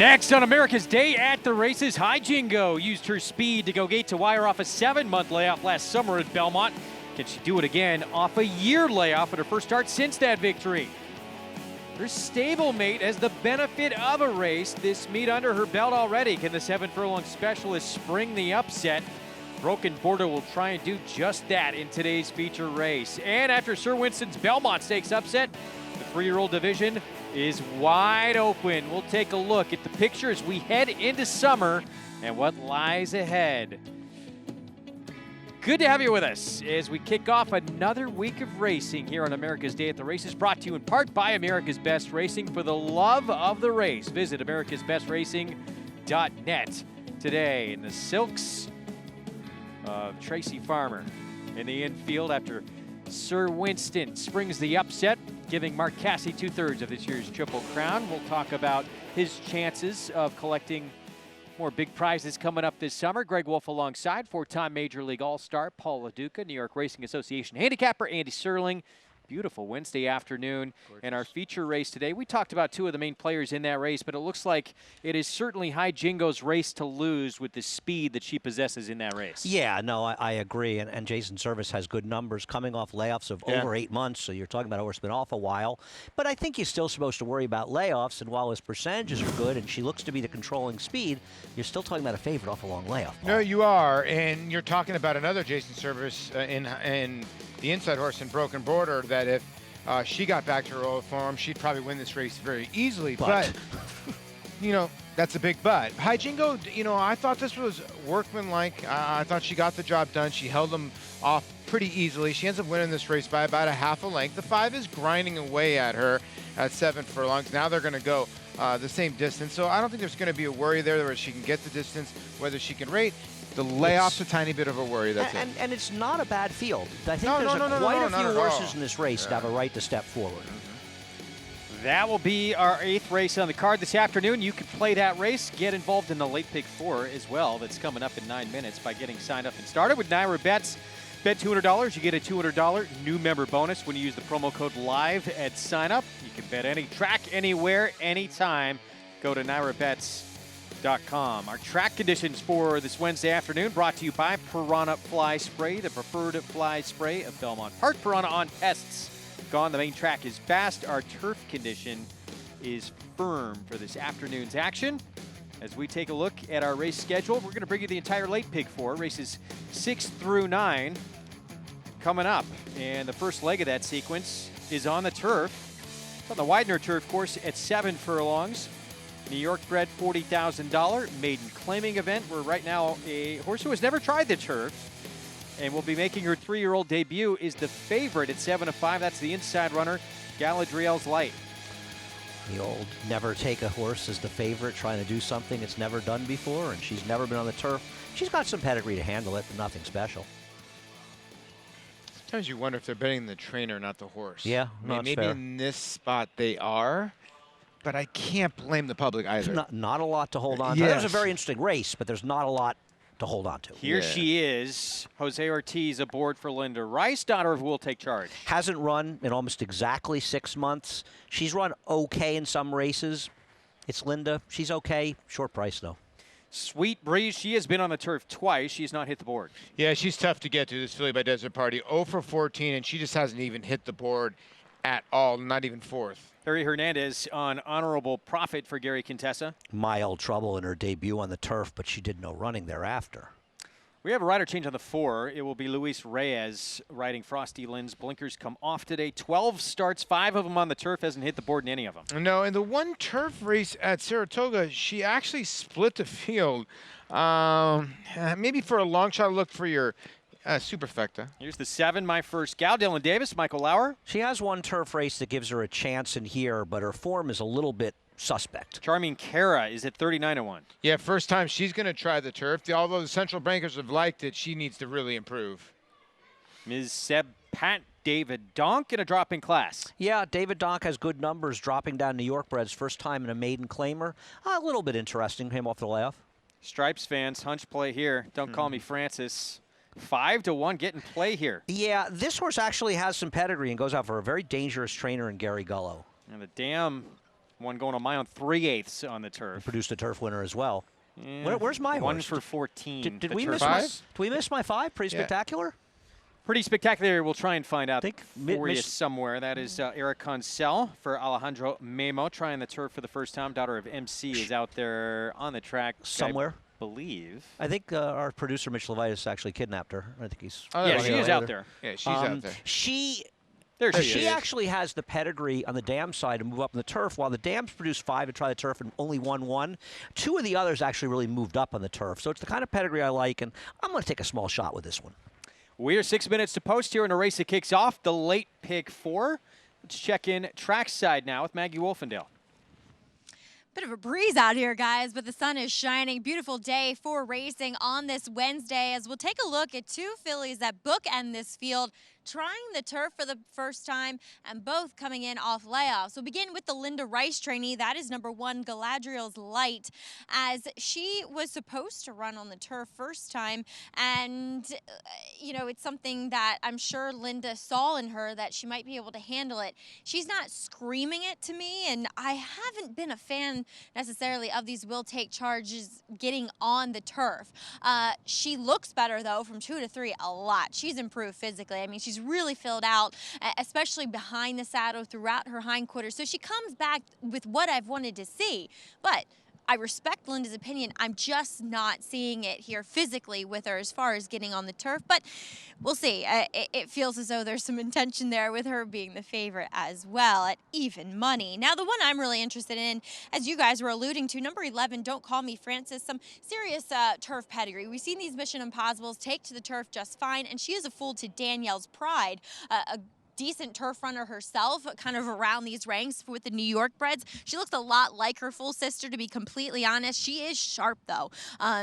Next on America's Day at the Races, High Jingo used her speed to go gate to wire off a 7-month layoff last summer at Belmont. Can she do it again off a year layoff at her first start since that victory? Her stablemate has the benefit of a race. This meet under her belt already. Can the 7-furlong specialist spring the upset? Broken Border will try and do just that in today's feature race. And after Sir Winston's Belmont Stakes upset, the 3-year-old division is wide open. We'll take a look at the picture as we head into summer and what lies ahead. Good to have you with us as we kick off another week of racing here on America's Day at the Races, brought to you in part by America's Best Racing. For the love of the race, visit americasbestracing.net today. In the silks of Tracy Farmer in the infield after Sir Winston springs the upset, giving Mark Casse 2/3 of this year's Triple Crown. We'll talk about his chances of collecting more big prizes coming up this summer. Greg Wolf alongside 4-time Major League All-Star Paul LoDuca, New York Racing Association handicapper Andy Serling. Beautiful Wednesday afternoon. Gorgeous. And our feature race today, we talked about two of the main players in that race, but it looks like it is certainly High Jingo's race to lose with the speed that she possesses in that race. Yeah, no, I agree. And Jason Service has good numbers coming off layoffs of over 8 months, so you're talking about a horse been off a while. But I think you're still supposed to worry about layoffs, and while his percentages are good and she looks to be the controlling speed, you're still talking about a favorite off a long layoff. No, you are, and you're talking about another Jason Service in the inside horse in Broken Border that if she got back to her old form, she'd probably win this race very easily. But you know, that's a big but. High Jingo, you know, I thought this was workmanlike. I thought she got the job done. She held them off pretty easily. She ends up winning this race by about a half a length. The 5 is grinding away at her at 7 furlongs. Now they're going to go the same distance. So I don't think there's going to be a worry there whether she can get the distance, whether she can rate. The layoff's a tiny bit of a worry, that's it. And it's not a bad field. I think there's quite a few horses in this race that have a right to step forward. That will be our 8th race on the card this afternoon. You can play that race, get involved in the late pick 4 as well. That's coming up in 9 minutes by getting signed up and started with NYRA Bets. Bet $200, you get a $200 new member bonus when you use the promo code LIVE at sign up. You can bet any track, anywhere, anytime. Go to NYRABets.com. Our track conditions for this Wednesday afternoon brought to you by Piranha Fly Spray, the preferred fly spray of Belmont Park. Piranha on tests gone. The main track is fast. Our turf condition is firm for this afternoon's action. As we take a look at our race schedule, we're going to bring you the entire late pick 4, races 6 through 9 coming up. And the first leg of that sequence is on the turf. It's on the Widener turf course at 7 furlongs. New York bred $40,000 maiden claiming event. We're right now a horse who has never tried the turf and will be making her 3-year-old debut is the favorite at 7-5. That's the inside runner, Galadriel's Light. The old never take a horse as the favorite, trying to do something it's never done before, and she's never been on the turf. She's got some pedigree to handle it, but nothing special. Sometimes you wonder if they're betting the trainer, not the horse. Yeah, maybe fair. In this spot they are. But I can't blame the public either. Not a lot to hold on to. Yes. That was a very interesting race, but there's not a lot to hold on to. Here she is, Jose Ortiz aboard for Linda Rice, daughter of Who Will Take Charge. Hasn't run in almost exactly 6 months. She's run okay in some races. It's Linda. She's okay. Short price, though. Sweet Breeze, she has been on the turf twice. She's not hit the board. Yeah, she's tough to get to, this filly by Desert Party. 0 for 14, and she just hasn't even hit the board at all, not even 4th. Harry Hernandez on honorable profit for Gary Contessa. Mild trouble in her debut on the turf, but she did no running thereafter. We have a rider change on the 4. It will be Luis Reyes riding Frosty Lynn's. Blinkers come off today. 12 starts, 5 of them on the turf. Hasn't hit the board in any of them. No, in the one turf race at Saratoga, she actually split the field. Maybe for a long shot look for your superfecta. Here's the 7, my first gal, Dylan Davis, Michael Lauer. She has one turf race that gives her a chance in here, but her form is a little bit suspect. Charming Cara is at 39-1. Yeah, first time she's going to try the turf. Although the Central Bankers have liked it, she needs to really improve. Ms. Seb Pat David Donk in a drop-in class. Yeah, David Donk has good numbers dropping down New York breds. First time in a maiden claimer. A little bit interesting, him off the layoff. Stripes fans, hunch play here. Don't call me Francis. 5-1, get in play here. Yeah, this horse actually has some pedigree and goes out for a very dangerous trainer in Gary Gullo. And the dam One going a mile and 3/8 on the turf. Produced a turf winner as well. Yeah. Where's my One horse? for 14. Did the we turf. miss Five? Did we miss my 5? Pretty spectacular. Pretty spectacular. We'll try and find out Think for you somewhere. That is Eric Concel for Alejandro Memo, trying the turf for the first time. Daughter of MC is out there on the track Somewhere. I believe. I think our producer, Mitch Levitas, actually kidnapped her. I think he's... Oh, Yeah, there she we is go. out there. Yeah, she's out there. She actually has the pedigree on the dam side to move up in the turf, while the dams produced 5 to try the turf and only won 1. 2 of the others actually really moved up on the turf. So it's the kind of pedigree I like, and I'm going to take a small shot with this one. We are 6 minutes to post here in a race that kicks off the late pick 4. Let's check in trackside now with Maggie Wolfendale. Bit of a breeze out here, guys, but the sun is shining. Beautiful day for racing on this Wednesday as we'll take a look at 2 fillies that bookend this field, trying the turf for the first time and both coming in off layoffs. We'll begin with the Linda Rice trainee. That is number 1, Galadriel's Light, as she was supposed to run on the turf first time. And, you know, it's something that I'm sure Linda saw in her that she might be able to handle it. She's not screaming it to me, and I haven't been a fan necessarily of these will take charges getting on the turf. She looks better, though, from 2 to 3 a lot. She's improved physically. I mean, she's really filled out, especially behind the saddle throughout her hindquarters. So she comes back with what I've wanted to see. But I respect Linda's opinion. I'm just not seeing it here physically with her as far as getting on the turf. But we'll see. It feels as though there's some intention there with her being the favorite as well at even money. Now, the one I'm really interested in, as you guys were alluding to, number 11, Don't Call Me Francis, some serious turf pedigree. We've seen these Mission Impossibles take to the turf just fine, and she is a fool to Danielle's Pride, a decent turf runner herself, kind of around these ranks with the New York breds. She looks a lot like her full sister, to be completely honest. She is sharp, though. I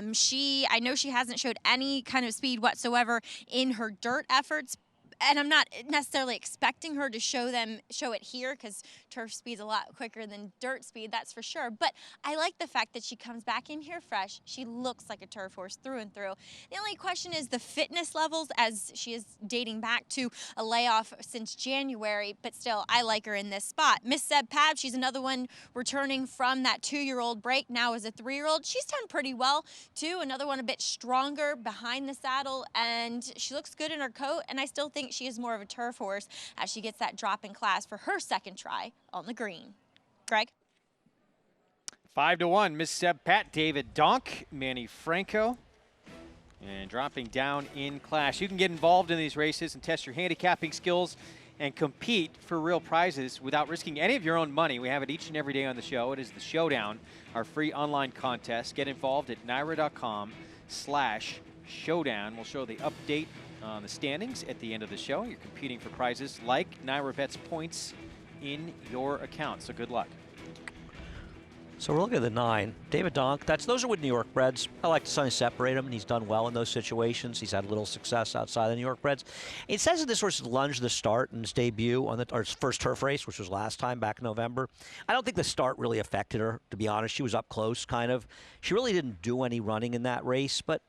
know she hasn't showed any kind of speed whatsoever in her dirt efforts, and I'm not necessarily expecting her to show it here, because turf speed's a lot quicker than dirt speed, that's for sure. But I like the fact that she comes back in here fresh. She looks like a turf horse through and through. The only question is the fitness levels, as she is dating back to a layoff since January, but still, I like her in this spot. Miss Seb Pab, she's another one returning from that 2-year-old break, now as a 3-year-old. She's done pretty well, too. Another one a bit stronger behind the saddle, and she looks good in her coat, and I still think she is more of a turf horse as she gets that drop in class for her second try on the green. Greg? 5-1, Miss Seb Pat, David Donk, Manny Franco. And dropping down in class. You can get involved in these races and test your handicapping skills and compete for real prizes without risking any of your own money. We have it each and every day on the show. It is the Showdown, our free online contest. Get involved at NYRA.com/showdown. We'll show the update on the standings at the end of the show. You're competing for prizes like NYRA Bets points in your account, so good luck. So we're looking at the 9. David Donk, those are with New York breds. I like to separate him, and he's done well in those situations. He's had a little success outside the New York breds. It says that this horse has lunged the start in his debut or his first turf race, which was last time back in November. I don't think the start really affected her, to be honest. She was up close, kind of. She really didn't do any running in that race, but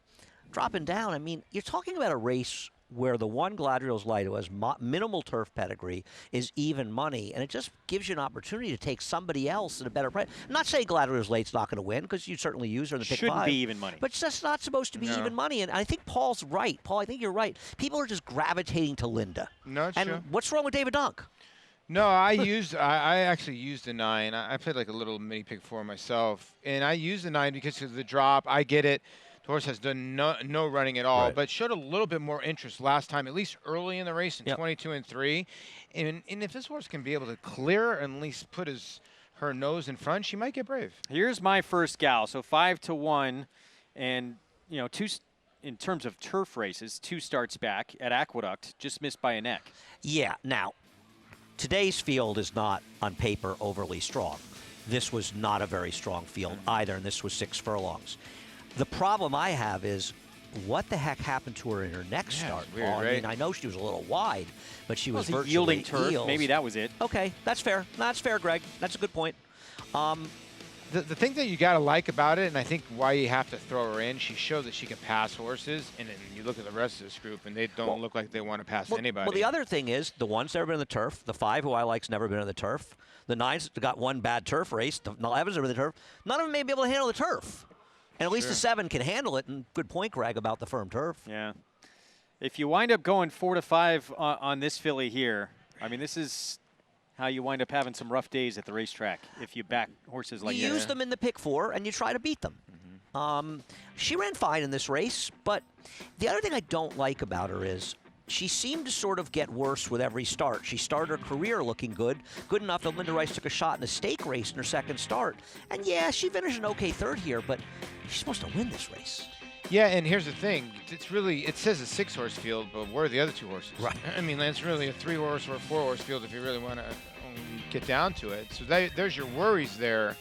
dropping down, I mean, you're talking about a race where the 1 Galadriel's Light, who has minimal turf pedigree, is even money, and it just gives you an opportunity to take somebody else at a better price. I'm not saying Galadriel's Light's not going to win, because you certainly use her in the pick 5. Shouldn't be even money. But it's just not supposed to be even money, and I think Paul's right. Paul, I think you're right. People are just gravitating to Linda. No, it's and true. What's wrong with David Donk? No, I actually used the 9. I played like a little mini pick 4 myself, and I used the 9 because of the drop. I get it. The horse has done no running at all, but showed a little bit more interest last time, at least early in the race in 22 and 3. And if this horse can be able to clear and at least put her nose in front, she might get brave. Here's my first gal. So 5-1, and you know, in terms of turf races, 2 starts back at Aqueduct, just missed by a neck. Yeah. Now, today's field is not on paper overly strong. This was not a very strong field either, and this was 6 furlongs. The problem I have is, what the heck happened to her in her next start? Weird, Paul? right? I mean, I know she was a little wide, but she was virtually yielding turf. eels. Maybe that was it. Okay, that's fair. That's fair, Greg. That's a good point. the thing that you got to like about it, and I think why you have to throw her in, she showed that she can pass horses, and then you look at the rest of this group, and they don't look like they want to pass anybody. Well, the other thing is the one's never been in the turf. The 5, who I like's never been in the turf. The 9's got one bad turf race. The 11's never in the turf. None of them may be able to handle the turf. And at least the 7 can handle it. And good point, Greg, about the firm turf. Yeah. If you wind up going 4 to 5 on this filly here, I mean, this is how you wind up having some rough days at the racetrack if you back horses like that. You use them in the pick 4, and you try to beat them. She ran fine in this race, but the other thing I don't like about her is she seemed to sort of get worse with every start. She started her career looking good enough that Linda Rice took a shot in a stake race in her second start. And yeah, she finished an okay third here, but she's supposed to win this race. Yeah, and here's the thing. It says a 6-horse field, but where are the other 2 horses? Right. I mean, that's really a 3-horse or a 4-horse field if you really want to get down to it. So there's your worries there.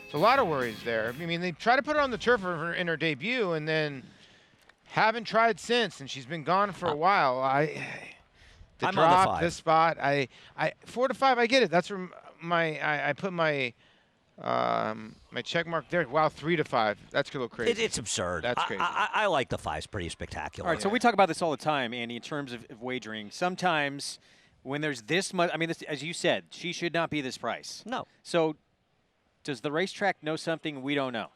There's a lot of worries there. I mean, they try to put her on the turf in her debut, and then haven't tried since, and she's been gone for a while. I'm the on drop, the 5. this spot, 4 to 5, I get it. That's where I put my my check mark there. Wow, 3 to 5. That's a little crazy. It's absurd. That's crazy. I like the 5's pretty spectacular. All right, so we talk about this all the time, Andy, in terms of wagering. Sometimes when there's this much, I mean, this, as you said, she should not be this price. No. So does the racetrack know something we don't know?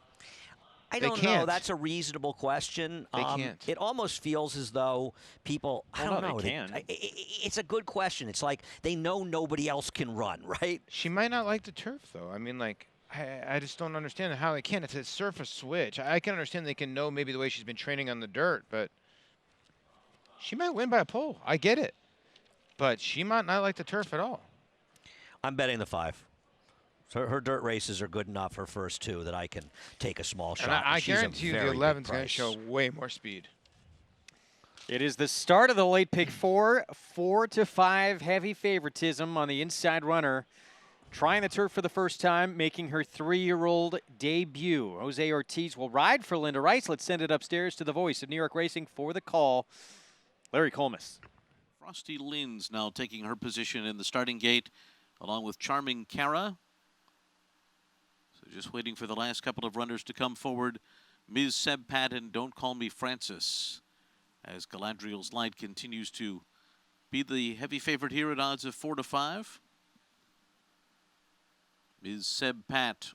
I They don't know. can't. That's a reasonable question. They can't. It almost feels as though people, I Well, don't no, know. they can. It's a good question. It's like they know nobody else can run, right? She might not like the turf, though. I mean, like, I just don't understand how they can. It's a surface switch. I can understand they can know maybe the way she's been training on the dirt, but she might win by a pole. I get it. But she might not like the turf at all. I'm betting the 5. So her dirt races are good enough, her first 2, that I can take a small shot. And I She's a guarantee you the very good 11's going to price. show way more speed. It is the start of the late pick 4, 4 to 5 heavy favoritism on the inside runner. Trying the turf for the first time, making her 3-year-old debut. Jose Ortiz will ride for Linda Rice. Let's send it upstairs to the voice of New York Racing for the call, Larry Collmus. Frosty Lynn's now taking her position in the starting gate, along with Charming Cara. So just waiting for the last couple of runners to come forward. Ms. Seb Pat and Don't Call Me Francis, as Galadriel's Light continues to be the heavy favorite here at odds of 4 to 5. Ms. Seb Pat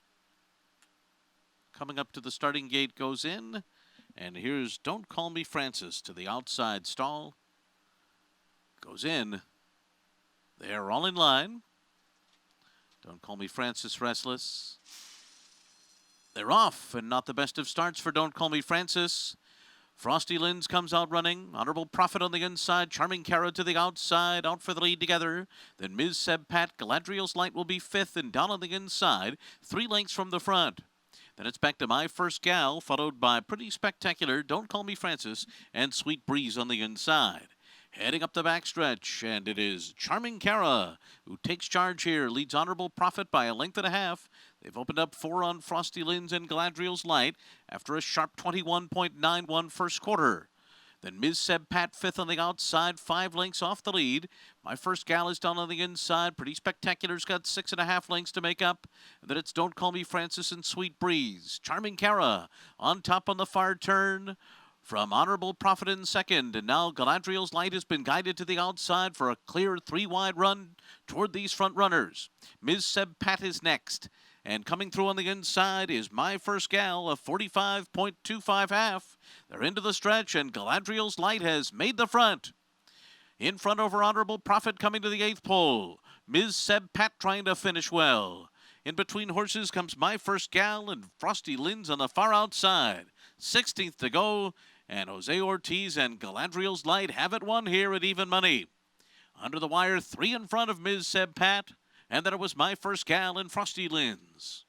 coming up to the starting gate goes in. And here's Don't Call Me Francis to the outside stall. Goes in. They're all in line. Don't Call Me Francis restless. They're off, and not the best of starts for Don't Call Me Francis. Frosty Lynn's comes out running. Honorable Prophet on the inside. Charming Cara to the outside. Out for the lead together. Then Ms. Seb Pat. Galadriel's Light will be 5th and down on the inside. 3 lengths from the front. Then it's back to My First Gal, followed by Pretty Spectacular, Don't Call Me Francis, and Sweet Breeze on the inside. Heading up the backstretch, and it is Charming Cara who takes charge here, leads Honorable Prophet by 1.5 lengths. They've opened up 4 on Frosty Lynn's and Galadriel's Light after a sharp 21.91 first quarter. Then Ms. Seb Pat 5th on the outside, 5 lengths off the lead. My First Gal is down on the inside. Pretty Spectacular's got 6.5 lengths to make up. And then it's Don't Call Me Francis and Sweet Breeze. Charming Cara on top on the far turn from Honorable Prophet in second. And now Galadriel's Light has been guided to the outside for a clear 3-wide run toward these front runners. Ms. Seb Pat is next. And coming through on the inside is My First Gal, a 45.25 half. They're into the stretch, and Galadriel's Light has made the front. In front over Honorable Prophet coming to the 8th pole. Ms. Seb Pat trying to finish well. In between horses comes My First Gal and Frosty Lynn's on the far outside. 16th to go, and Jose Ortiz and Galadriel's Light have it won here at even money. Under the wire, 3 in front of Ms. Seb Pat. And then it was My First Gal and Frosty Lynn's.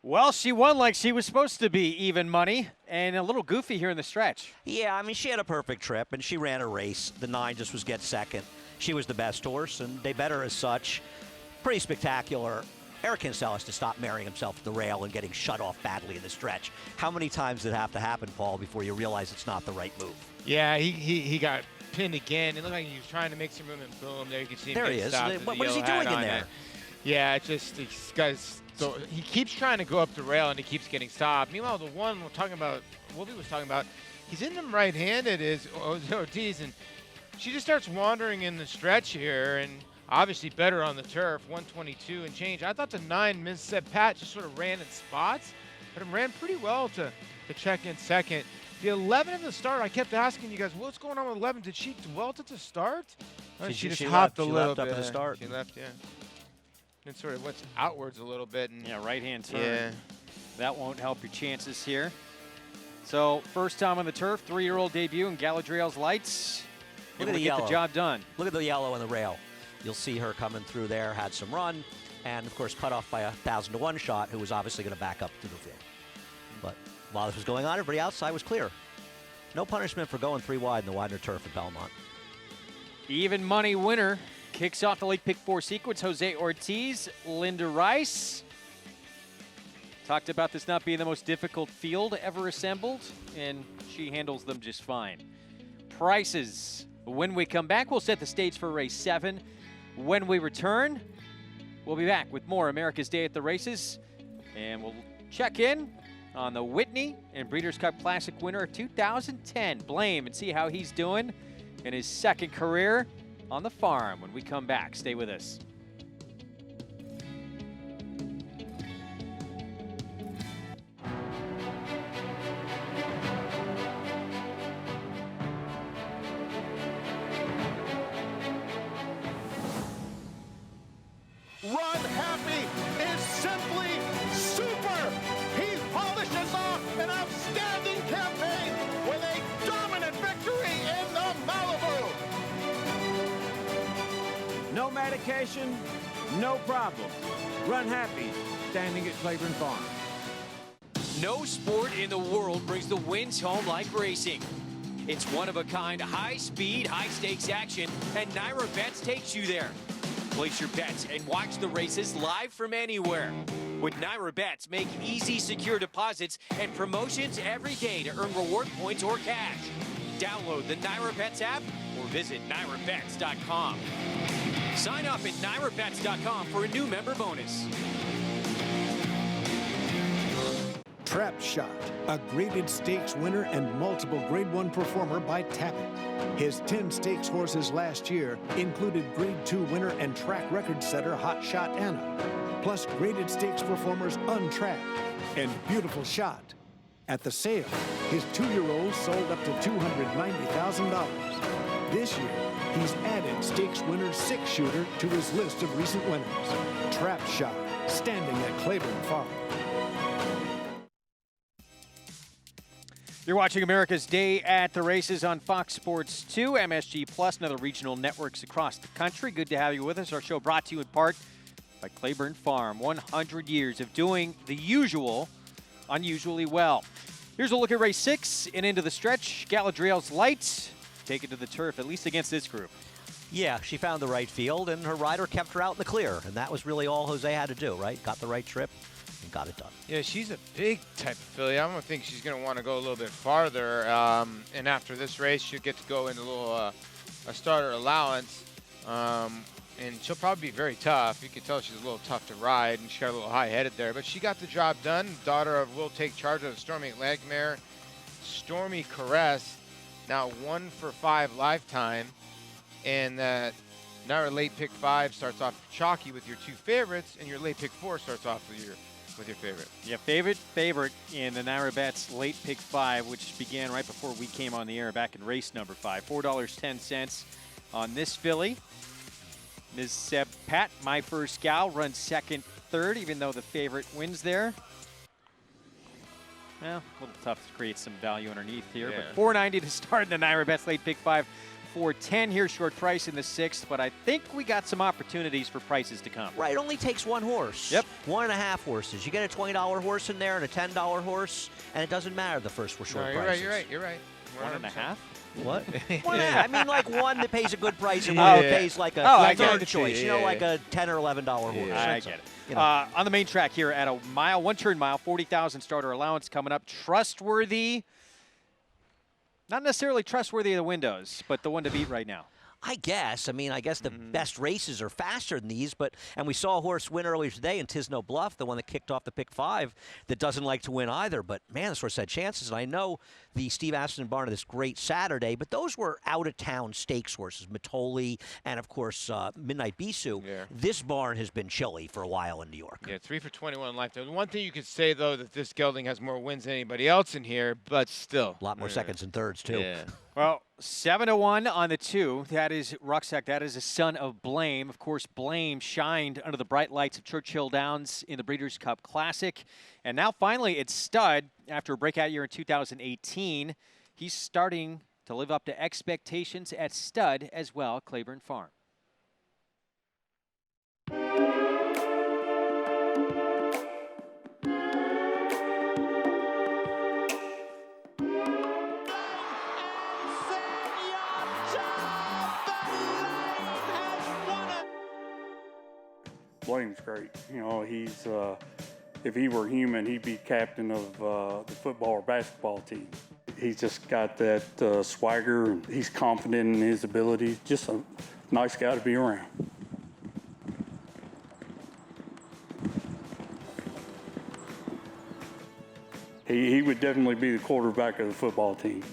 Well, she won like she was supposed to be, even money, and a little goofy here in the stretch. Yeah, I mean, she had a perfect trip, and she ran a race. The 9 just was get second. She was the best horse, and they bet her as such. Pretty spectacular. Eric Kinsella has to stop marrying himself to the rail and getting shut off badly in the stretch. How many times did it have to happen, Paul, before you realize it's not the right move? Yeah, he got pinned again. It looked like he was trying to make some room, and boom, there you can see him. There he is. What is he doing in there? Yeah, it just these guys. So he keeps trying to go up the rail and he keeps getting stopped. Meanwhile, the one we're talking about, Wolfie was talking about, he's in them right-handed is Ortiz, and she just starts wandering in the stretch here, and obviously better on the turf, 122 and change. I thought the 9 misstep Pat just sort of ran in spots, but it ran pretty well to check in second. The 11 in the start, I kept asking you guys, what's going on with 11? Did she dwelt at the start? She just hopped a little bit. Up at the start. She left, yeah. And sort of went outwards a little bit. And Yeah, right-hand turn. Yeah. That won't help your chances here. So, first time on the turf, 3-year-old debut in Galadriel's Lights. Look at the Get yellow. the job done. Look at the yellow on the rail. You'll see her coming through there, had some run, and of course cut off by a 1,000-to-1 shot, who was obviously going to back up to the field. But while this was going on, everybody outside was clear. No punishment for going 3 wide in the Widener turf at Belmont. Even money winner kicks off the late pick 4 sequence. Jose Ortiz, Linda Rice. Talked about this not being the most difficult field ever assembled, and she handles them just fine. Prices. When we come back, we'll set the stage for race 7. When we return, we'll be back with more America's Day at the Races, and we'll check in on the Whitney and Breeders' Cup Classic winner of 2010, Blame, and see how he's doing in his second career on the farm. When we come back, stay with us. Runhappy is simply super. He polishes off an outstanding campaign with a dominant victory in the Malibu. No medication, no problem. Runhappy, standing at Claiborne Farm. No sport in the world brings the wins home like racing. It's one-of-a-kind, high-speed, high-stakes action, and NYRA Bets takes you there. Place your bets and watch the races live from anywhere. With NYRA Bets, make easy, secure deposits and promotions every day to earn reward points or cash. Download the NYRA Bets app or visit NYRABets.com. Sign up at NYRABets.com for a new member bonus. Trap Shot, a graded stakes winner and multiple Grade 1 performer by Tappet. His 10 stakes horses last year included Grade 2 winner and track record setter Hot Shot Anna, plus graded stakes performers Untracked and Beautiful Shot. At the sale, his 2-year-old sold up to $290,000. This year, he's added stakes winner 6-shooter to his list of recent winners. Trap Shot, standing at Claiborne Farm. You're watching America's Day at the Races on Fox Sports 2, MSG Plus, and other regional networks across the country. Good to have you with us. Our show brought to you in part by Claiborne Farm. 100 years of doing the usual unusually well. Here's a look at race 6 and into the stretch. Galadriel's Lights take it to the turf, at least against this group. Yeah, she found the right field, and her rider kept her out in the clear, and that was really all Jose had to do, right? Got the right trip and got it done. Yeah, she's a big type of filly. I don't think she's going to want to go a little bit farther. And after this race, she'll get to go into a little a starter allowance. And she'll probably be very tough. You can tell she's a little tough to ride, and she got a little high-headed there. But she got the job done. Daughter of Will Take Charge of the Stormy Atlantic mare, Stormy Caress. Now 1 for 5 lifetime. And that NYRA late pick 5 starts off chalky with your 2 favorites, and your late pick 4 starts off with your favorite. Yeah, favorite in the NYRA Bets late pick 5, which began right before we came on the air back in race number 5. $4.10 on this filly. Ms. Seb Pat, My First Gal, runs second, third, even though the favorite wins there. Well, a little tough to create some value underneath here, Yeah. but $4.90 to start in the NYRA Bets late pick 5. $4.10 here, short price in the 6th, but I think we got some opportunities for prices to come. Right, it only takes 1 horse. Yep. 1.5 horses. You get a $20 horse in there and a $10 horse, and it doesn't matter the first were short No, you're prices. right. You're right. 1.5? What? 1.5. I mean, like one that pays a good price and Oh, one that okay. pays like a I get third it. choice. You know, like a $10 or $11 horse. I get it. You know. On the main track here at a mile, 1-turn mile, 40,000 starter allowance coming up. Trustworthy. Not necessarily trustworthy of the windows, but the one to beat right now. I guess. I mean, I guess the best races are faster than these, and we saw a horse win earlier today in Tisno Bluff, the one that kicked off the pick 5, that doesn't like to win either. But, man, this horse had chances. And I know the Steve Aston barn of this great Saturday, but those were out-of-town stakes horses, Matoli and, of course, Midnight Bisou. Yeah. This barn has been chilly for a while in New York. Yeah, 3 for 21 in lifetime. One thing you could say, though, that this gelding has more wins than anybody else in here, but still. A lot more seconds and thirds, too. Yeah. Well, 7-1 on the 2. That is Rucksack. That is a son of Blame. Of course, Blame shined under the bright lights of Churchill Downs in the Breeders' Cup Classic. And now finally it's Stud. After a breakout year in 2018, he's starting to live up to expectations at Stud as well, Claiborne Farm. Blame's great. You know, he's if he were human, he'd be captain of the football or basketball team. He's just got that swagger. He's confident in his abilities. Just a nice guy to be around. He would definitely be the quarterback of the football team.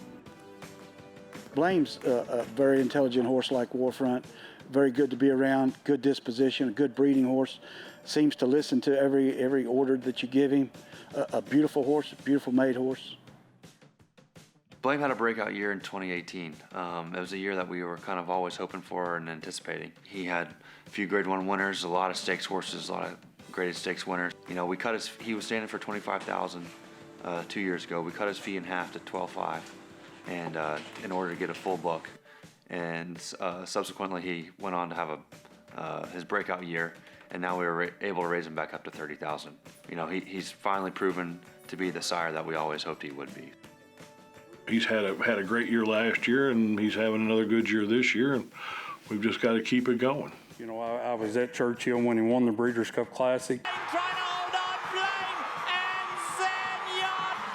Blame's a very intelligent horse like Warfront. Very good to be around, good disposition, a good breeding horse. Seems to listen to every order that you give him. A beautiful horse, a beautiful made horse. Blame had a breakout year in 2018. It was a year that we were kind of always hoping for and anticipating. He had a few Grade 1 winners, a lot of stakes horses, a lot of graded stakes winners. You know, he was standing for $25,000 2 years ago. We cut his fee in half to $12,500, and in order to get a full book. And subsequently, he went on to have his breakout year, and now we were able to raise him back up to $30,000. You know, he's finally proven to be the sire that we always hoped he would be. He's had a great year last year, and he's having another good year this year, and we've just got to keep it going. You know, I was at Churchill when he won the Breeders' Cup Classic. Trying to hold on, Blame, and Senor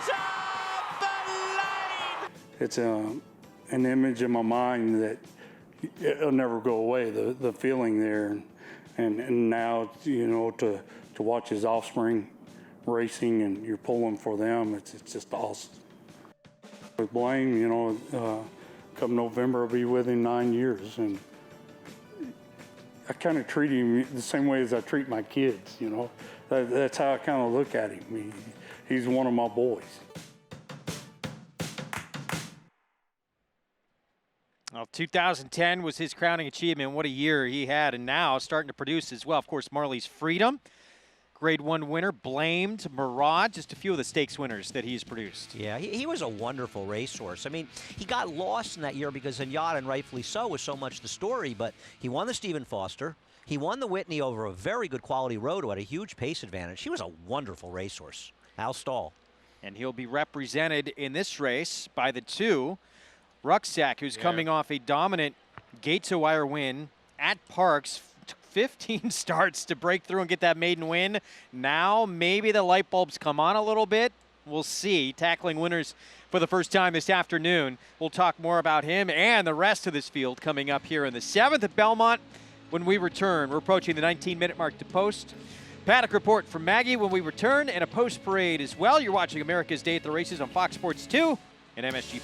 Top the lane. It's an image in my mind that it'll never go away, the feeling there. And now, you know, to watch his offspring racing and you're pulling for them, it's just awesome. With Blame, you know, come November, I'll be with him 9 years. And I kind of treat him the same way as I treat my kids, you know. That's how I kind of look at him. He's one of my boys. Well, 2010 was his crowning achievement. What a year he had, and now starting to produce as well. Of course, Marley's Freedom, Grade 1 winner, Blamed, Murad, just a few of the stakes winners that he's produced. Yeah, he was a wonderful racehorse. I mean, he got lost in that year because Zenyatta, and rightfully so, was so much the story, but he won the Stephen Foster. He won the Whitney over a very good quality road who had a huge pace advantage. He was a wonderful racehorse. Al Stahl. And he'll be represented in this race by the 2, Rucksack, who's coming off a dominant gate-to-wire win at Parks. 15 starts to break through and get that maiden win. Now maybe the light bulbs come on a little bit. We'll see. Tackling winners for the first time this afternoon. We'll talk more about him and the rest of this field coming up here in the 7th at Belmont when we return. We're approaching the 19-minute mark to post. Paddock report from Maggie when we return, and a post parade as well. You're watching America's Day at the Races on Fox Sports 2 and MSG+.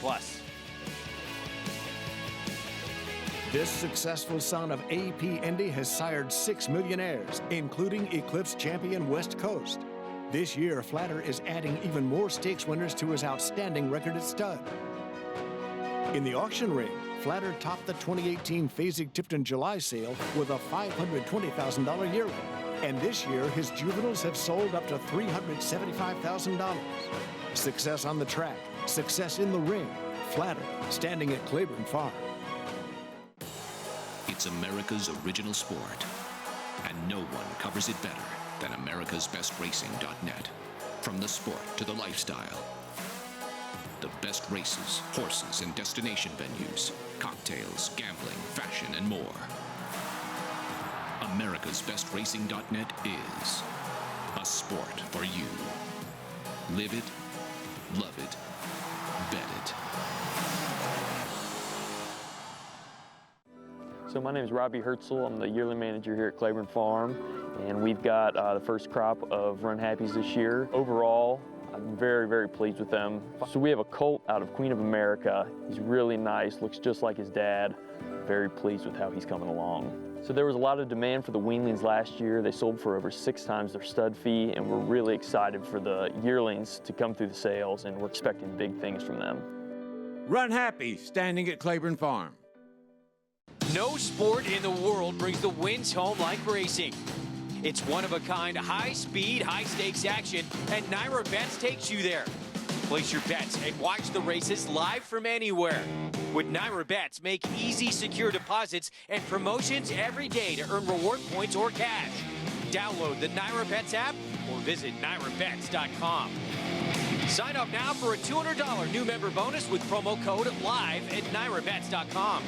This successful son of AP Indy has sired 6 millionaires, including Eclipse champion West Coast. This year, Flatter is adding even more stakes winners to his outstanding record at Stud. In the auction ring, Flatter topped the 2018 Fasig-Tipton July sale with a $520,000 yearling. And this year, his juveniles have sold up to $375,000. Success on the track, success in the ring. Flatter, standing at Claiborne Farm. It's America's original sport, and no one covers it better than americasbestracing.net. From the sport to the lifestyle, the best races, horses, and destination venues, cocktails, gambling, fashion, and more. americasbestracing.net is a sport for you. Live it, love it, bet it. So my name is Robbie Herzl. I'm the yearling manager here at Claiborne Farm, and we've got the first crop of Runhappies this year. Overall, I'm very, very pleased with them. So we have a colt out of Queen of America. He's really nice, looks just like his dad. Very pleased with how he's coming along. So there was a lot of demand for the weanlings last year. They sold for over 6 times their stud fee, and we're really excited for the yearlings to come through the sales, and we're expecting big things from them. Runhappy, standing at Claiborne Farm. No sport in the world brings the wins home like racing. It's one-of-a-kind, high-speed, high-stakes action, and NYRA Bets takes you there. Place your bets and watch the races live from anywhere. With NYRA Bets, make easy, secure deposits and promotions every day to earn reward points or cash. Download the NYRA Bets app or visit NYRABets.com. Sign up now for a $200 new member bonus with promo code LIVE at NYRABets.com.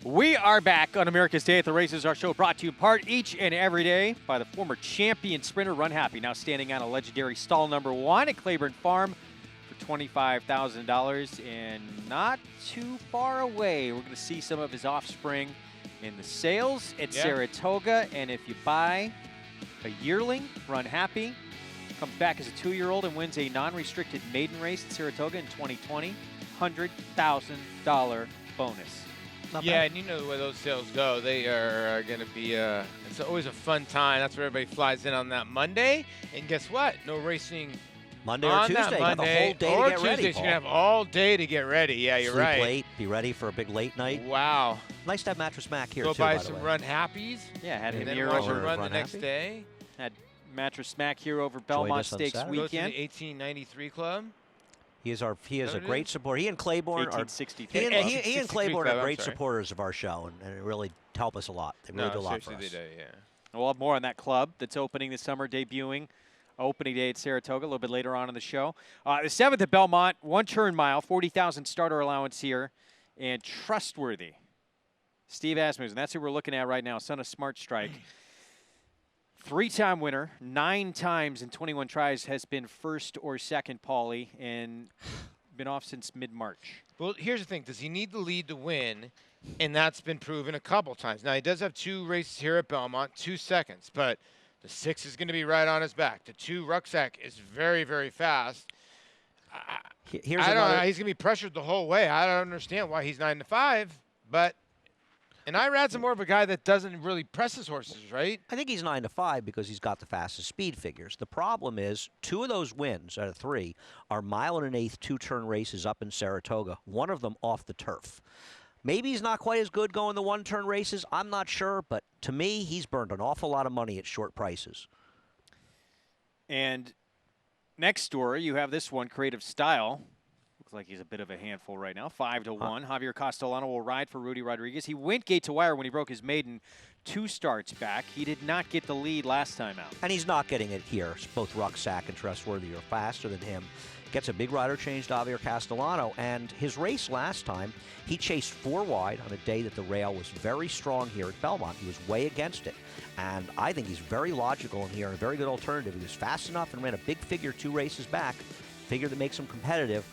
We are back on America's Day at the Races, our show brought to you in part each and every day by the former champion sprinter Runhappy, now standing on a legendary stall number 1 at Claiborne Farm for $25,000, and not too far away. We're going to see some of his offspring in the sales at Saratoga, and if you buy a yearling, Runhappy comes back as a 2-year-old and wins a non-restricted maiden race at Saratoga in 2020, $100,000 bonus. Yeah, and you know the way those sales go. They are going to be, it's always a fun time. That's where everybody flies in on that Monday. And guess what? No racing Monday or on Tuesday. That Got the Monday whole day or to get Tuesday. ready, So you're going to have all day to get ready. Yeah, you're Sleep right. late, be ready for a big late night. Wow. Nice to have Mattress Mac here, Go too, buy by the some way. Runhappies. Yeah, had and him then here watch over him run the Runhappy. next day. Had Mattress Smack here over Joined Belmont us on Stakes Saturday. Go to the weekend. 1893 Club. He is a That what it great is? supporter. He and Claiborne are 1863. he and Claiborne are great I'm sorry. supporters of our show, and really help us a lot. They really do a lot for us. Seriously, they do, yeah. We'll have more on that club that's opening this summer, debuting opening day at Saratoga a little bit later on in the show. The 7th at Belmont, 1 turn mile, 40,000 starter allowance here, and trustworthy. Steve Asmussen, that's who we're looking at right now, son of Smart Strike. 3-time winner, 9 times in 21 tries, has been first or second, Paulie, and been off since mid-March. Well, here's the thing. Does he need the lead to win? And that's been proven a couple times. Now, he does have 2 races here at Belmont, 2 seconds, but the 6 is going to be right on his back. The 2 rucksack is very, very fast. I don't know. He's going to be pressured the whole way. I don't understand why he's 9-5, but and NYRA's more of a guy that doesn't really press his horses, right? I think he's 9-5 because he's got the fastest speed figures. The problem is 2 of those wins out of 3 are 1 1/8 2-turn races up in Saratoga, one of them off the turf. Maybe he's not quite as good going the 1-turn races. I'm not sure, but to me, he's burned an awful lot of money at short prices. And next story, you have this one, Creative Style. Looks like he's a bit of a handful right now, 5-1. Javier Castellano will ride for Rudy Rodriguez. He went gate to wire when he broke his maiden 2 starts back. He did not get the lead last time out. And he's not getting it here. Both Rucksack and Trustworthy are faster than him. Gets a big rider change to Javier Castellano, and his race last time, he chased 4 wide on a day that the rail was very strong here at Belmont. He was way against it, and I think he's very logical in here and a very good alternative. He was fast enough and ran a big figure 2 races back, figure that makes him competitive.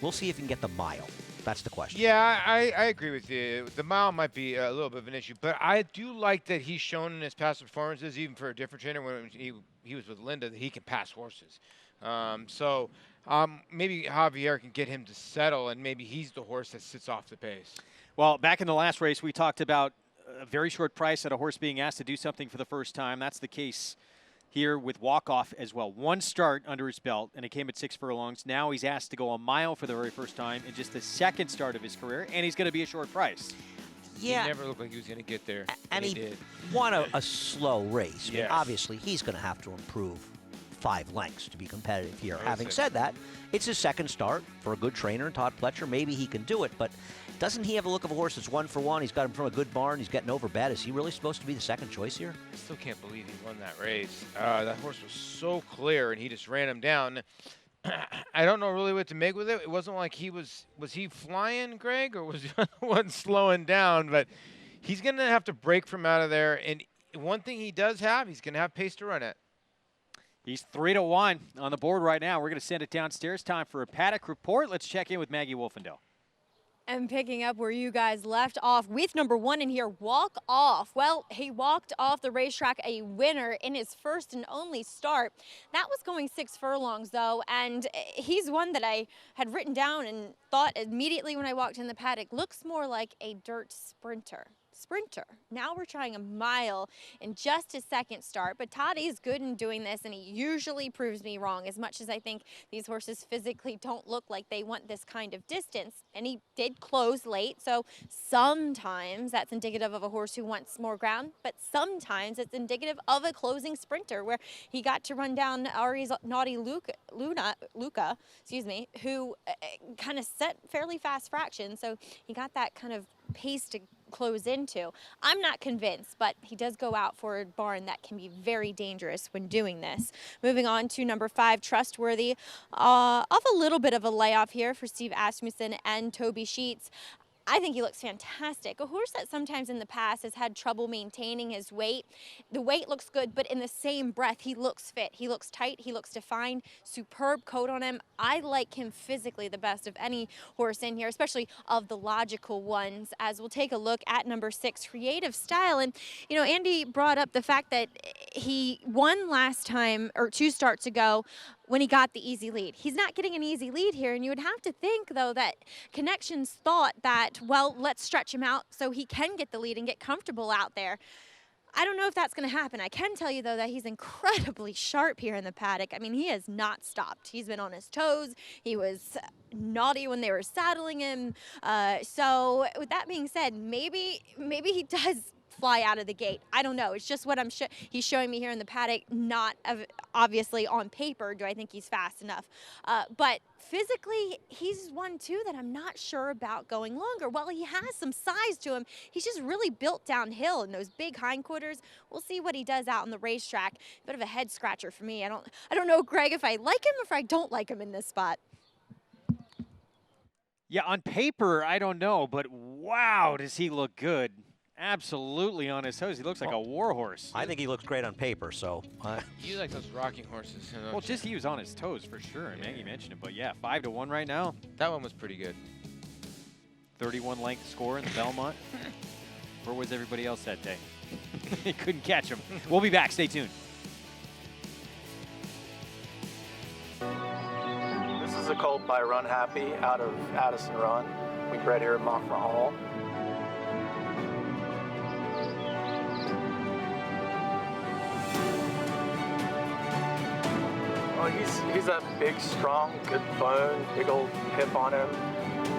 We'll see if he can get the mile. That's the question. Yeah, I agree with you. The mile might be a little bit of an issue, but I do like that he's shown in his past performances, even for a different trainer when he was with Linda, that he can pass horses. Maybe Javier can get him to settle, and maybe he's the horse that sits off the pace. Well, back in the last race, we talked about a very short price at a horse being asked to do something for the first time. That's the case here with Walkoff as well. 1 start under his belt, and it came at 6 furlongs. Now he's asked to go a mile for the very first time in just the 2nd start of his career, and he's going to be a short price. Yeah. He never looked like he was going to get there. And he did. won a slow race. I mean, Yes. obviously, he's going to have to improve 5 lengths to be competitive here. Very Having sick. said that, it's his 2nd start for a good trainer, Todd Pletcher. Maybe he can do it, but doesn't he have a look of a horse that's 1 for 1? He's got him from a good barn. He's getting over bet. Is he really supposed to be the 2nd choice here? I still can't believe he won that race. That horse was so clear, and he just ran him down. I don't know really what to make with it. It wasn't like he was he flying, Greg, or was he one slowing down? But he's going to have to break from out of there. And one thing he does have, he's going to have pace to run at. He's 3-1 on the board right now. We're going to send it downstairs. Time for a paddock report. Let's check in with Maggie Wolfendale. And picking up where you guys left off with number 1 in here, Walk Off. Well, he walked off the racetrack a winner in his first and only start. That was going 6 furlongs, though, and he's one that I had written down and thought immediately when I walked in the paddock, looks more like a dirt sprinter. Now we're trying a mile in just his second start, but Toddy's good in doing this, and he usually proves me wrong, as much as I think these horses physically don't look like they want this kind of distance. And he did close late, so sometimes that's indicative of a horse who wants more ground, but sometimes it's indicative of a closing sprinter, where he got to run down Ari's naughty Luca, who kind of set fairly fast fractions, so he got that kind of pace to close into. I'm not convinced, but he does go out for a barn that can be very dangerous when doing this. Moving on to number 5, Trustworthy. Off a little bit of a layoff here for Steve Asmussen and Toby Sheets. I think he looks fantastic. A horse that sometimes in the past has had trouble maintaining his weight. The weight looks good, but in the same breath, he looks fit. He looks tight. He looks defined. Superb coat on him. I like him physically the best of any horse in here, especially of the logical ones, as we'll take a look at number 6, Creative Style. And, you know, Andy brought up the fact that he won last time, or 2 starts ago, when he got the easy lead. He's not getting an easy lead here, and you would have to think, though, that Connections thought that, well, let's stretch him out so he can get the lead and get comfortable out there. I don't know if that's going to happen. I can tell you, though, that he's incredibly sharp here in the paddock. I mean, he has not stopped. He's been on his toes. He was naughty when they were saddling him. So with that being said, maybe he does fly out of the gate. I don't know. It's just what he's showing me here in the paddock. Not obviously on paper do I think he's fast enough. But physically, he's one, too, that I'm not sure about going longer. While he has some size to him, he's just really built downhill in those big hindquarters. We'll see what he does out on the racetrack. Bit of a head scratcher for me. I don't know, Greg, if I like him or if I don't like him in this spot. Yeah, on paper, I don't know, but wow, does he look good. Absolutely on his toes. He looks like a war horse. I think he looks great on paper, so. You like those rocking horses. You know, well, just he was on his toes for sure. Yeah. Maggie mentioned it, but yeah, 5-1 right now. That one was pretty good. 31 length score in the Belmont. Where was everybody else that day? He couldn't catch him. We'll be back. Stay tuned. This is a colt by Runhappy out of Addison Run. We bred here at Mockra Hall. Well, he's a big, strong, good bone, big old hip on him.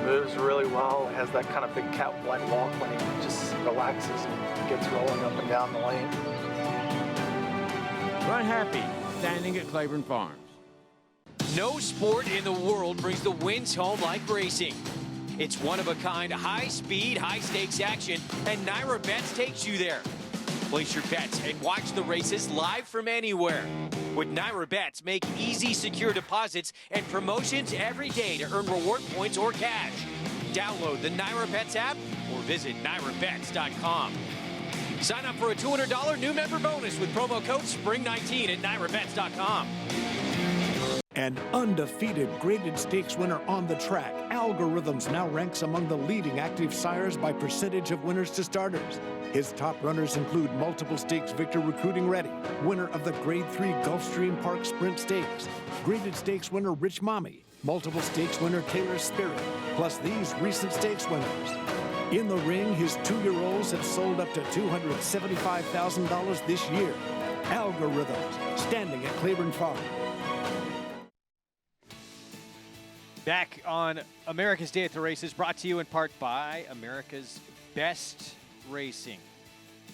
Moves really well. Has that kind of big cat-like walk when he just relaxes and gets rolling up and down the lane. Runhappy, standing at Claiborne Farms. No sport in the world brings the wins home like racing. It's one-of-a-kind, high-speed, high-stakes action, and NYRA Bets takes you there. Place your bets and watch the races live from anywhere. With NYRA Bets, make easy, secure deposits and promotions every day to earn reward points or cash. Download the NYRA Bets app or visit NYRABets.com. Sign up for a $200 new member bonus with promo code SPRING19 at NYRABets.com. An undefeated graded stakes winner on the track, Algorithms now ranks among the leading active sires by percentage of winners to starters. His top runners include multiple stakes victor Recruiting Ready, winner of the Grade 3 Gulfstream Park Sprint Stakes, graded stakes winner Rich Mommy, multiple stakes winner Taylor Spirit, plus these recent stakes winners. In the ring, his 2-year-olds have sold up to $275,000 this year. Algorithms, standing at Claiborne Farm. Back on America's Day at the Races, brought to you in part by America's Best Racing.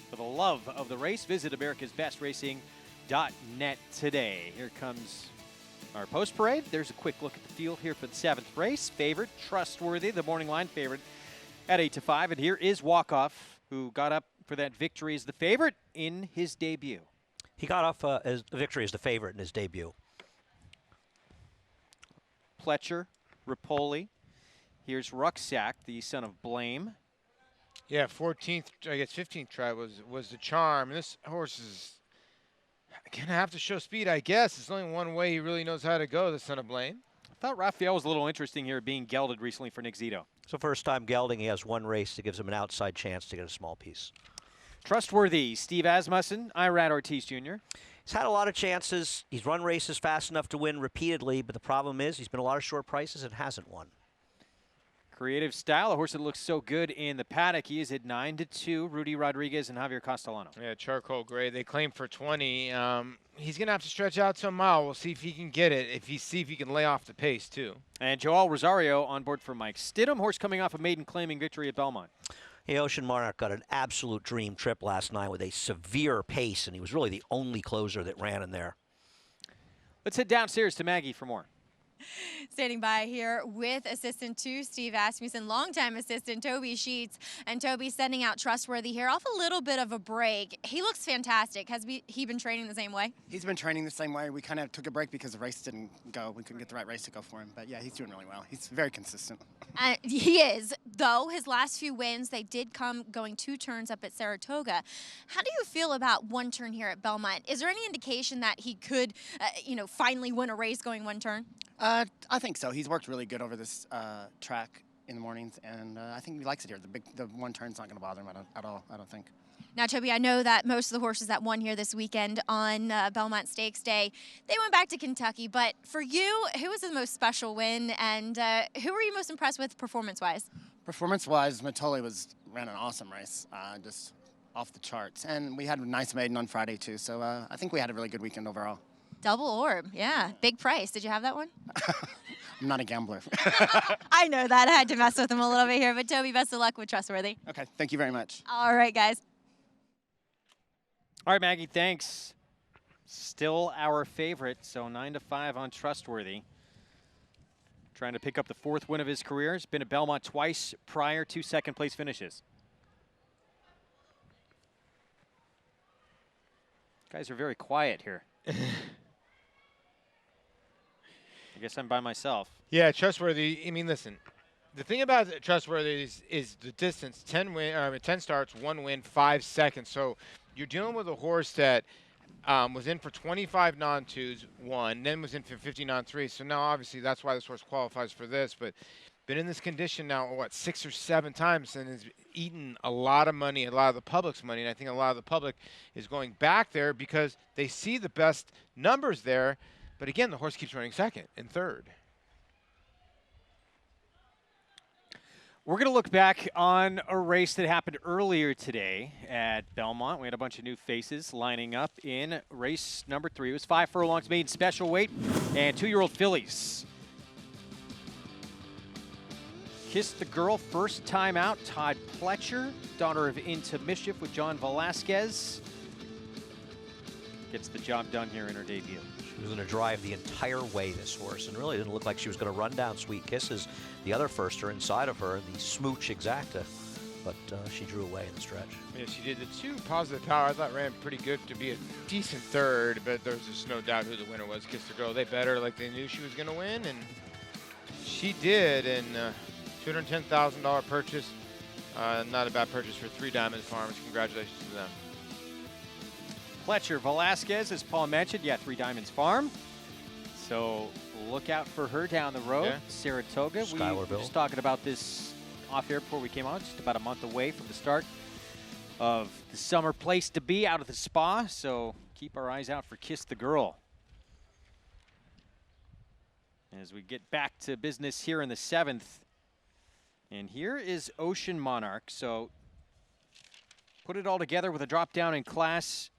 For the love of the race, visit americasbestracing.net today. Here comes our post parade. There's a quick look at the field here for the 7th race. Favorite, Trustworthy, the morning line favorite at 8-5. And here is Walkoff, who got up for that victory as the favorite in his debut. He got off as the victory as the favorite in his debut. Pletcher, Rapoli. Here's Rucksack, the son of Blame. Yeah, 14th, I guess 15th try was the charm. And this horse is going to have to show speed, I guess. There's only one way he really knows how to go, the son of Blame. I thought Raphael was a little interesting here being gelded recently for Nick Zito. So first time gelding, he has one race that gives him an outside chance to get a small piece. Trustworthy, Steve Asmussen, Irad Ortiz Jr. He's had a lot of chances. He's run races fast enough to win repeatedly, but the problem is he's been a lot of short prices and hasn't won. Creative style, a horse that looks so good in the paddock. He is at 9-2. Rudy Rodriguez and Javier Castellano. Yeah, charcoal gray. They claim for 20. He's going to have to stretch out to a mile. We'll see if he can get it. See if he can lay off the pace, too. And Joel Rosario on board for Mike Stidham. Horse coming off a maiden claiming victory at Belmont. Hey, Ocean Monarch got an absolute dream trip last night with a severe pace, and he was really the only closer that ran in there. Let's head downstairs to Maggie for more. Standing by here with assistant to Steve Asmussen, longtime assistant Toby Sheets. And Toby sending out Trustworthy here off a little bit of a break. He looks fantastic. Has he been training the same way? He's been training the same way. We kind of took a break because the race didn't go. We couldn't get the right race to go for him. But yeah, he's doing really well. He's very consistent. He is, though. His last few wins, they did come going 2 turns up at Saratoga. How do you feel about 1 turn here at Belmont? Is there any indication that he could, finally win a race going 1 turn? I think so. He's worked really good over this track in the mornings, and I think he likes it here. The 1 turn's not going to bother him at all, I don't think. Now, Toby, I know that most of the horses that won here this weekend on Belmont Stakes Day, they went back to Kentucky. But for you, who was the most special win, and who were you most impressed with performance-wise? Performance-wise, Matoli ran an awesome race, just off the charts. And we had a nice maiden on Friday, too, so I think we had a really good weekend overall. Double orb, yeah. Big price. Did you have that one? I'm not a gambler. I know that. I had to mess with him a little bit here. But, Toby, best of luck with Trustworthy. Okay, thank you very much. All right, guys. All right, Maggie, thanks. Still our favorite, so 9-5 on Trustworthy. Trying to pick up the 4th win of his career. He's been at Belmont twice prior to second-place finishes. Guys are very quiet here. I guess I'm by myself. Yeah, Trustworthy. I mean, listen. The thing about Trustworthy is the distance. 10 starts, 1 win, 5 seconds. So you're dealing with a horse that was in for 25 non-twos, won, then was in for 50 non-threes. So now, obviously, that's why this horse qualifies for this. But been in this condition now, 6 or 7 times, and has eaten a lot of money, a lot of the public's money. And I think a lot of the public is going back there because they see the best numbers there. But again, the horse keeps running 2nd and 3rd. We're going to look back on a race that happened earlier today at Belmont. We had a bunch of new faces lining up in race number 3. It was 5 furlongs maiden special weight and 2-year-old fillies. Kiss the Girl, first time out. Todd Pletcher, daughter of Into Mischief with John Velasquez. Gets the job done here in her debut. She was going to drive the entire way, this horse, and really didn't look like she was going to run down Sweet Kisses, the other firster inside of her, the Smooch Exacta. But she drew away in the stretch. Yeah, she did. The 2 Positive Power, I thought ran pretty good to be a decent 3rd, but there's just no doubt who the winner was. Kiss the Girl. They bet her like they knew she was going to win, and she did. And $210,000 purchase. Not a bad purchase for 3 Diamond Farms. Congratulations to them. Pletcher Velasquez, as Paul mentioned, 3 Diamonds Farm. So look out for her down the road. Yeah. Saratoga. We were just talking about this off air before we came on, just about a month away from the start of the summer place to be out of the spa. So keep our eyes out for Kiss the Girl. As we get back to business here in the 7th. And here is Ocean Monarch. So put it all together with a drop down in class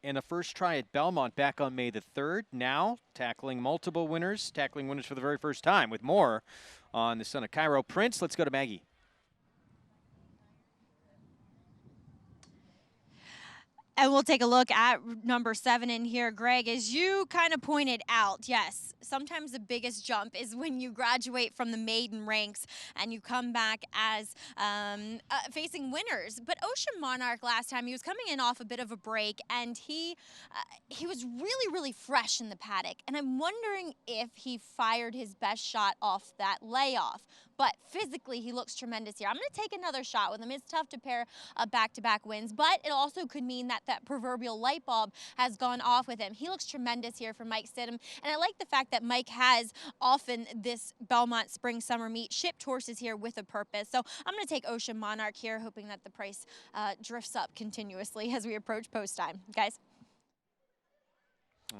in the first try at Belmont back on May the 3rd. Now tackling multiple winners, tackling winners for the very first time with more on the Son of Cairo Prince. Let's go to Maggie. And we'll take a look at number 7 in here, Greg. As you kind of pointed out, yes, sometimes the biggest jump is when you graduate from the maiden ranks and you come back as facing winners. But Ocean Monarch last time, he was coming in off a bit of a break, and he was really, really fresh in the paddock. And I'm wondering if he fired his best shot off that layoff. But physically, he looks tremendous here. I'm going to take another shot with him. It's tough to pair back-to-back wins, but it also could mean that that proverbial light bulb has gone off with him. He looks tremendous here for Mike Stidham, and I like the fact that Mike has often this Belmont Spring Summer Meet shipped horses here with a purpose. So I'm going to take Ocean Monarch here, hoping that the price drifts up continuously as we approach post time. Guys?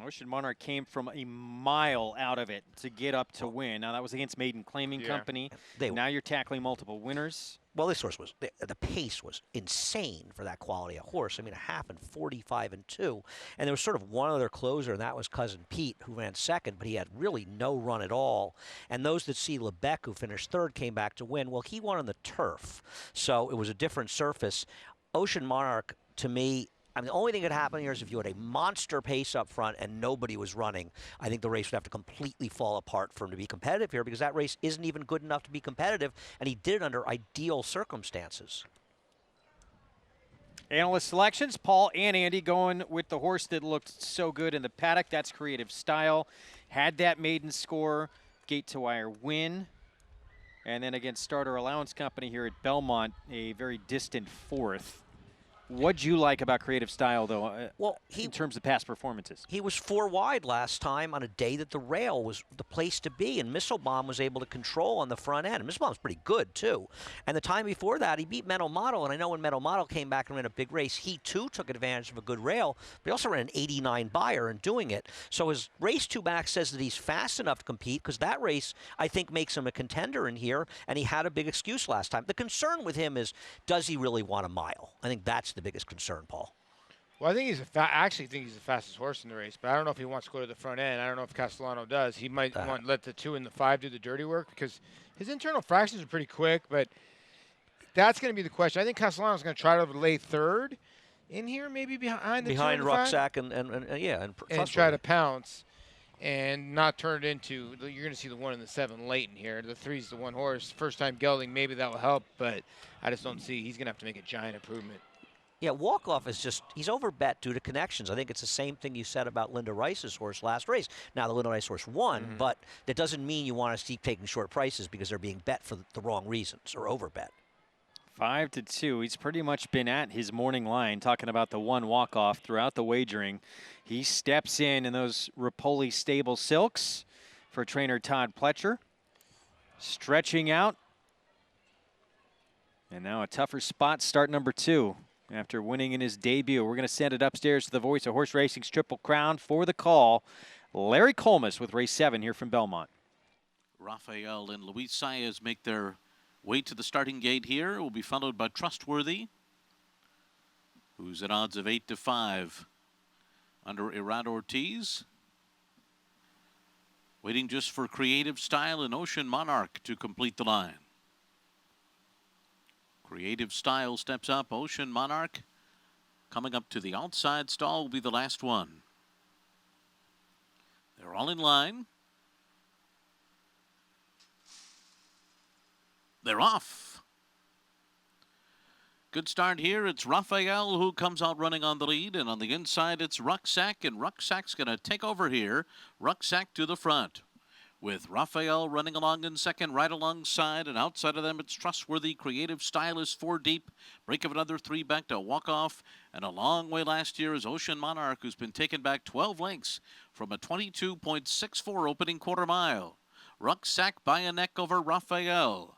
Ocean Monarch came from a mile out of it to get up to win. Now, that was against Maiden Claiming Company. Now you're tackling multiple winners. Well, this horse was, the pace was insane for that quality of horse. I mean, a half and 45 and 2. And there was sort of one other closer, and that was Cousin Pete, who ran second, but he had really no run at all. And those that see Lebec, who finished third, came back to win. Well, he won on the turf, so it was a different surface. Ocean Monarch, to me, I mean, the only thing that could happen here is if you had a monster pace up front and nobody was running, I think the race would have to completely fall apart for him to be competitive here, because that race isn't even good enough to be competitive, and he did it under ideal circumstances. Analyst selections, Paul and Andy going with the horse that looked so good in the paddock. That's Creative Style. Had that maiden score, gate to wire win. And then against Starter Allowance Company here at Belmont, a very distant fourth. What'd you like about Creative Style, though, in terms of past performances? He was 4 wide last time on a day that the rail was the place to be, and Missile Bomb was able to control on the front end. And Missile Bomb's pretty good, too. And the time before that, he beat Metal Model, and I know when Metal Model came back and ran a big race, he, too, took advantage of a good rail, but he also ran an 89 buyer in doing it. So his race 2 back says that he's fast enough to compete, because that race, I think, makes him a contender in here, and he had a big excuse last time. The concern with him is, does he really want a mile? I think that's the biggest concern, Paul. Well, I think he's I actually think he's the fastest horse in the race, but I don't know if he wants to go to the front end. I don't know if Castellano does. He might want to let the 2 and the 5 do the dirty work, because his internal fractions are pretty quick, but that's going to be the question. I think Castellano's going to try to lay third in here, maybe behind the 2 and the 5. Rucksack and try to pounce and not turn it into, you're going to see the 1 and the 7 late in here. The 3's the 1 horse. First time gelding, maybe that will help, but I just don't see. He's going to have to make a giant improvement. Yeah, Walkoff is just, he's overbet due to connections. I think it's the same thing you said about Linda Rice's horse last race. Now, the Linda Rice horse won, but that doesn't mean you want to keep taking short prices because they're being bet for the wrong reasons or overbet. 5-2. He's pretty much been at his morning line talking about the 1 walk-off throughout the wagering. He steps in those Rapoli Stable Silks for trainer Todd Pletcher. Stretching out. And now a tougher spot, start number 2. After winning in his debut, we're going to send it upstairs to the voice of horse racing's Triple Crown for the call. Larry Collmus with race 7 here from Belmont. Raphael and Luis Saez make their way to the starting gate here. It will be followed by Trustworthy, who's at odds of 8-5 under Irad Ortiz. Waiting just for Creative Style and Ocean Monarch to complete the line. Creative Style steps up. Ocean Monarch coming up to the outside stall will be the last one. They're all in line. They're off. Good start here. It's Raphael who comes out running on the lead, and on the inside it's Rucksack, and Rucksack's going to take over here. Rucksack to the front, with Raphael running along in second, right alongside, and outside of them it's Trustworthy. Creative Style is 4 deep. Break of another 3 back to Walk-Off, and a long way last year is Ocean Monarch, who's been taken back 12 lengths from a 22.64 opening quarter mile. Rucksack by a neck over Raphael.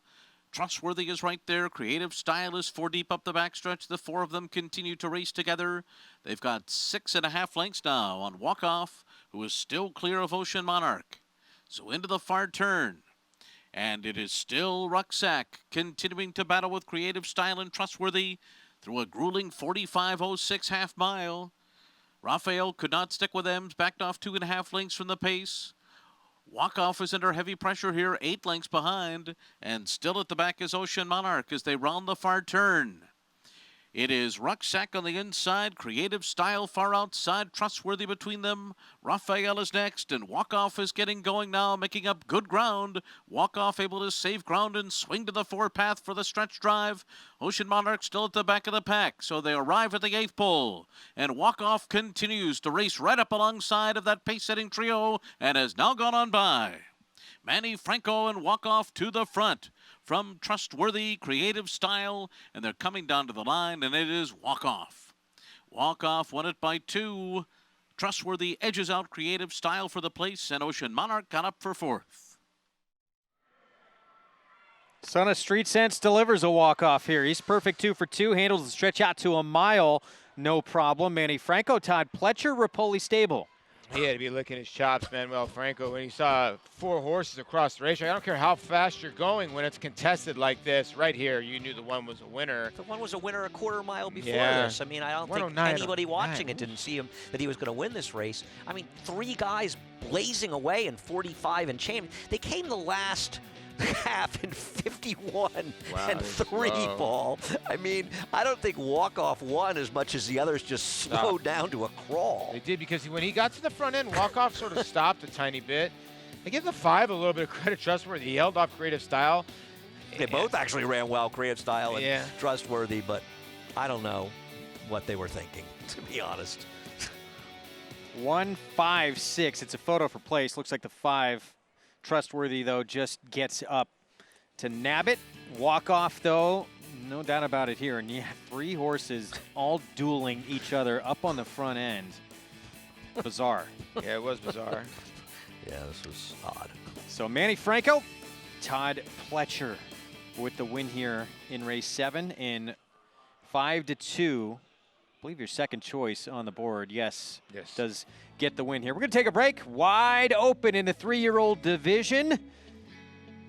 Trustworthy is right there. Creative Style is 4 deep up the backstretch. The 4 of them continue to race together. They've got 6.5 lengths now on Walk-Off, who is still clear of Ocean Monarch. So into the far turn, and it is still Rucksack continuing to battle with Creative Style and Trustworthy through a grueling 45.06 half mile. Raphael could not stick with them, backed off 2.5 lengths from the pace. Walk-Off is under heavy pressure here, 8 lengths behind, and still at the back is Ocean Monarch as they round the far turn. It is Rucksack on the inside, Creative Style far outside, Trustworthy between them. Raphael is next, and Walk-Off is getting going now, making up good ground. Walk-Off able to save ground and swing to the 4 path for the stretch drive. Ocean Monarch still at the back of the pack, so they arrive at the 8th pole. And Walk-Off continues to race right up alongside of that pace-setting trio and has now gone on by. Manny Franco and Walk-Off to the front from Trustworthy, Creative Style, and they're coming down to the line, and it is Walk-Off. Walk-off won it by 2. Trustworthy edges out creative style for the place, and Ocean Monarch got up for 4th. Son of Street Sense delivers a walk-off here. He's perfect 2 for 2. Handles the stretch out to a mile, no problem. Manny Franco, Todd Pletcher, Rapoli stable. He had to be licking his chops, Manuel Franco, when he saw 4 horses across the racetrack. I don't care how fast you're going when it's contested like this. Right here, you knew the one was a winner. The one was a winner a quarter mile before Yeah. this. I mean, I don't think anybody watching it didn't see him that he was going to win this race. I mean, 3 guys blazing away in 45 and change. They came the last half in 51 and 3, Paul. I mean, I don't think walk-off won as much as the others just slowed down to a crawl. They did, because when he got to the front end, walk-off sort of stopped a tiny bit. I give the 5 a little bit of credit, Trustworthy. He held off Creative Style. They both actually ran well, Creative Style and Trustworthy, but I don't know what they were thinking, to be honest. 1-5-6. It's a photo for place. Looks like the 5. Trustworthy, though, just gets up to nab it. Walk off, though, no doubt about it here. And you have 3 horses all dueling each other up on the front end. Bizarre. Yeah, it was bizarre. Yeah, this was odd. So Manny Franco, Todd Pletcher with the win here in race 7 in 5-2. I believe your second choice on the board, yes, does get the win here. We're going to take a break. Wide open in the 3-year-old division.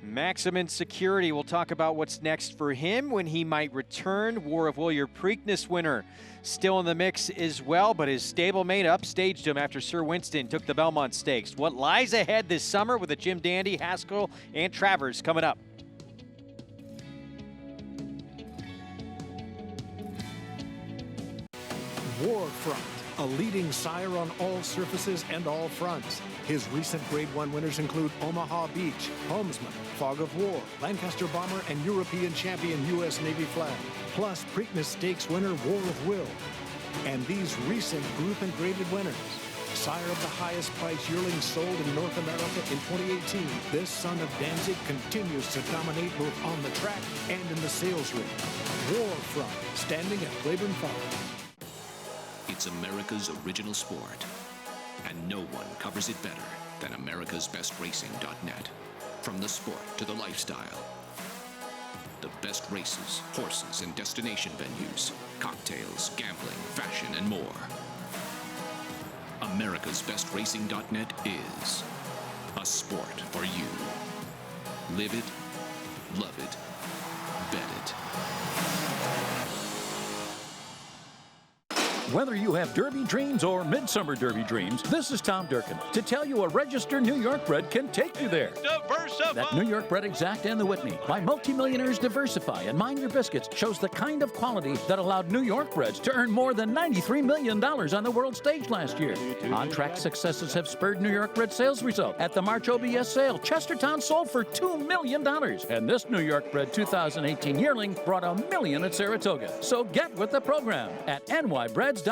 Maximum Security. We'll talk about what's next for him, when he might return. War of Will, your Preakness winner, still in the mix as well, but his stablemate upstaged him after Sir Winston took the Belmont Stakes. What lies ahead this summer with the Jim Dandy, Haskell, and Travers coming up. Warfront, a leading sire on all surfaces and all fronts. His recent Grade 1 winners include Omaha Beach, Helmsman, Fog of War, Lancaster Bomber, and European champion U.S. Navy flag. Plus Preakness Stakes winner War of Will. And these recent group and graded winners. Sire of the highest price yearling sold in North America in 2018, this son of Danzig continues to dominate both on the track and in the sales ring. Warfront, standing at Claiborne Farm. It's America's original sport, and no one covers it better than americasbestracing.net. From the sport to the lifestyle, the best races, horses, and destination venues, cocktails, gambling, fashion, and more. americasbestracing.net is a sport for you. Live it, love it, bet it. Whether you have Derby dreams or Midsummer Derby dreams, this is Tom Durkin to tell you a registered New York bred can take you there. That New York bred Exact and the Whitney by multimillionaires Diversify and Mind Your Biscuits shows the kind of quality that allowed New York breds to earn more than $93 million on the world stage last year. On-track successes have spurred New York bred sales result. At the March OBS sale, Chestertown sold for $2 million. And this New York bred 2018 yearling brought $1 million at Saratoga. So get with the program at nybreds.com.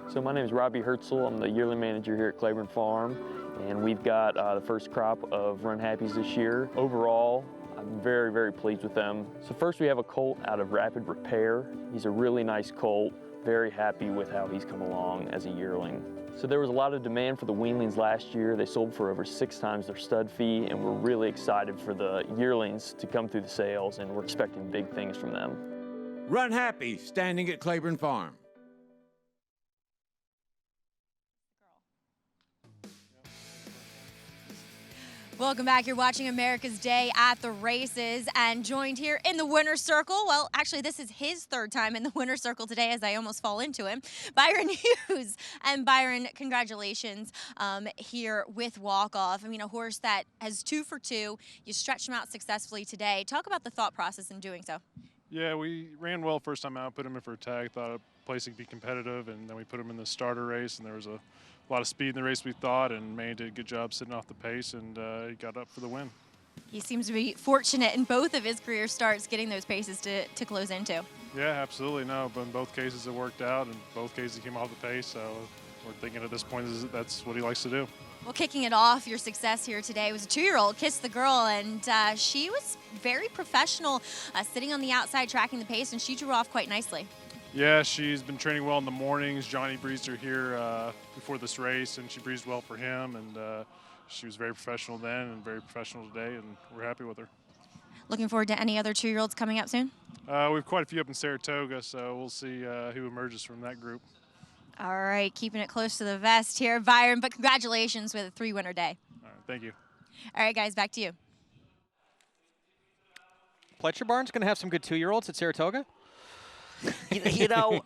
So my name is Robbie Herzl. I'm the yearling manager here at Claiborne Farm, and we've got the first crop of Runhappies this year. Overall, I'm very, very pleased with them. So first we have a colt out of Rapid Repair. He's a really nice colt. Very happy with how he's come along as a yearling. So there was a lot of demand for the weanlings last year. They sold for over 6 times their stud fee, and we're really excited for the yearlings to come through the sales, and we're expecting big things from them. Runhappy, standing at Claiborne Farm. Welcome back. You're watching America's Day at the Races, and joined here in the winner's circle. Well, actually, this is his 3rd time in the winner's circle today, as I almost fall into him. Byron Hughes. And Byron, congratulations here with Walk Off. I mean, a horse that has 2 for 2. You stretched him out successfully today. Talk about the thought process in doing so. Yeah, we ran well first time out, put him in for a tag, thought a place would be competitive, and then we put him in the starter race, and there was a lot of speed in the race, we thought, and May did a good job sitting off the pace, and he got up for the win. He seems to be fortunate in both of his career starts getting those paces to close into. Yeah, absolutely. No, but in both cases it worked out, and both cases he came off the pace, so we're thinking at this point that's what he likes to do. Well, kicking it off, your success here today was a 2-year-old, Kiss the Girl, and she was very professional, sitting on the outside, tracking the pace, and she drew off quite nicely. Yeah, she's been training well in the mornings. Johnny breezed her here before this race, and she breezed well for him. And she was very professional then and very professional today, and we're happy with her. Looking forward to any other 2-year-olds coming up soon? We have quite a few up in Saratoga, so we'll see who emerges from that group. All right, keeping it close to the vest here, Byron, but congratulations with a 3-winner day. All right, thank you. All right, guys, back to you. Pletcher Barn's going to have some good 2-year-olds at Saratoga? You know,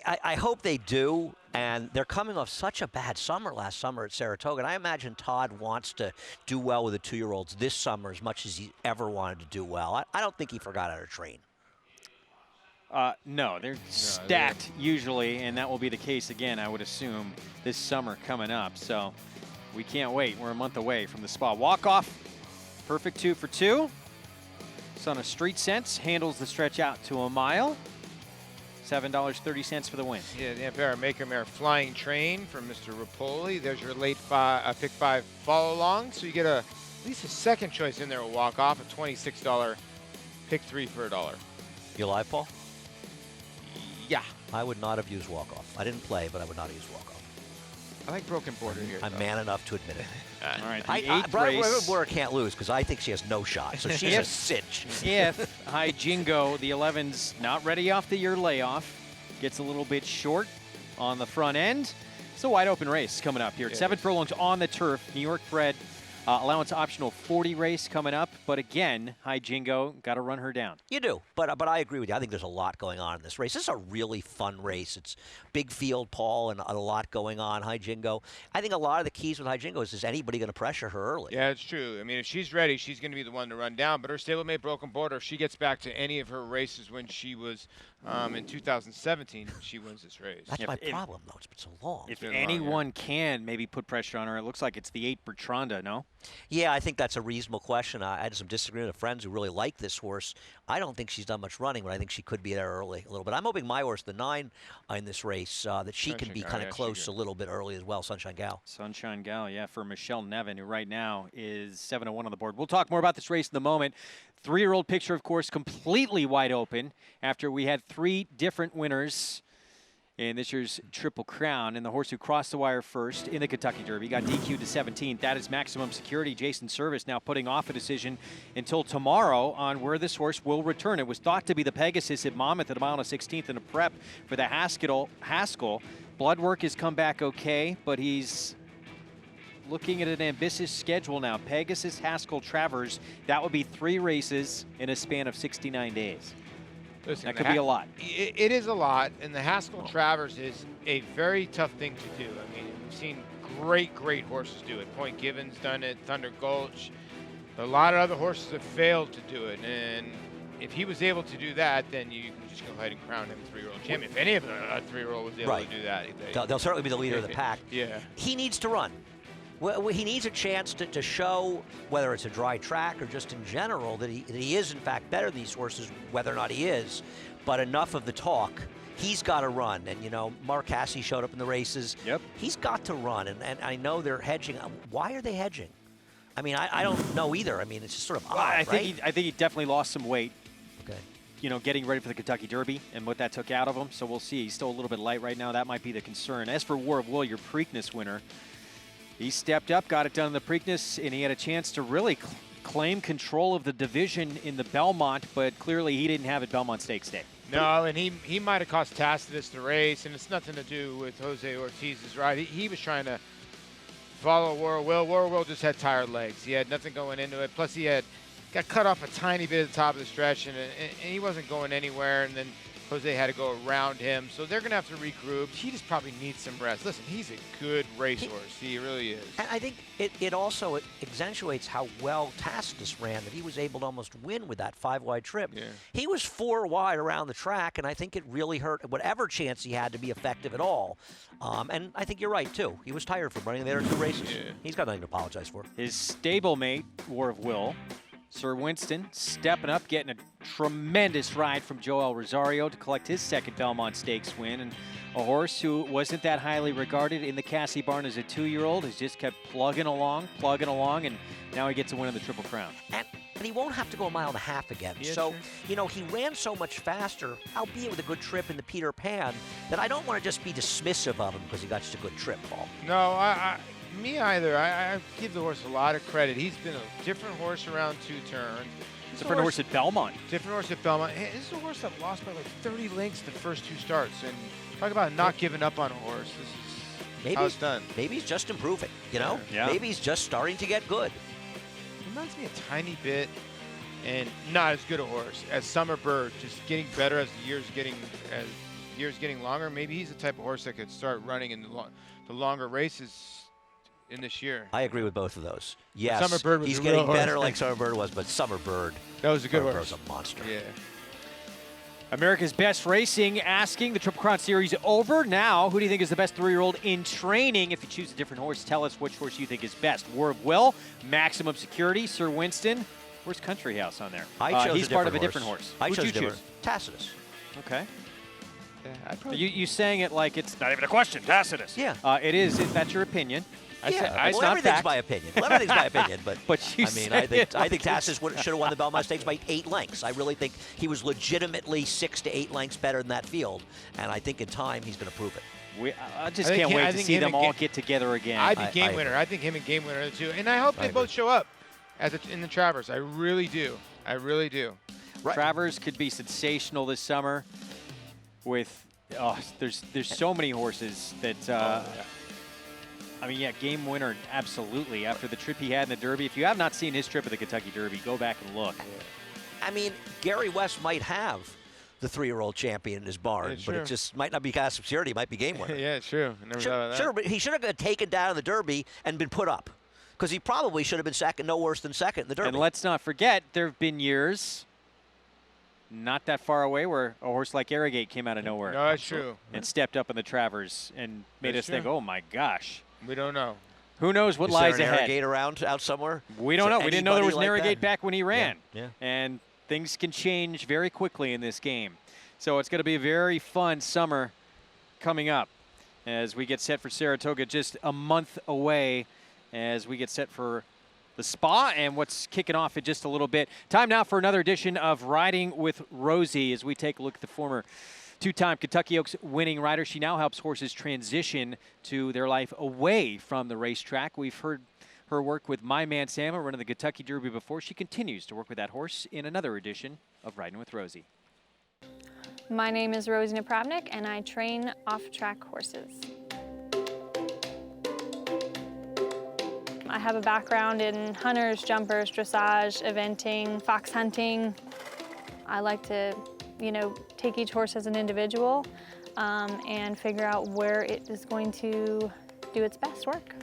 I hope they do, and they're coming off such a bad summer last summer at Saratoga, and I imagine Todd wants to do well with the 2-year-olds this summer as much as he ever wanted to do well. I don't think he forgot how to train. No, they're stacked usually, and that will be the case again, I would assume, this summer coming up. So we can't wait. We're a month away from the spot. Walk off, perfect 2 for 2. Son of Street Sense handles the stretch out to a mile. $7.30 for the win. Yeah, Bear Maker Mare Flying Train from Mr. Rapoli. There's your late pick 5 follow along. So you get at least a second choice in there will walk off a $26 pick 3 for $1. You live, Paul? Yeah. I would not have used walk-off. I didn't play, but I would not have used walk-off. I like Broken Border here. I'm man enough to admit it. All right, Broken Border can't lose because I think she has no shot. So she's a cinch. If High Jingo, the 11's not ready off the year layoff, gets a little bit short on the front end. It's a wide open race coming up here. It's 7 furlongs on the turf. New York bred allowance optional 40 race coming up. But again, High Jingo, got to run her down. You do, but I agree with you. I think there's a lot going on in this race. This is a really fun race. It's big field, Paul, and a lot going on. High Jingo. I think a lot of the keys with High Jingo is anybody going to pressure her early? Yeah, it's true. I mean, if she's ready, she's going to be the one to run down. But her stablemate Broken Border, if she gets back to any of her races when she was in 2017, she wins this race. That's my problem, though. It's been so long. If anyone can maybe put pressure on her, it looks like it's the 8 Bertranda, no? Yeah, I think that's a reasonable question. I had some disagreement with friends who really like this horse. I don't think she's done much running, but I think she could be there early a little bit. I'm hoping my horse, the 9 in this race, that she can be kind of close a little bit early as well, Sunshine Gal. Sunshine Gal, yeah, for Michelle Nevin, who right now is 7-1 on the board. We'll talk more about this race in a moment. 3-year-old picture, of course, completely wide open after we had 3 different winners in this year's Triple Crown. And the horse who crossed the wire first in the Kentucky Derby got DQ'd to 17th. That is Maximum Security. Jason Service now putting off a decision until tomorrow on where this horse will return. It was thought to be the Pegasus at Monmouth at a mile and a 16th in a prep for the Haskell. Blood work has come back okay, but he's looking at an ambitious schedule now. Pegasus, Haskell, Travers. That would be 3 races in a span of 69 days. Listen, that could be a lot. It is a lot, and the Haskell Travers is a very tough thing to do. I mean, we've seen great horses do it. Point Given's done it, Thunder Gulch. A lot of other horses have failed to do it, and if he was able to do that, then you can just go ahead and crown him 3-year-old champion. If any of a 3-year-old was able to do that. They'll certainly be the leader of the pack. Yeah. He needs to run. Well, he needs a chance to show, whether it's a dry track or just in general, that he is, in fact, better than these horses, whether or not he is. But enough of the talk. He's got to run. And, you know, Mark Casse showed up in the races. Yep. He's got to run. And I know they're hedging. Why are they hedging? I mean, I don't know either. I mean, it's just sort of odd, I right? think he definitely lost some weight. Okay. You know, getting ready for the Kentucky Derby and what that took out of him. So we'll see. He's still a little bit light right now. That might be the concern. As for War of Will, your Preakness winner, he stepped up, got it done in the Preakness, and he had a chance to really claim control of the division in the Belmont, but clearly he didn't have it Belmont Stakes Day. No, and he might have cost Tacitus the race, and it's nothing to do with Jose Ortiz's ride. He was trying to follow War of Will. War of Will just had tired legs. He had nothing going into it. Plus, he got cut off a tiny bit at the top of the stretch, and he wasn't going anywhere, and then Jose had to go around him, so they're going to have to regroup. He just probably needs some rest. Listen, he's a good racehorse. He really is. And I think it also accentuates how well Tacitus ran, that he was able to almost win with that 5-wide trip. Yeah. He was 4 wide around the track, and I think it really hurt whatever chance he had to be effective at all. And I think you're right, too. He was tired from running the other 2 races. Yeah. He's got nothing to apologize for. His stablemate, War of Will, Sir Winston, stepping up, getting a tremendous ride from Joel Rosario to collect his 2nd Belmont Stakes win. And a horse who wasn't that highly regarded in the Casse barn as a 2-year-old has just kept plugging along, and now he gets a win in the Triple Crown. And and he won't have to go a mile and a half again. Yeah, so, true. you know, he ran so much faster, albeit with a good trip in the Peter Pan, that I don't want to just be dismissive of him because he got such a good trip, Paul. No, me either. I give the horse a lot of credit. He's been a different horse around 2 turns. Different horse at Belmont. Different horse at Belmont. Hey, this is a horse that lost by like 30 lengths the first 2 starts. And talk about not giving up on a horse. This is how it's done. Maybe he's just improving, you know? Yeah. Maybe he's just starting to get good. Reminds me a tiny bit, and not as good a horse as Summer Bird, just getting better as the years getting longer. Maybe he's the type of horse that could start running in the longer races in this year. I agree with both of those. Yes, Summer Bird was he's a getting real better horse. like Summer Bird was, but Summer Bird, that was a good Summer horse. Bird's a monster. Yeah. America's Best Racing asking the Triple Crown Series over. Now, who do you think is the best 3-year-old in training? If you choose a different horse, tell us which horse you think is best. War of Will, Maximum Security, Sir Winston. Where's Country House on there? I chose he's part of a different horse. I Who'd chose you a different choose? Tacitus. Okay. Yeah, you sang it like it's not even a question. Tacitus. Yeah. It is. That's your opinion. Well, everything's my opinion. Well, everything's my opinion, but, you I mean, say I think Tacitus should have won the Belmont Stakes by 8 lengths. I really think he was legitimately 6 to 8 lengths better than that field, and I think in time he's going to prove it. I just can't wait to see them all get together again. I think Game Winner. I think him and Game Winner are the two, and I hope they both show up in the Travers. I really do. I really do. Travers could be sensational this summer. With there's so many horses that. I mean, yeah, Game Winner, absolutely. After the trip he had in the Derby, if you have not seen his trip at the Kentucky Derby, go back and look. I mean, Gary West might have the 3-year-old champion in his barn, but it just might not be Custom Security. It might be Game Winner. Yeah, it's true. I never thought of that. He should have got taken down in the Derby and been put up, because he probably should have been second, no worse than second in the Derby. And let's not forget, there have been years not that far away where a horse like Arrogate came out of nowhere. No, that's true. And stepped up in the Travers and made us think, oh, my gosh. We don't know. Who knows what Is lies there an ahead? Arrogate around out somewhere? We don't know. We didn't know there was an anybody like Arrogate that? back when he ran. Yeah. And things can change very quickly in this game. So it's going to be a very fun summer coming up as we get set for Saratoga, just a month away as we get set for the Spa and what's kicking off in just a little bit. Time now for another edition of Riding with Rosie as we take a look at the former 2-time Kentucky Oaks winning rider. She now helps horses transition to their life away from the racetrack. We've heard her work with My Man Sam running the Kentucky Derby before. She continues to work with that horse in another edition of Riding with Rosie. My name is Rosie Napravnik, and I train off-track horses. I have a background in hunters, jumpers, dressage, eventing, fox hunting. I like to, take each horse as an individual and figure out where it is going to do its best work.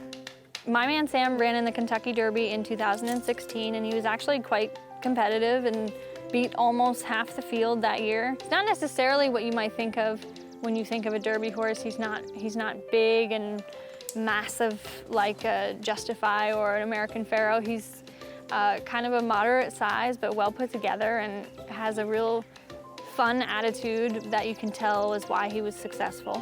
My Man Sam ran in the Kentucky Derby in 2016, and he was actually quite competitive and beat almost half the field that year. It's not necessarily what you might think of when you think of a Derby horse. He's not big and massive like a Justify or an American Pharaoh. He's kind of a moderate size, but well put together, and has a real fun attitude that you can tell is why he was successful.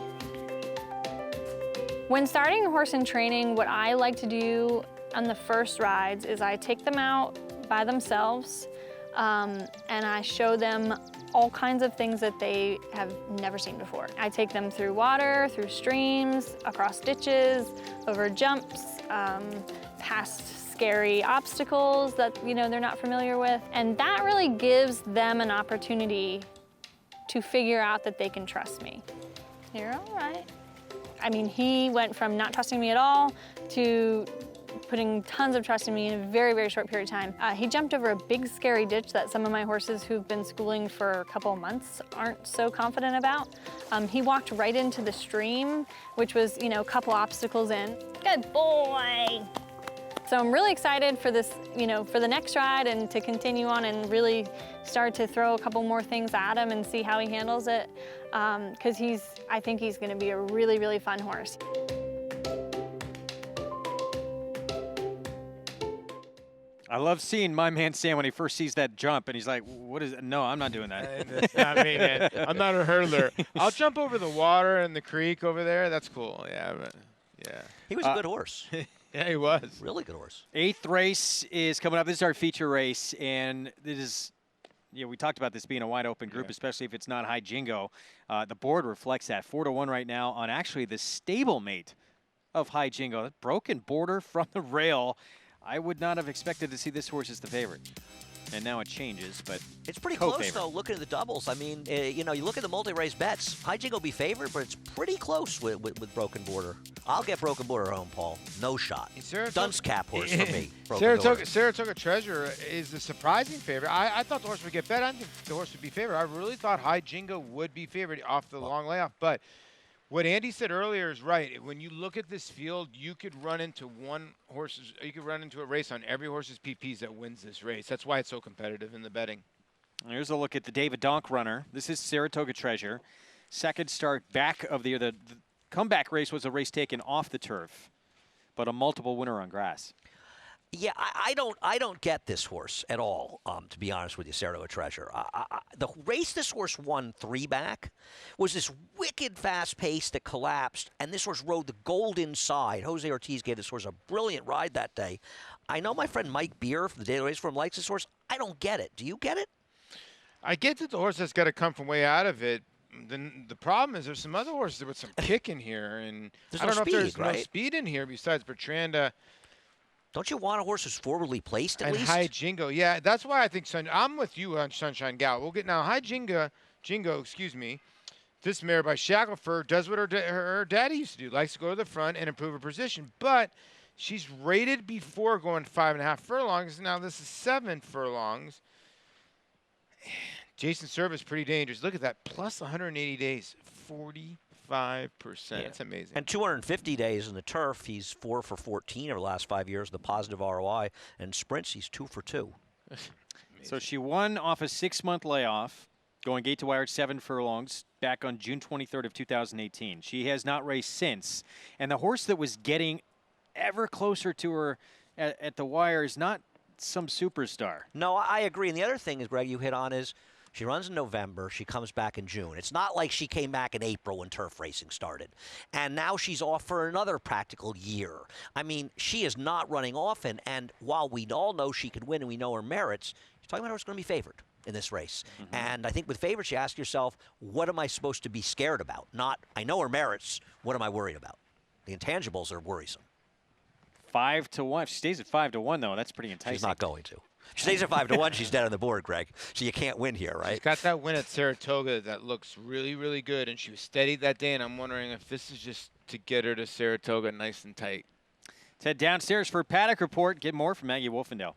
When starting a horse in training, what I like to do on the first rides is I take them out by themselves and I show them all kinds of things that they have never seen before. I take them through water, through streams, across ditches, over jumps, past scary obstacles that they're not familiar with. And that really gives them an opportunity to figure out that they can trust me. You're all right. I mean, he went from not trusting me at all to putting tons of trust in me in a very, very short period of time. He jumped over a big, scary ditch that some of my horses who've been schooling for a couple of months aren't so confident about. He walked right into the stream, which was, a couple obstacles in. Good boy. So I'm really excited for this, for the next ride and to continue on and really start to throw a couple more things at him and see how he handles it. Because I think he's going to be a really, really fun horse. I love seeing My Man Sam when he first sees that jump, and he's like, what is it? No, I'm not doing that. That's not me, man. I'm not a hurdler. I'll jump over the water and the creek over there. That's cool. Yeah, but, yeah. He was a good horse. Yeah, he was. Really good horse. 8th race is coming up. This is our feature race, and this is, we talked about this being a wide open group, especially if it's not High Jingo. The board reflects that. 4-1 right now on actually the stablemate of High Jingo. Broken Border from the rail. I would not have expected to see this horse as the favorite. And now it changes, but it's pretty close, though, looking at the doubles. I mean, you look at the multi-race bets. High Jingo will be favored, but it's pretty close with Broken Border. I'll get Broken Border home, Paul. No shot. Dunce cap horse for me. Saratoga Treasure is the surprising favorite. I thought the horse would get bet. I didn't think the horse would be favored. I really thought High Jingo would be favored off the long layoff. But what Andy said earlier is right. When you look at this field, you could run into a race on every horse's PPs that wins this race. That's why it's so competitive in the betting. Here's a look at the David Donk runner. This is Saratoga Treasure. Second start back of the year. The comeback race was a race taken off the turf, but a multiple winner on grass. Yeah, I don't get this horse at all, to be honest with you, Saratoga Treasure. The race this horse won 3 back was this wicked fast pace that collapsed, and this horse rode the gold inside. Jose Ortiz gave this horse a brilliant ride that day. I know my friend Mike Beer from the Daily Race Forum likes this horse. I don't get it. Do you get it? I get that the horse has got to come from way out of it. Then the problem is there's some other horses with some kick in here, and I don't know if there's no speed in here besides Bertranda. Don't you want a horse who's forwardly placed at least? And High Jingo, yeah, that's why I think I'm with you on Sunshine Gal. We'll get now High Jingo, this mare by Shackelford does what her daddy used to do, likes to go to the front and improve her position. But she's rated before going 5.5 furlongs. Now this is 7 furlongs. Jason Service pretty dangerous. Look at that, plus 180 days, 45%. It's amazing. And 250 days in the turf, he's 4 for 14 over the last 5 years, the positive ROI. And sprints, he's 2 for 2. So she won off a 6-month layoff, going gate to wire at 7 furlongs back on June 23rd of 2018. She has not raced since. And the horse that was getting ever closer to her at the wire is not some superstar. No, I agree. And the other thing is, Greg, you hit on is she runs in November. She comes back in June. It's not like she came back in April when turf racing started. And now she's off for another practical year. I mean, she is not running often. And while we all know she could win and we know her merits, you're talking about who's going to be favored in this race. And I think with favorites, you ask yourself, what am I supposed to be scared about? Not, I know her merits. What am I worried about? The intangibles are worrisome. 5-1. If she stays at 5-1, though, that's pretty enticing. She's not going to. She stays at 5-1, she's dead on the board, Greg. So you can't win here, right? She's got that win at Saratoga that looks really, really good, and she was steady that day, and I'm wondering if this is just to get her to Saratoga nice and tight. Let's head downstairs for a paddock report. Get more from Maggie Wolfendale.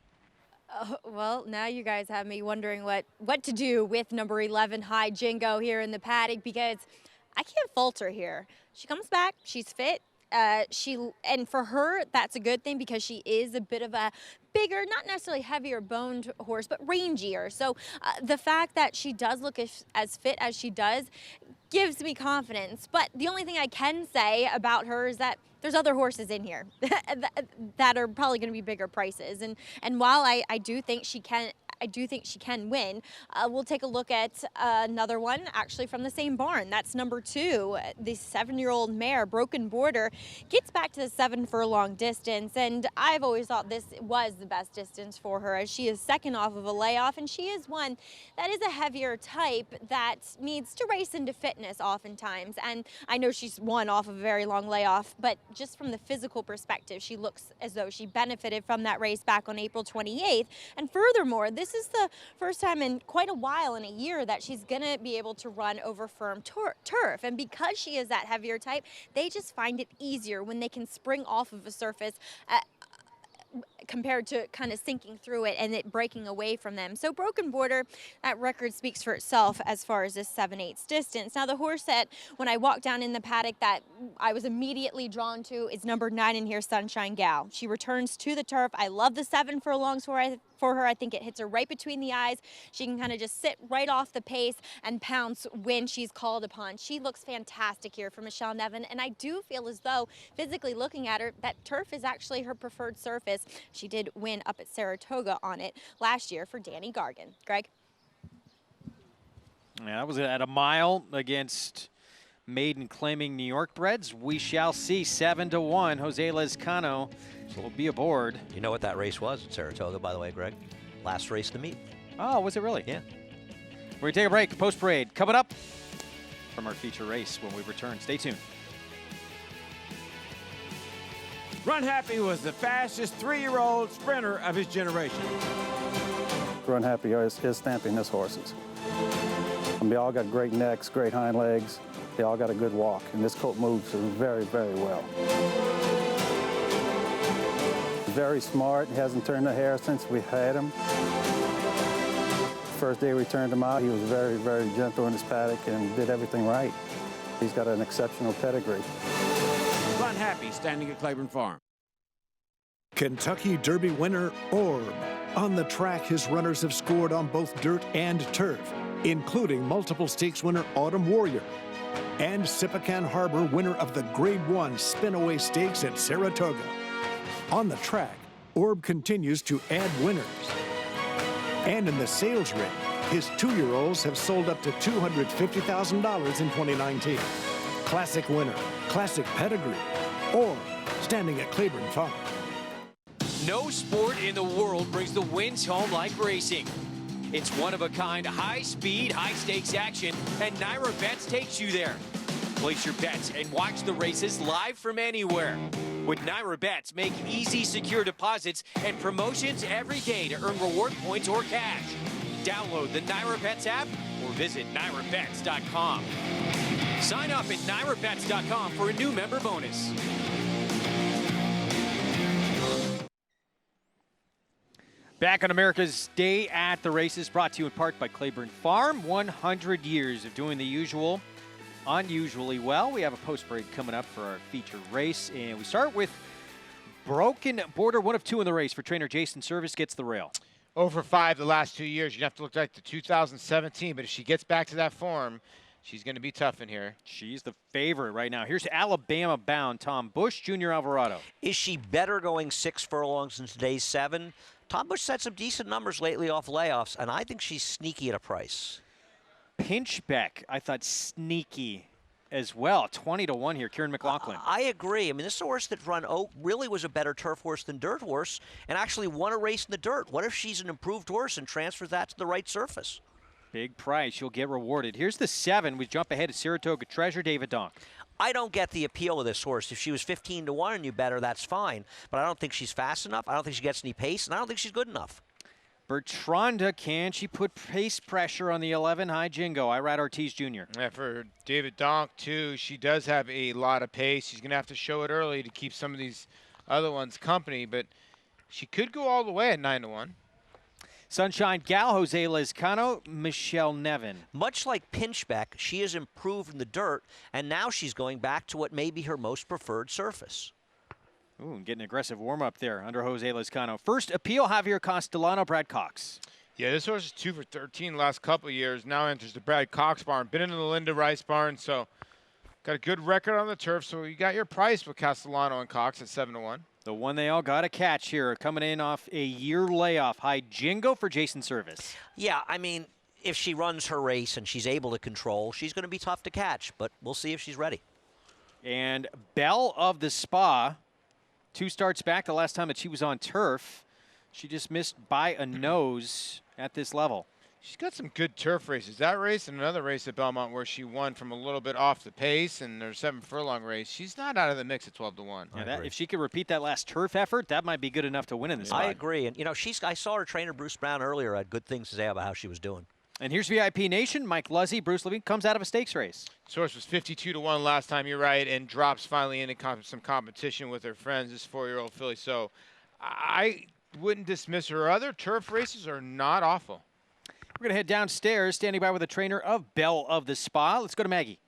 Well, now you guys have me wondering what to do with number 11, High Jingo, here in the paddock, because I can't fault her here. She comes back, she's fit. And for her, that's a good thing because she is a bit of a bigger, not necessarily heavier boned horse, but rangier. So the fact that she does look as fit as she does gives me confidence. But the only thing I can say about her is that there's other horses in here that are probably going to be bigger prices. And while I do think she can win. We'll take a look at another one, actually from the same barn. That's number 2, the 7-year-old mare, Broken Border, gets back to the 7 furlong distance, and I've always thought this was the best distance for her, as she is second off of a layoff, and she is one that is a heavier type that needs to race into fitness oftentimes. And I know she's won off of a very long layoff, but just from the physical perspective, she looks as though she benefited from that race back on April 28th. And furthermore, this is the first time in quite a while, in a year, that she's going to be able to run over firm turf. And because she is that heavier type, they just find it easier when they can spring off of a surface compared to kind of sinking through it and it breaking away from them. So Broken Border, that record speaks for itself as far as this 7/8 distance. Now the horse that, when I walked down in the paddock, that I was immediately drawn to is number 9 in here, Sunshine Gal. She returns to the turf. I love the 7 furlongs for her. I think it hits her right between the eyes. She can kind of just sit right off the pace and pounce when she's called upon. She looks fantastic here for Michelle Nevin, and I do feel as though, physically looking at her, that turf is actually her preferred surface. She did win up at Saratoga on it last year for Danny Gargan. Greg? Yeah, that was at a mile against maiden claiming New York breds. We shall see. 7-1. Jose Lezcano will be aboard. You know what that race was at Saratoga, by the way, Greg? Last race of the meet. Oh, was it really? Yeah. We're going to take a break. Post-parade coming up from our feature race when we return. Stay tuned. Runhappy was the fastest 3-year-old sprinter of his generation. Runhappy is stamping his horses. And they all got great necks, great hind legs. They all got a good walk, and this colt moves very, very well. Very smart. He hasn't turned a hair since we had him. First day we turned him out, he was very, very gentle in his paddock and did everything right. He's got an exceptional pedigree. Runhappy standing at Claiborne Farm. Kentucky Derby winner Orb. On the track, his runners have scored on both dirt and turf, including multiple stakes winner Autumn Warrior and Sipacan Harbor, winner of the Grade 1 Spinaway Stakes at Saratoga. On the track, Orb continues to add winners. And in the sales ring, his 2-year-olds have sold up to $250,000 in 2019. Classic winner, classic pedigree, or standing at Claiborne Farm. No sport in the world brings the wins home like racing. It's one-of-a-kind, high-speed, high-stakes action, and NYRA Bets takes you there. Place your bets and watch the races live from anywhere. With NYRA Bets, make easy, secure deposits and promotions every day to earn reward points or cash. Download the NYRA Bets app or visit NYRABets.com. Sign up at NYRABets.com for a new member bonus. Back on America's Day at the Races, brought to you in part by Claiborne Farm. 100 years of doing the usual unusually well. We have a post-break coming up for our featured race, and we start with Broken Border. 1 of 2 in the race for trainer Jason Service gets the rail. Over 5 the last 2 years. You'd have to look like the 2017, but if she gets back to that form, she's going to be tough in here. She's the favorite right now. Here's Alabama-bound Tom Bush, Junior Alvarado. Is she better going 6 furlongs in today's 7? Tom Bush set some decent numbers lately off layoffs, and I think she's sneaky at a price. Pinchbeck, I thought sneaky as well. 20-1 here, Kieran McLaughlin. I agree. I mean, this horse that run Oak really was a better turf horse than dirt horse and actually won a race in the dirt. What if she's an improved horse and transfers that to the right surface? Big price. You'll get rewarded. Here's the 7. We jump ahead to Saratoga Treasure, David Donk. I don't get the appeal of this horse. If she was 15-1 and you bet her, that's fine. But I don't think she's fast enough. I don't think she gets any pace, and I don't think she's good enough. Bertranda, can she put pace pressure on the 11 High Jingo? Irad Ortiz Jr. Yeah, for David Donk, too, she does have a lot of pace. She's going to have to show it early to keep some of these other ones company, but she could go all the way at 9-1. Sunshine Gal, Jose Lezcano, Michelle Nevin. Much like Pinchbeck, she has improved in the dirt, and now she's going back to what may be her most preferred surface. Ooh, getting an aggressive warm-up there under Jose Lezcano. First appeal, Javier Castellano, Brad Cox. Yeah, this horse is 2 for 13 last couple of years. Now enters the Brad Cox barn. Been in the Linda Rice barn, so got a good record on the turf. So you got your price with Castellano and Cox at 7-1. The one they all got to catch here, coming in off a year layoff. High Jingo for Jason Service. Yeah, I mean, if she runs her race and she's able to control, she's going to be tough to catch, but we'll see if she's ready. And Belle of the Spa, 2 starts back the last time that she was on turf. She just missed by a nose at this level. She's got some good turf races. That race and another race at Belmont where she won from a little bit off the pace, and their 7 furlong race. She's not out of the mix at 12-1. Yeah, if she could repeat that last turf effort, that might be good enough to win in this spot. I agree. And, you know, I saw her trainer, Bruce Brown, earlier, had good things to say about how she was doing. And here's VIP Nation. Mike Luzzy, Bruce Levine, comes out of a stakes race. Source was 52-1 last time, you're right, and drops finally into some competition with her friends, this 4-year-old filly. So I wouldn't dismiss her. Other turf races are not awful. We're going to head downstairs, standing by with the trainer of Belle of the Spa. Let's go to Maggie.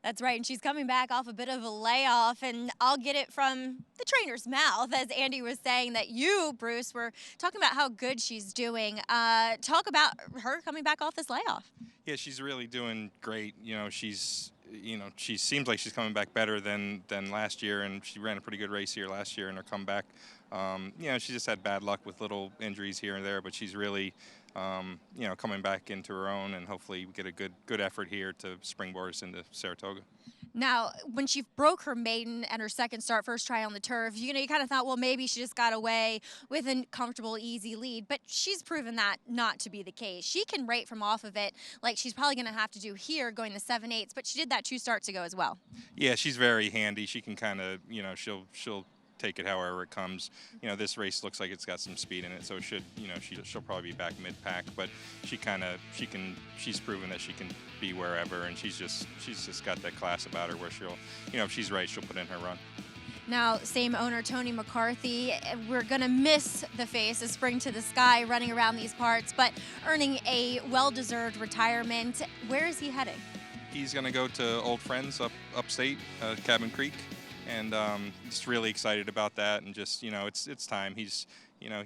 That's right, and she's coming back off a bit of a layoff, and I'll get it from the trainer's mouth, as Andy was saying that you, Bruce, were talking about how good she's doing. Talk about her coming back off this layoff. Yeah, she's really doing great. She seems like she's coming back better than last year, and she ran a pretty good race here last year in her comeback. She just had bad luck with little injuries here and there, but she's really you know, coming back into her own, and hopefully get a good effort here to springboard us into Saratoga. Now, when she broke her maiden and her second start, first try on the turf, you know, you kind of thought, well, maybe she just got away with a comfortable, easy lead. But she's proven that not to be the case. She can rate from off of it like she's probably going to have to do here, going to 7/8. But she did that 2 starts ago as well. Yeah, she's very handy. She can kind of, you know, she'll take it however it comes. You know, this race looks like it's got some speed in it, so it should, you know, she'll probably be back mid-pack, but she's proven that she can be wherever, and she's just got that class about her where she'll, you know, if she's right, she'll put in her run. Now, same owner, Tony McCarthy, we're going to miss the face of Spring to the Sky running around these parts, but earning a well-deserved retirement. Where is he heading? He's going to go to old friends upstate, Cabin Creek. And just really excited about that, and just, you know, it's time. He's, you know,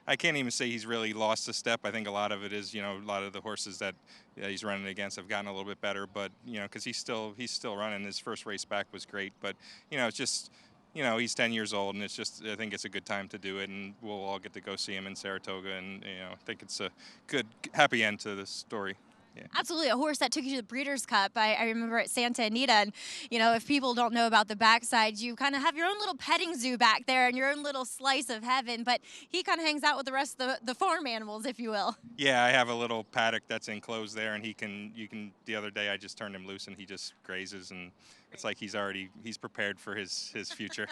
I can't even say he's really lost a step. I think a lot of it is, you know, a lot of the horses that he's running against have gotten a little bit better, but, you know, because he's still running. His first race back was great, but, you know, it's just, you know, he's 10 years old, and it's just, I think it's a good time to do it, and we'll all get to go see him in Saratoga, and, you know, I think it's a good, happy end to this story. Yeah. Absolutely, a horse that took you to the Breeders' Cup. I remember at Santa Anita, and you know, if people don't know about the backside, you kind of have your own little petting zoo back there and your own little slice of heaven. But he kind of hangs out with the rest of the farm animals, if you will. Yeah, I have a little paddock that's enclosed there, and the other day I just turned him loose, and he just grazes, and it's like he's prepared for his future.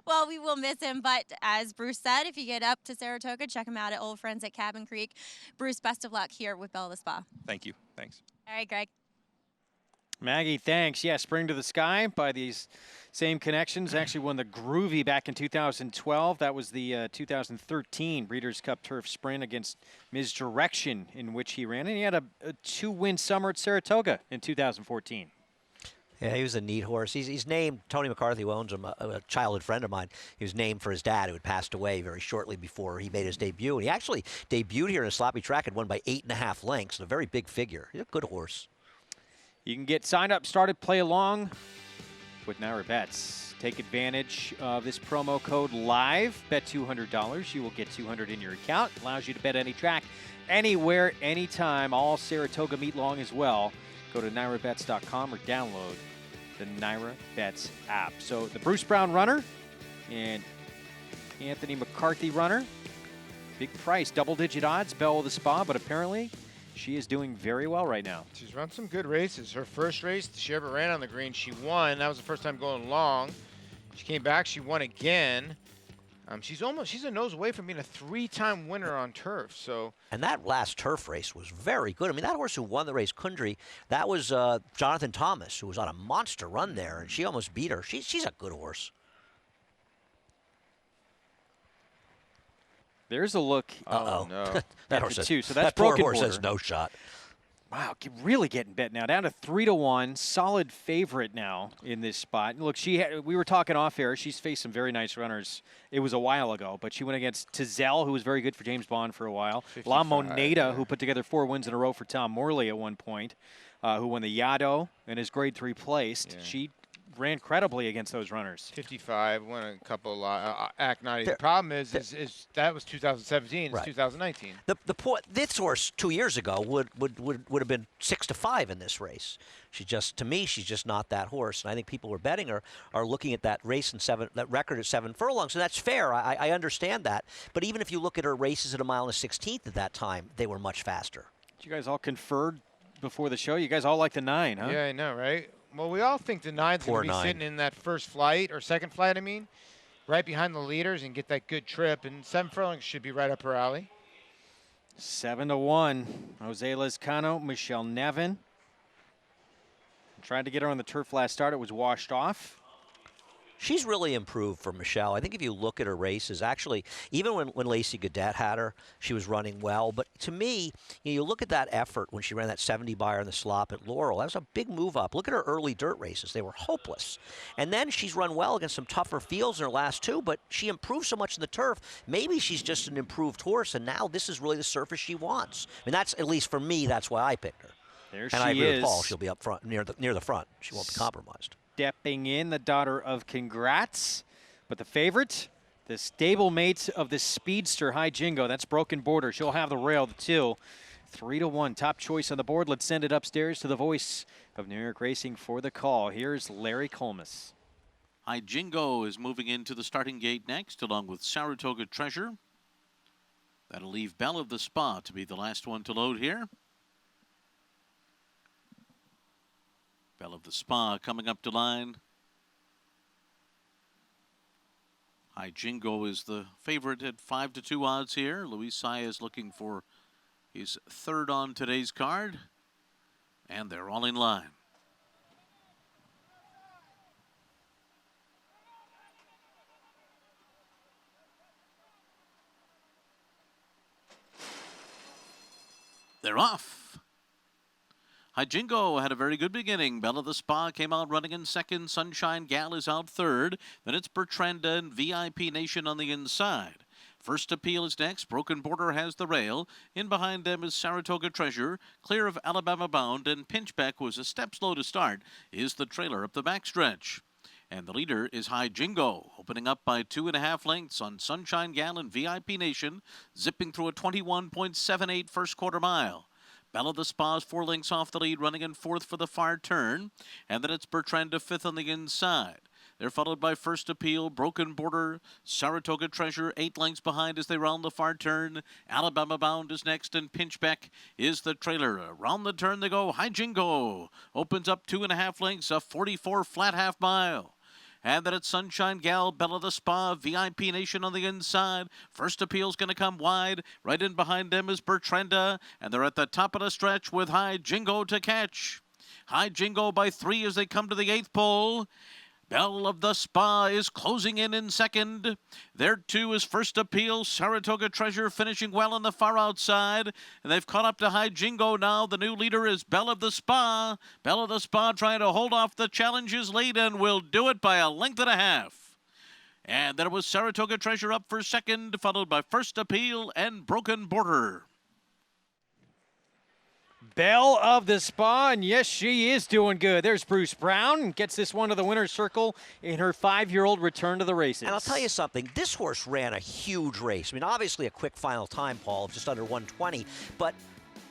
Well, we will miss him, but as Bruce said, if you get up to Saratoga, check him out at Old Friends at Cabin Creek. Bruce, best of luck here with Belle of the Spa. Thank you. Thanks. All right, Greg. Maggie, thanks. Yeah, Spring to the Sky by these same connections. Actually won the Groovy back in 2012. That was the 2013 Breeders' Cup Turf Sprint against Ms. Direction, in which he ran. And he had a 2-win summer at Saratoga in 2014. Yeah, he was a neat horse. He's named, Tony McCarthy, who owns him, a childhood friend of mine. He was named for his dad, who had passed away very shortly before he made his debut. And he actually debuted here in a sloppy track and won by 8.5 lengths, a very big figure. He's a good horse. You can get signed up, started, play along with NYRA Bets. Take advantage of this promo code LIVE. Bet $200. You will get $200 in your account. Allows you to bet any track, anywhere, anytime. All Saratoga meet long as well. Go to NYRABets.com or download the NYRA Bets app. So the Bruce Brown runner and Anthony McCarthy runner. Big price, double-digit odds, Belle of the Spa, but apparently she is doing very well right now. She's run some good races. Her first race she ever ran on the green, she won. That was the first time going long. She came back, she won again. She's a nose away from being a 3-time winner on turf. So. And that last turf race was very good. I mean, that horse who won the race, Kundry, that was Jonathan Thomas, who was on a monster run there, and she almost beat her. She's a good horse. There's a look. Oh, no. That horse has, so that's that poor broken horse border. has no shot. Wow, really getting bet now. Down to 3-1, solid favorite now in this spot. Look, we were talking off air. She's faced some very nice runners. It was a while ago, but she went against Tizelle, who was very good for James Bond for a while. La Moneda, who put together 4 wins in a row for Tom Morley at one point, who won the Yado and is grade 3 placed. Yeah. She ran credibly against those runners. 55, won a couple Act 90. The problem is that was 2017. It's right. 2019. The point, this horse 2 years ago would have been 6-5 in this race. To me, she's just not that horse. And I think people who are betting her are looking at that race that record at 7 furlongs, and that's fair. I understand that. But even if you look at her races at 1 1/16 at that time, they were much faster. You guys all conferred before the show. You guys all like the 9, huh? Yeah, I know, right? Well, we all think the 9's going to be sitting in that first flight, or second flight, I mean, right behind the leaders and get that good trip. And 7 furlongs should be right up her alley. 7-1. Jose Lezcano, Michelle Nevin. Tried to get her on the turf last start. It was washed off. She's really improved for Michelle. I think if you look at her races, actually, even when Lacey Gadet had her, she was running well. But to me, you look at that effort when she ran that 70 buyer in the slop at Laurel. That was a big move up. Look at her early dirt races. They were hopeless. And then she's run well against some tougher fields in her last 2, but she improved so much in the turf. Maybe she's just an improved horse, and now this is really the surface she wants. I mean, that's, at least for me, that's why I picked her. There and I agree is. with Paul. She'll be up front, near the front. She won't be compromised. Stepping in, the daughter of Congrats. But the favorite, The stablemate of the speedster, High Jingo. That's Broken Border. She'll have the rail, the 2. 3-1. Top choice on the board. Let's send it upstairs to the voice of New York Racing for the call. Here's Larry Collmus. High Jingo is moving into the starting gate next, along with Saratoga Treasure. That'll leave Belle of the Spa to be the last one to load here. Belle of the Spa coming up to line. High Jingo is the favorite at 5-2 odds here. Luis Saez looking for his 3rd on today's card. And they're all in line. They're off. High Jingo had a very good beginning. Belle of the Spa came out running in 2nd. Sunshine Gal is out 3rd. Then it's Bertranda and VIP Nation on the inside. First Appeal is next. Broken Border has the rail. In behind them is Saratoga Treasure. Clear of Alabama Bound, and Pinchbeck was a step slow to start, is the trailer up the backstretch. And the leader is High Jingo, opening up by 2.5 lengths on Sunshine Gal and VIP Nation, zipping through a 21.78 first quarter mile. Belle of the Spa is 4 lengths off the lead, running in 4th for the far turn. And then it's Bertrand to 5th on the inside. They're followed by First Appeal, Broken Border, Saratoga Treasure, 8 lengths behind as they round the far turn. Alabama Bound is next, and Pinchbeck is the trailer. Around the turn they go. High Jingo opens up 2.5 lengths, a 44 flat half mile. And then it's Sunshine Gal, Belle of the Spa, VIP Nation on the inside. First Appeal's going to come wide. Right in behind them is Bertranda. And they're at the top of the stretch with High Jingo to catch. High Jingo by 3 as they come to the 8th pole. Belle of the Spa is closing in 2nd. There, too, is First Appeal. Saratoga Treasure finishing well on the far outside. And they've caught up to High Jingo now. The new leader is Belle of the Spa. Belle of the Spa trying to hold off the challenges lead and will do it by 1.5 lengths. And then it was Saratoga Treasure up for 2nd, followed by First Appeal and Broken Border. Belle of the Spa, and yes, she is doing good. There's Bruce Brown, gets this one to the winner's circle in her 5-year-old return to the races. And I'll tell you something, this horse ran a huge race. I mean, obviously a quick final time, Paul, just under 120, but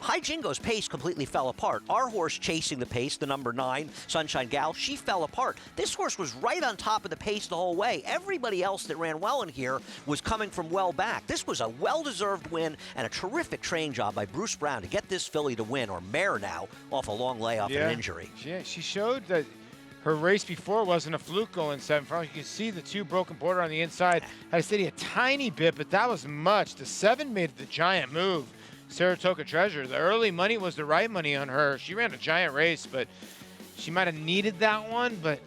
High Jingo's pace completely fell apart. Our horse chasing the pace, the number 9, Sunshine Gal, she fell apart. This horse was right on top of the pace the whole way. Everybody else that ran well in here was coming from well back. This was a well-deserved win and a terrific train job by Bruce Brown to get this filly to win, or mare now, off a long layoff and injury. Yeah, she showed that her race before wasn't a fluke going 7 front. You can see the 2 Broken Border on the inside. Had to steady a tiny bit, but that was much. The 7 made the giant move. Saratoga Treasure. The early money was the right money on her. She ran a giant race, but she might have needed that one. But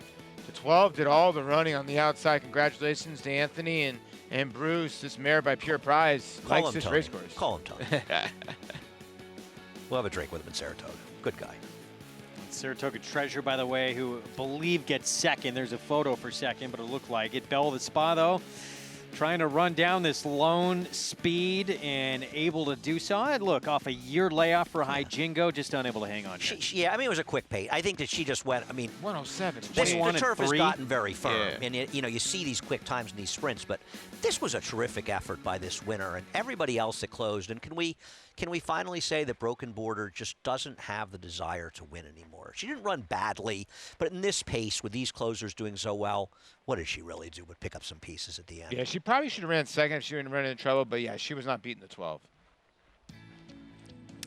the 12 did all the running on the outside. Congratulations to Anthony and Bruce. This mare by Pure Prize likes this race course. Call him Tony. We'll have a drink with him in Saratoga. Good guy. Saratoga Treasure, by the way, who I believe gets 2nd. There's a photo for 2nd, but it looked like it. Belle of the Spa, though, trying to run down this lone speed and able to do so. I'd look off a year layoff for High Jingo, just unable to hang on. Yeah, I mean, it was a quick pace. I think that she just went, 107. The turf has gotten very firm. Yeah. And, you see these quick times in these sprints, but this was a terrific effort by this winner and everybody else that closed. And can we finally say that Broken Border just doesn't have the desire to win anymore? She didn't run badly, but in this pace, with these closers doing so well, what did she really do but pick up some pieces at the end? Yeah, she probably should have ran 2nd if she didn't run into trouble, but yeah, she was not beating the 12.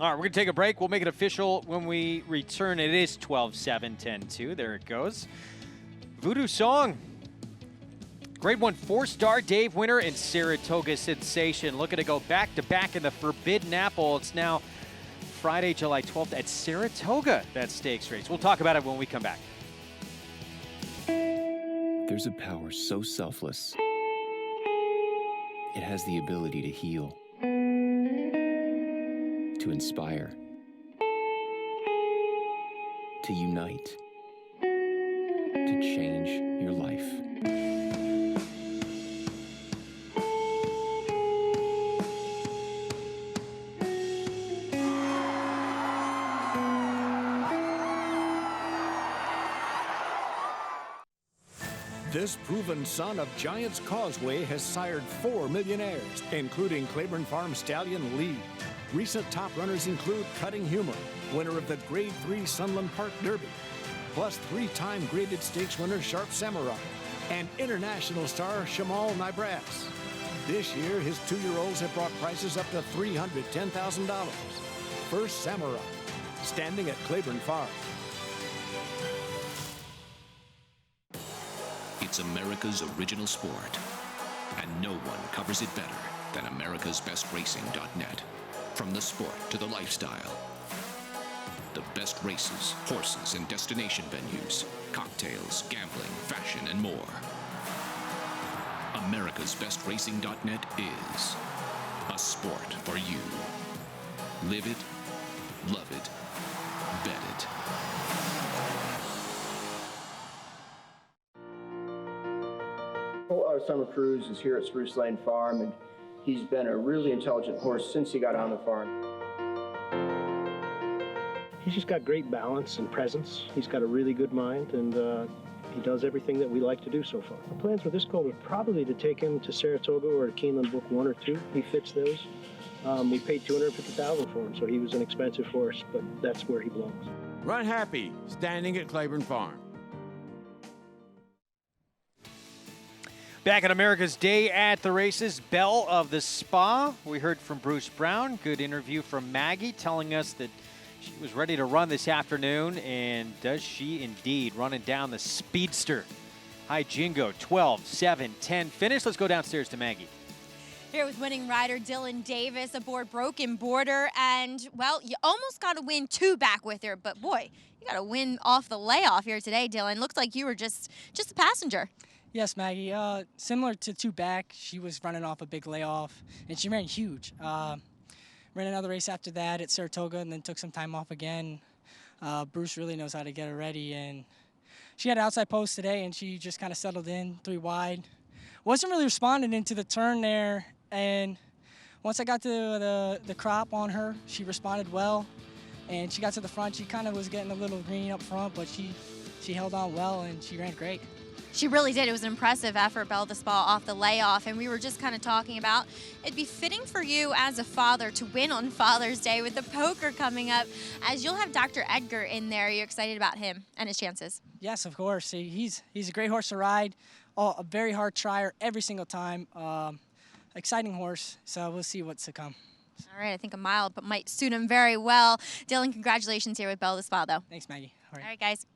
All right, we're going to take a break. We'll make it official when we return. It is 12-7, 10-2. There it goes. Voodoo Song. Grade 1 4-star Dave winner and Saratoga Sensation. Looking to go back-to-back in the Forbidden Apple. It's now Friday, July 12th at Saratoga, that stakes race. We'll talk about it when we come back. There's a power so selfless. It has the ability to heal, to inspire, to unite, to change your life. This proven son of Giants Causeway has sired 4 millionaires, including Claiborne Farm stallion Lee. Recent top runners include Cutting Humor, winner of the Grade 3 Sunland Park Derby, plus 3-time graded stakes winner Sharp Samurai, and international star Shamal Nibras. This year, his 2-year-olds have brought prices up to $310,000. First Samurai, standing at Claiborne Farm. It's America's original sport, and no one covers it better than americasbestracing.net. From the sport to the lifestyle, the best races, horses, and destination venues, cocktails, gambling, fashion, and more. americasbestracing.net is a sport for you. Live it, love it, bet it. Our summer cruise is here at Spruce Lane Farm, and he's been a really intelligent horse since he got on the farm. He's just got great balance and presence. He's got a really good mind, and he does everything that we like to do so far. The plans with this colt are probably to take him to Saratoga or Keeneland Book 1 or 2. He fits those. We paid $250,000 for him, so he was an expensive horse, but that's where he belongs. Runhappy, standing at Claiborne Farm. Back at America's Day at the Races, Belle of the Spa. We heard from Bruce Brown. Good interview from Maggie telling us that she was ready to run this afternoon, and does she indeed, running down the speedster. High Jingo, 12, 7, 10 finish. Let's go downstairs to Maggie. Here with winning rider Dylan Davis aboard Broken Border, and, well, you almost got to win 2 back with her, but boy, you got to win off the layoff here today, Dylan. Looks like you were just a passenger. Yes, Maggie. Similar to 2 back, she was running off a big layoff, and she ran huge. Ran another race after that at Saratoga, and then took some time off again. Bruce really knows how to get her ready, and she had an outside post today, and she just kind of settled in 3 wide. Wasn't really responding into the turn there, and once I got to the crop on her, she responded well, and she got to the front. She kind of was getting a little green up front, but she held on well, and she ran great. She really did. It was an impressive effort, Belle of the Spa, off the layoff. And we were just kind of talking about it'd be fitting for you as a father to win on Father's Day with the poker coming up, as you'll have Dr. Edgar in there. Are you excited about him and his chances? Yes, of course. He's a great horse to ride. A very hard trier every single time. Exciting horse. So we'll see what's to come. All right. I think a mile but might suit him very well. Dylan, congratulations here with Belle of the Spa, though. Thanks, Maggie. All right, guys.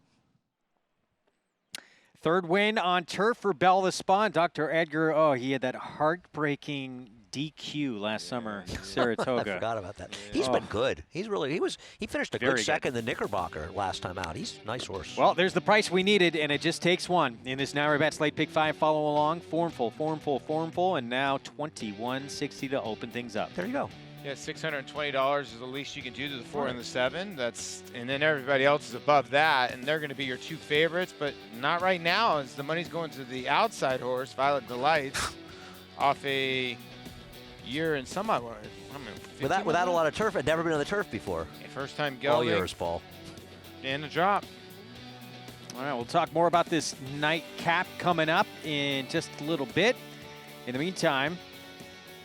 Third win on turf for Belle of the Spa. Dr. Edgar, oh, he had that heartbreaking DQ last summer in Saratoga. I forgot about that. He's been good. He finished a good second the Knickerbocker last time out. He's a nice horse. Well, there's the price we needed, and it just takes one. In this NYRA Bets Late Pick 5 follow along, formful, and now $21.60 to open things up. There you go. Yeah, $620 is the least you can do to the 4 and the 7. And then everybody else is above that, and they're going to be your 2 favorites, but not right now, as the money's going to the outside horse, Violet Delights, off a year and some without a lot of turf. I'd never been on the turf before. First time gelding. All yours, Paul. And a drop. All right, we'll talk more about this nightcap coming up in just a little bit. In the meantime,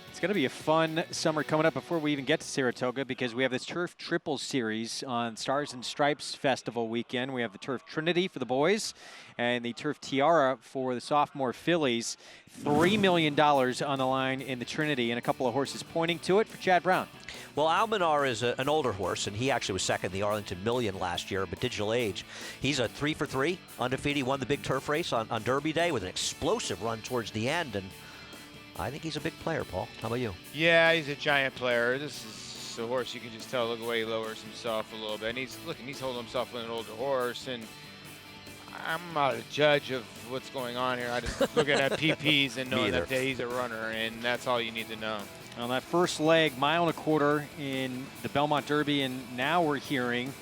it's going to be a fun summer coming up before we even get to Saratoga, because we have this Turf Triple Series on Stars and Stripes Festival weekend. We have the Turf Trinity for the boys and the Turf Tiara for the sophomore fillies. $3 million on the line in the Trinity, and a couple of horses pointing to it for Chad Brown. Well, Almanar is an older horse, and he actually was second in the Arlington Million last year, but Digital Age. He's a 3-for-3, undefeated. He won the big turf race on Derby Day with an explosive run towards the end, and I think he's a big player, Paul. How about you? Yeah, he's a giant player. This is a horse you can just tell. Look the way he lowers himself a little bit. And he's holding himself with an older horse. And I'm not a judge of what's going on here. I just look at PPs and know that he's a runner, and that's all you need to know. On that first leg, 1.25 miles in the Belmont Derby, and now we're hearing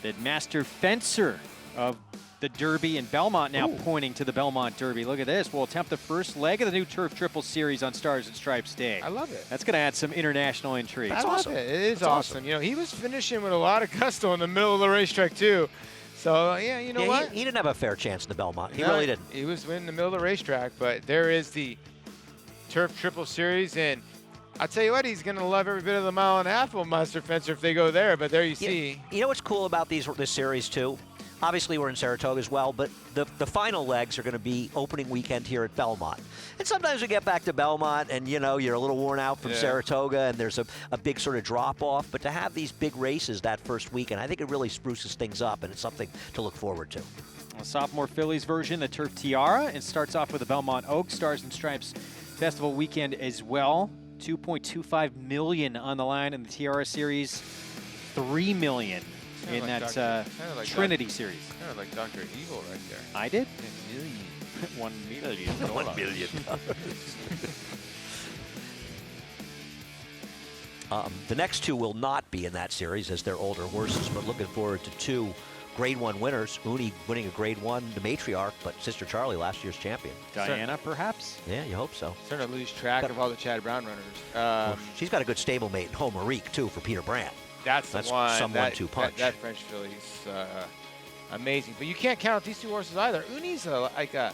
that Master Fencer of the Derby and Belmont now pointing to the Belmont Derby. Look at this. We'll attempt the first leg of the new Turf Triple Series on Stars and Stripes Day. I love it. That's going to add some international intrigue. That's awesome. It is awesome. You know, he was finishing with a lot of gusto in the middle of the racetrack, too. So, yeah, you know what? He didn't have a fair chance in the Belmont. He No, really didn't. He was in the middle of the racetrack, but there is the Turf Triple Series, and I'll tell you what, he's going to love every bit of the mile and a half of Monster Fencer if they go there, but there you see. You know what's cool about this series, too? Obviously, we're in Saratoga as well, but the final legs are going to be opening weekend here at Belmont. And sometimes we get back to Belmont and, you're a little worn out from Saratoga and there's a big sort of drop-off. But to have these big races that first weekend, I think it really spruces things up, and it's something to look forward to. A sophomore fillies version, the Turf Tiara. It starts off with the Belmont Oak Stars and Stripes Festival weekend as well. $2.25 million on the line in the Tiara Series, $3 million. In like that Trinity Series. Kind of like Dr. Evil right there. I did? $1 million. $1 million. The next two will not be in that series as they're older horses, but looking forward to two Grade 1 winners. Uni winning a Grade 1, the matriarch, but Sister Charlie, last year's champion. Diana, perhaps? Yeah, you hope so. Starting to lose track of all the Chad Brown runners. She's got a good stablemate in Home Marique, too, for Peter Brandt. That's the one. Some 1-2 punch. That French filly's amazing. But you can't count out these two horses either. Uni's like a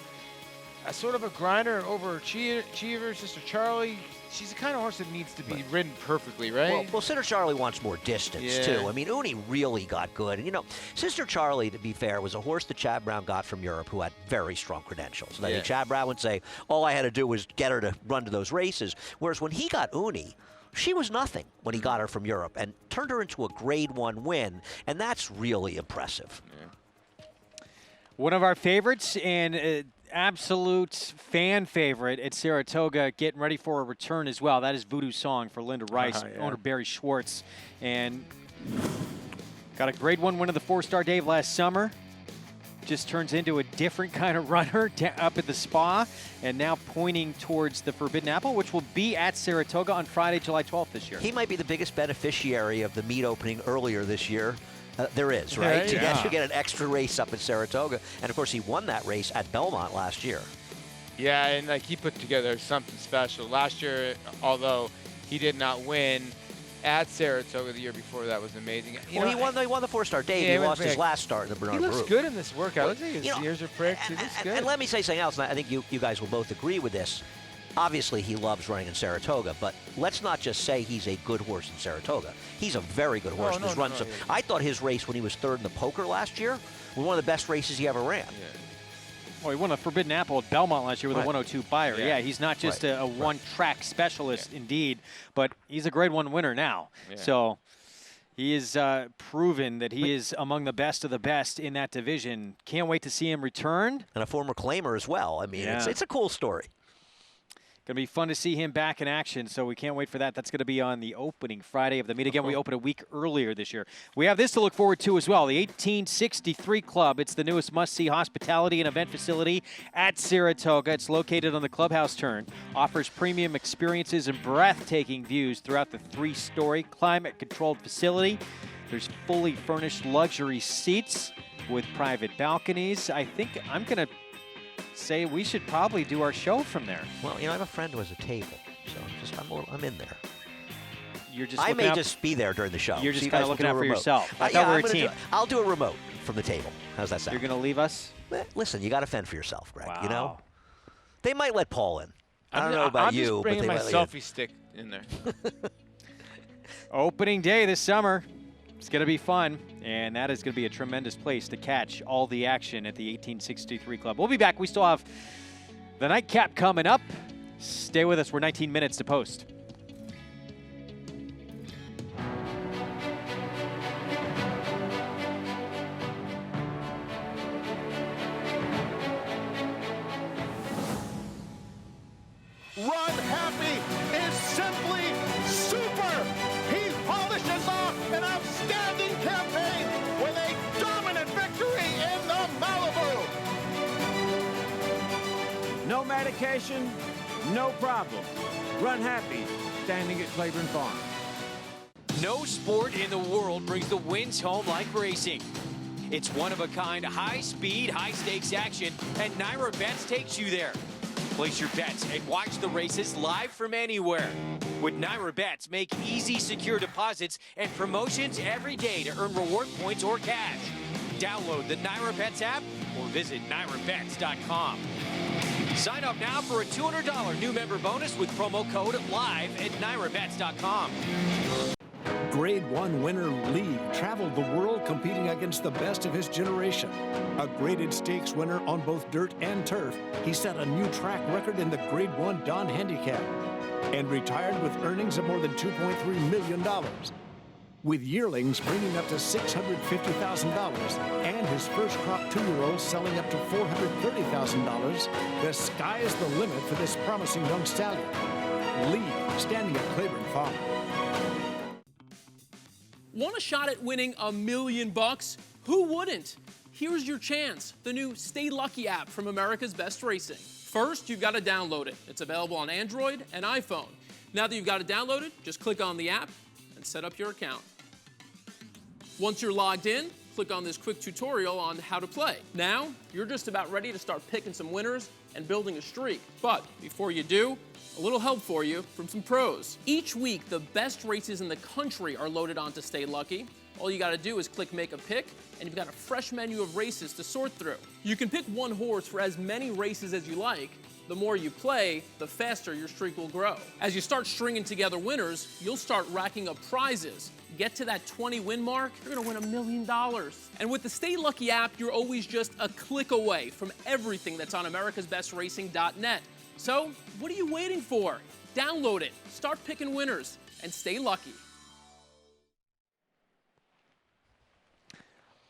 sort of a grinder, overachiever. Sister Charlie, she's the kind of horse that needs to be ridden perfectly, right? Well, Sister Charlie wants more distance, too. I mean, Uni really got good. And, Sister Charlie, to be fair, was a horse that Chad Brown got from Europe who had very strong credentials. And I think Chad Brown would say, all I had to do was get her to run to those races. Whereas when he got Uni, she was nothing when he got her from Europe and turned her into a Grade 1 win, and that's really impressive. Yeah. One of our favorites and absolute fan favorite at Saratoga, getting ready for a return as well. That is Voodoo Song for Linda Rice, owner Barry Schwartz. And got a Grade 1 win of the 4-star Dave last summer. Just turns into a different kind of runner up at the Spa, and now pointing towards the Forbidden Apple, which will be at Saratoga on Friday, July 12th this year. He might be the biggest beneficiary of the meet opening earlier this year. There is, right? To get an extra race up at Saratoga. And, of course, he won that race at Belmont last year. Yeah, and he put together something special. Last year, although he did not win at Saratoga, the year before, that was amazing. He won the 4-star Dave. He lost his last start in the Bernard He looks Group. good in this workout. Looks like his ears are pricked. He looks good. And let me say something else, and I think you guys will both agree with this. Obviously, he loves running in Saratoga, but let's not just say he's a good horse in Saratoga. He's a very good horse. I thought his race when he was third in the poker last year was one of the best races he ever ran. Yeah. Well, he won a Forbidden Apple at Belmont last year with a 102 buyer. Yeah, he's not just a one-track specialist, indeed, but he's a Grade 1 winner now. Yeah. So he is proven that he is among the best of the best in that division. Can't wait to see him return. And a former claimer as well. I mean, it's a cool story. Going to be fun to see him back in action, so we can't wait for that. That's going to be on the opening Friday of the meet. Again, we opened a week earlier this year. We have this to look forward to as well, the 1863 Club. It's the newest must-see hospitality and event facility at Saratoga. It's located on the clubhouse turn, offers premium experiences and breathtaking views throughout the 3-story climate-controlled facility. There's fully furnished luxury seats with private balconies. I think I'm going to say we should probably do our show from there. Well, I have a friend who has a table, so I'm in there. You're just I may just be there during the show. You're just kind of looking out for yourself. I thought we were a team. I'll do a remote from the table. How's that sound? You're going to leave us? Listen, you got to fend for yourself, Greg. Wow. They might let Paul in. I don't know about you, but they might let you in. I'm just bringing my selfie stick in there. Opening day this summer. It's going to be fun, and that is going to be a tremendous place to catch all the action at the 1863 Club. We'll be back. We still have the nightcap coming up. Stay with us. We're 19 minutes to post. Runhappy is simply super. He polishes off an outstanding campaign with a dominant victory in the Malibu. No medication, no problem. Runhappy, standing at Claiborne Farm. No sport in the world brings the wins home like racing. It's one-of-a-kind, high-speed, high-stakes action, and NYRA Bets takes you there. Place your bets and watch the races live from anywhere. With NYRA Bets, make easy, secure deposits and promotions every day to earn reward points or cash. Download the NYRA Bets app or visit NYRABets.com. Sign up now for a $200 new member bonus with promo code LIVE at NYRABets.com. Grade 1 winner Lee traveled the world competing against the best of his generation. A graded stakes winner on both dirt and turf, he set a new track record in the Grade 1 Don Handicap and retired with earnings of more than $2.3 million. With yearlings bringing up to $650,000 and his first crop 2-year-old selling up to $430,000, the sky is the limit for this promising young stallion. Lee, standing at Claiborne Farm. Want a shot at winning $1 million? Who wouldn't? Here's your chance. The new Stay Lucky app from America's Best Racing. First, you've got to download it. It's available on Android and iPhone. Now that you've got it downloaded, just click on the app and set up your account. Once you're logged in, click on this quick tutorial on how to play. Now, you're just about ready to start picking some winners and building a streak. But before you do, a little help for you from some pros. Each week, the best races in the country are loaded onto Stay Lucky. All you gotta do is click Make a Pick, and you've got a fresh menu of races to sort through. You can pick one horse for as many races as you like. The more you play, the faster your streak will grow. As you start stringing together winners, you'll start racking up prizes. Get to that 20 win mark, you're gonna win $1 million. And with the Stay Lucky app, you're always just a click away from everything that's on americasbestracing.net. So, what are you waiting for? Download it, start picking winners, and stay lucky.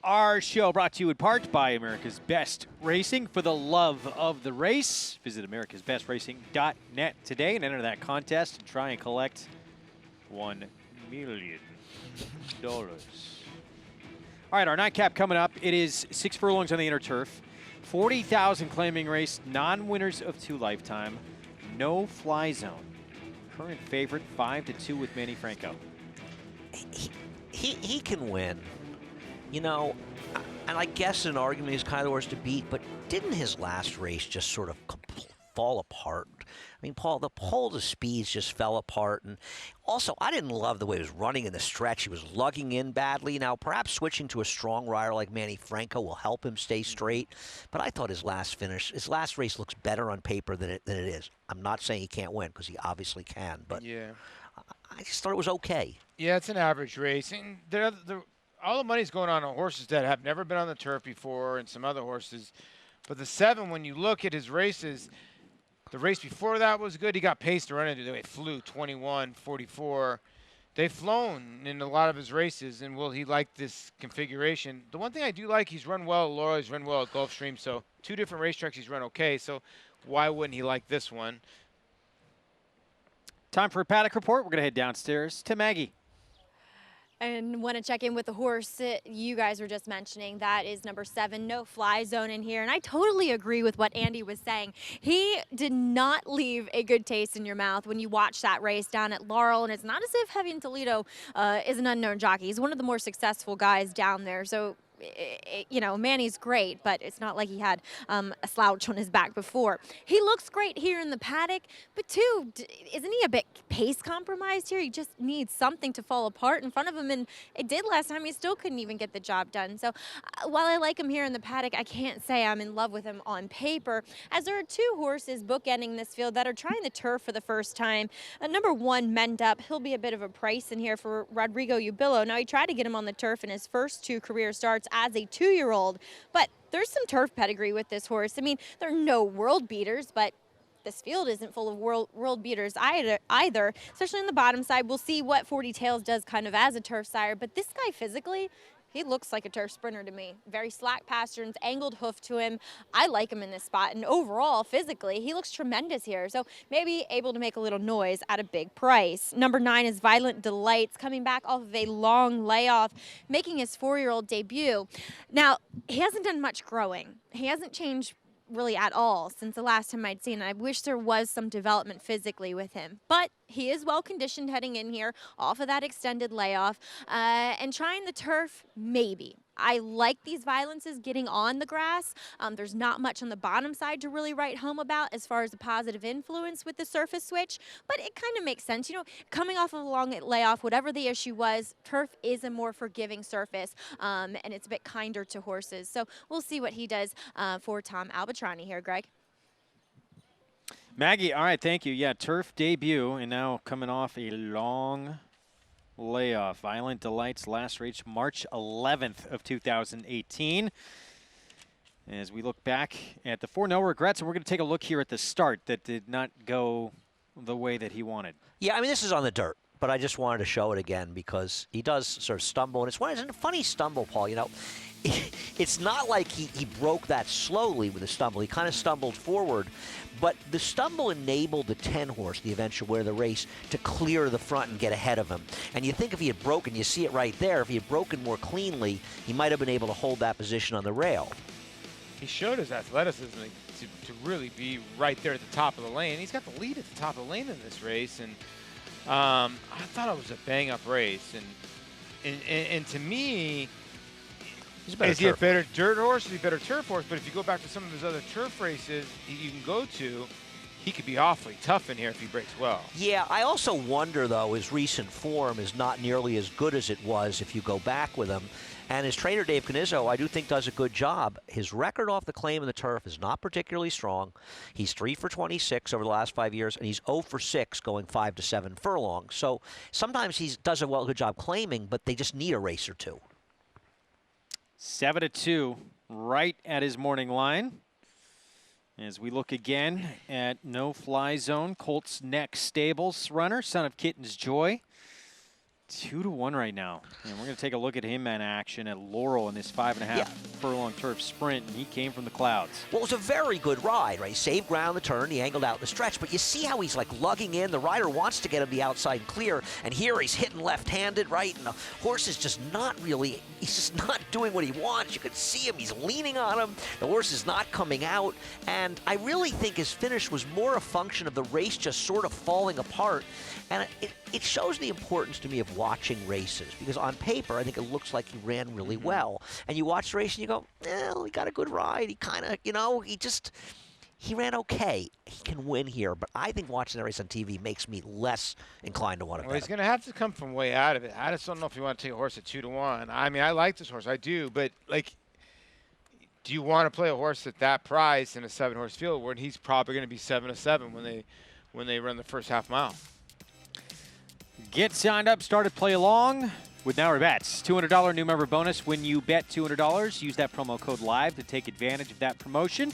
Our show brought to you in part by America's Best Racing. For the love of the race, visit americasbestracing.net today and enter that contest and try and collect $1 million. All right, our nightcap coming up. It is 6 furlongs on the inner turf. 40,000 claiming race, non-winners of 2 lifetime, no fly zone. Current favorite 5-2 with Manny Franco. He can win. You know, and I guess an argument is kind of the horse to beat, but didn't his last race just sort of fall apart? I mean, Paul, the pole to speeds just fell apart. And also, I didn't love the way he was running in the stretch. He was lugging in badly. Now, perhaps switching to a strong rider like Manny Franco will help him stay straight. But I thought his last race looks better on paper than it is. I'm not saying he can't win, because he obviously can. But yeah, I just thought it was okay. Yeah, it's an average race. And all the money's going on horses that have never been on the turf before and some other horses. But the 7, when you look at his races, the race before that was good. He got paced to run into. They flew 21-44. They've flown in a lot of his races, and will he like this configuration? The one thing I do like, he's run well at Laura, he's run well at Gulfstream, so 2 different racetracks he's run okay, so why wouldn't he like this one? Time for a paddock report. We're going to head downstairs to Maggie. And want to check in with the horse you guys were just mentioning. That is number 7, no fly zone in here. And I totally agree with what Andy was saying. He did not leave a good taste in your mouth when you watch that race down at Laurel. And it's not as if Heavy and Toledo is an unknown jockey. He's one of the more successful guys down there. So, you know, Manny's great, but it's not like he had a slouch on his back before. He looks great here in the paddock, but too, isn't he a bit pace compromised here? He just needs something to fall apart in front of him, and it did last time. He still couldn't even get the job done. So while I like him here in the paddock, I can't say I'm in love with him on paper, as there are 2 horses bookending this field that are trying the turf for the first time. Number 1, Mend Up. He'll be a bit of a price in here for Rodrigo Ubillo. Now, he tried to get him on the turf in his first 2 career starts as a 2-year-old, but there's some turf pedigree with this horse. I mean, there are no world beaters, but this field isn't full of world beaters either, especially on the bottom side. We'll see what 40 Tails does kind of as a turf sire, but this guy physically, he looks like a turf sprinter to me. Very slack pasterns, angled hoof to him. I like him in this spot, and overall, physically, he looks tremendous here. So maybe able to make a little noise at a big price. Number 9 is Violent Delights, coming back off of a long layoff, making his 4-year-old debut. Now, he hasn't done much growing. He hasn't changed really at all since the last time I'd seen him. I wish there was some development physically with him, but he is well conditioned heading in here off of that extended layoff, and trying the turf, maybe. I like these violences getting on the grass. There's not much on the bottom side to really write home about as far as a positive influence with the surface switch, but it kind of makes sense. You know, coming off of a long layoff, whatever the issue was, turf is a more forgiving surface, and it's a bit kinder to horses. So we'll see what he does for Tom Albatrani here, Greg. Maggie, all right, thank you. Yeah, turf debut, and now coming off a long layoff. Violent Delights last race March 11th of 2018. As we look back at the 4 no regrets, and we're going to take a look here at the start that did not go the way that he wanted. Yeah, I mean, this is on the dirt, but I just wanted to show it again because he does sort of stumble, and it's a funny stumble, Paul. You know, it's not like he broke that slowly with a stumble. He kind of stumbled forward, but the stumble enabled the 10 horse, the eventual winner of the race, to clear the front and get ahead of him. And you think if he had broken, you see it right there, if he had broken more cleanly, he might have been able to hold that position on the rail. He showed his athleticism to really be right there at the top of the lane. He's got the lead at the top of the lane in this race, and I thought it was a bang-up race. And to me, is he a better dirt horse? Is he a better turf horse? But if you go back to some of his other turf races you can go to, he could be awfully tough in here if he breaks well. Yeah, I also wonder, though, his recent form is not nearly as good as it was if you go back with him. And his trainer, Dave Canizzo, I do think does a good job. His record off the claim of the turf is not particularly strong. He's 3 for 26 over the last 5 years, and he's 0 for 6 going 5 to 7 furlongs. So sometimes he does a good job claiming, but they just need a race or two. 7-2, right at his morning line. As we look again at No Fly Zone, Colts Neck Stables runner, son of Kitten's Joy. 2-1 right now. And we're going to take a look at him in action at Laurel in this 5.5 furlong turf sprint, and he came from the clouds. Well, it was a very good ride, right? He saved ground the turn, he angled out the stretch, but you see how he's like lugging in. The rider wants to get him the outside clear, and here he's hitting left-handed, right? And the horse is just not really, he's just not doing what he wants. You could see him, he's leaning on him. The horse is not coming out, and I really think his finish was more a function of the race just sort of falling apart. And it shows the importance to me of watching races, because on paper, I think it looks like he ran really well. And you watch the race and you go, well, he got a good ride. He kind of, you know, he ran okay. He can win here, but I think watching the race on TV makes me less inclined to want to bet. Well, he's going to have to come from way out of it. I just don't know if you want to take a horse at 2-1. I mean, I like this horse. I do, but, like, do you want to play a horse at that price in a 7-horse field where he's probably going to be 7-7 when they run the first half mile? Get signed up, start at play along with NYRA Bets. $200 new member bonus when you bet $200. Use that promo code LIVE to take advantage of that promotion.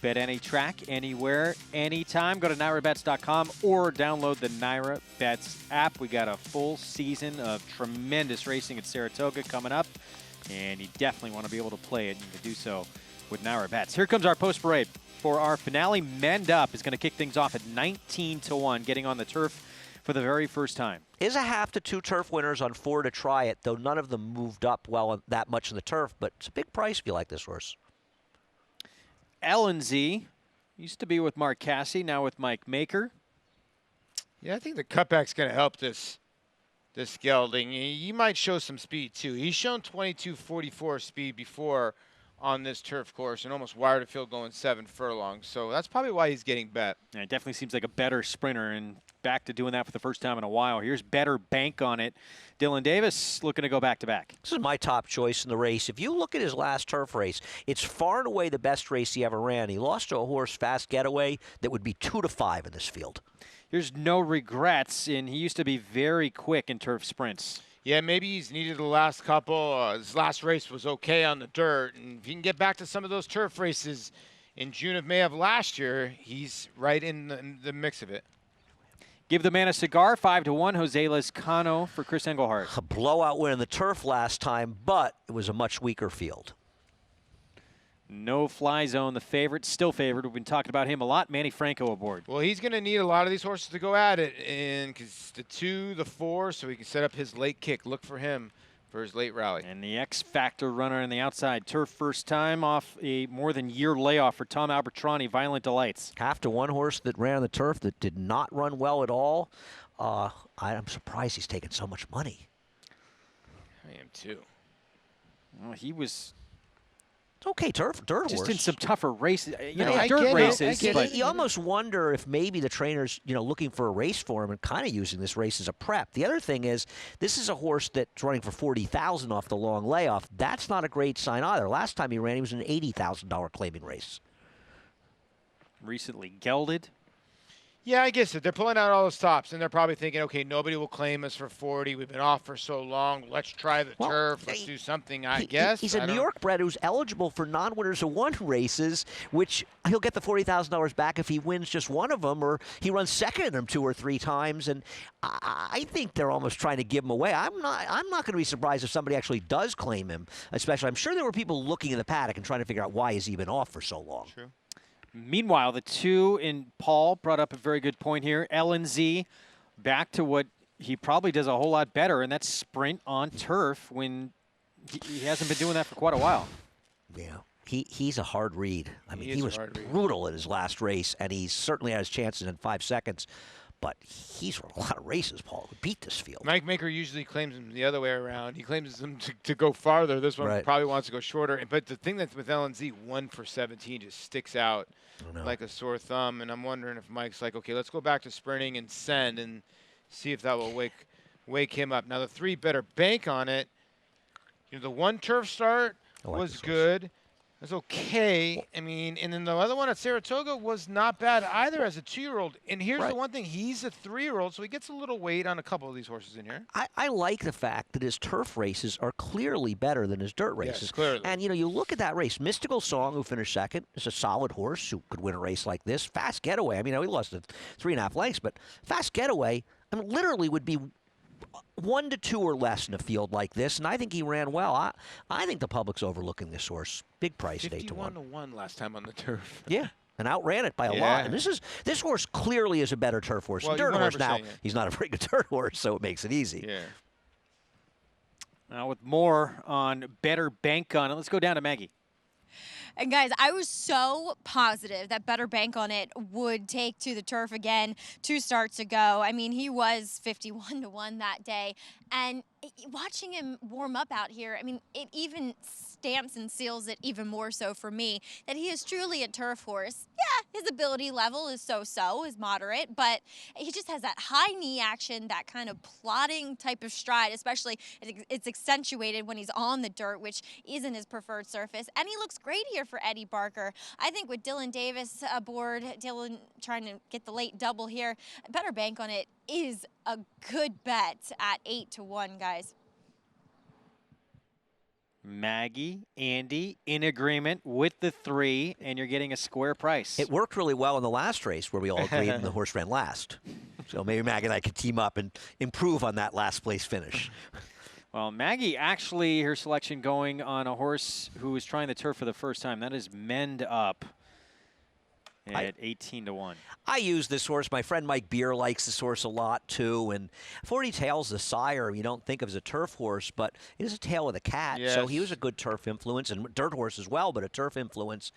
Bet any track, anywhere, anytime. Go to NYRABets.com or download the NYRA Bets app. We got a full season of tremendous racing at Saratoga coming up, and you definitely want to be able to play it. You can do so with NYRA Bets. Here comes our post parade for our finale. Mend Up is going to kick things off at 19-1, getting on the turf for the very first time. Is a half to 2 turf winners on 4 to try it, though none of them moved up well that much in the turf, but it's a big price if you like this horse. L&Z used to be with Mark Casse, now with Mike Maker. Yeah, I think the cutback's going to help this gelding. He might show some speed, too. He's shown 22.44 speed before on this turf course and almost wired a field going 7 furlongs. So that's probably why he's getting bet. Yeah, it definitely seems like a better sprinter, and back to doing that for the first time in a while. Here's better bank on it. Dylan Davis looking to go back-to-back. This is my top choice in the race. If you look at his last turf race, it's far and away the best race he ever ran. He lost to a horse, Fast Getaway, that would be 2-5 in this field. Here's No Regrets, and he used to be very quick in turf sprints. Yeah, maybe he's needed the last couple. His last race was okay on the dirt. And if he can get back to some of those turf races in June of May of last year, he's right in the mix of it. Give the man a cigar, 5-1. Jose Lezcano for Chris Engelhardt. A blowout win in the turf last time, but it was a much weaker field. No Fly Zone, the favorite, still favored. We've been talking about him a lot. Manny Franco aboard. Well, he's going to need a lot of these horses to go at it, and because the 2, the 4, so he can set up his late kick. Look for him for his late rally. And the X-Factor runner on the outside. Turf first time off a more than year layoff for Tom Albatrani, Violent Delights. Half to 1 horse that ran on the turf that did not run well at all. I'm surprised he's taken so much money. I am too. Well, he was okay, dirt horse. just in some tougher races, I dirt get races. it. But You almost wonder if maybe the trainer's, looking for a race for him and kind of using this race as a prep. The other thing is, this is a horse that's running for $40,000 off the long layoff. That's not a great sign either. Last time he ran, he was in an $80,000 claiming race. recently gelded. Yeah, I guess they're pulling out all the stops, and they're probably thinking, okay, nobody will claim us for 40. We've been off for so long. Let's try the turf. Let's do something, I guess. He's a New York bred who's eligible for non-winners of one races, which he'll get the $40,000 back if he wins just one of them, or he runs second in them 2 or 3 times. And I think they're almost trying to give him away. I'm not going to be surprised if somebody actually does claim him. Especially, I'm sure there were people looking in the paddock and trying to figure out why has he been off for so long. True. Meanwhile, the two in Paul brought up a very good point here. LNZ back to what he probably does a whole lot better, and that's sprint on turf when he hasn't been doing that for quite a while. Yeah, he's a hard read. I mean, he was brutal in his last race, and he certainly had his chances in 5 seconds. But he's run a lot of races, Paul, to beat this field. Mike Maker usually claims him the other way around. He claims him to go farther. This one probably wants to go shorter. But the thing that's with LNZ, 1 for 17 just sticks out like a sore thumb. And I'm wondering if Mike's like, okay, let's go back to sprinting and send and see if that will wake him up. Now, the 3 better bank on it. You know, the 1 turf start was good. It was okay. I mean, and then the other one at Saratoga was not bad either as a 2-year-old. And here's the one thing. He's a 3-year-old, so he gets a little weight on a couple of these horses in here. I like the fact that his turf races are clearly better than his dirt races. Yes, clearly. And, you look at that race. Mystical Song, who finished second, is a solid horse who could win a race like this. Fast Getaway. I mean, he lost 3.5 lengths, but Fast Getaway, I mean, literally would be 1 to 2 or less in a field like this, and I think he ran well. I think the public's overlooking this horse. Big price at 8 to 1. 51 to 1 last time on the turf. Yeah, and outran it by a lot. And this horse clearly is a better turf horse. Well, Dirt horse now, he's not a very good dirt horse, so it makes it easy. Yeah. Now with more on better bank on it, let's go down to Maggie. And guys, I was so positive that Better Bank on It would take to the turf again 2 starts ago. I mean, he was 51 to 1 that day. And watching him warm up out here, I mean, it even stamps and seals it even more so for me that he is truly a turf horse. Yeah, his ability level is so-so, is moderate, but he just has that high knee action, that kind of plodding type of stride, especially it's accentuated when he's on the dirt, which isn't his preferred surface. And he looks great here for Eddie Barker. I think with Dylan Davis aboard, Dylan trying to get the late double here, Better Bank on It is a good bet at 8 to 1, guys. Maggie, Andy, in agreement with the 3, and you're getting a square price. It worked really well in the last race where we all agreed and the horse ran last. So maybe Maggie and I could team up and improve on that last place finish. Well, Maggie actually, her selection going on a horse who is trying the turf for the first time. That is Mend Up at 18 to 1. I use this horse. My friend Mike Beer likes this horse a lot, too. And 40 Tails, the sire, you don't think of as a turf horse, but it is a tail with a cat. Yes. So he was a good turf influence, and dirt horse as well, but a turf influence.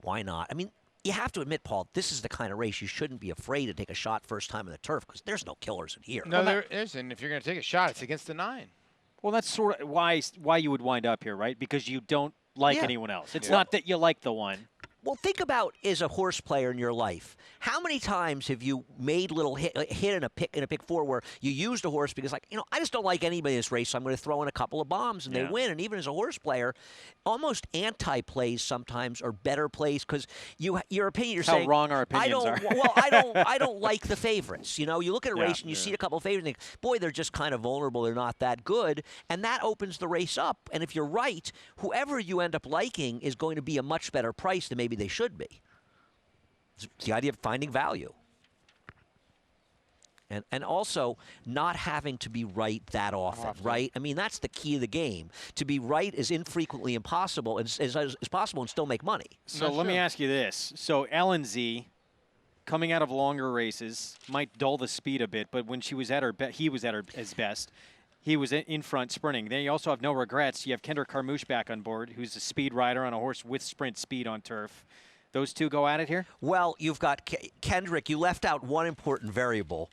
Why not? I mean, you have to admit, Paul, this is the kind of race you shouldn't be afraid to take a shot first time in the turf because there's no killers in here. No, there isn't. If you're going to take a shot, it's against the 9. Well, that's sort of why you would wind up here, right? Because you don't like anyone else. It's not that you like the one. Well, think about as a horse player in your life. How many times have you made little hit in a pick 4 where you used a horse because, like, I just don't like anybody in this race, so I'm going to throw in a couple of bombs and they win. And even as a horse player, almost anti-plays sometimes are better plays because your opinion. You're saying how wrong our opinions are. Well, I don't like the favorites. You look at a race and you see a couple of favorites and think, boy, they're just kind of vulnerable. They're not that good, and that opens the race up. And if you're right, whoever you end up liking is going to be a much better price than maybe they should be. It's the idea of finding value. And also not having to be right that often, right? I mean, that's the key of the game. To be right is infrequently impossible as possible and still make money. So let me ask you this. So LNZ, coming out of longer races, might dull the speed a bit, but when she was at her he was at his best. He was in front sprinting. Then you also have No Regrets. You have Kendrick Carmouche back on board, who's a speed rider on a horse with sprint speed on turf. Those two go at it here? Well, you've got Kendrick. You left out one important variable.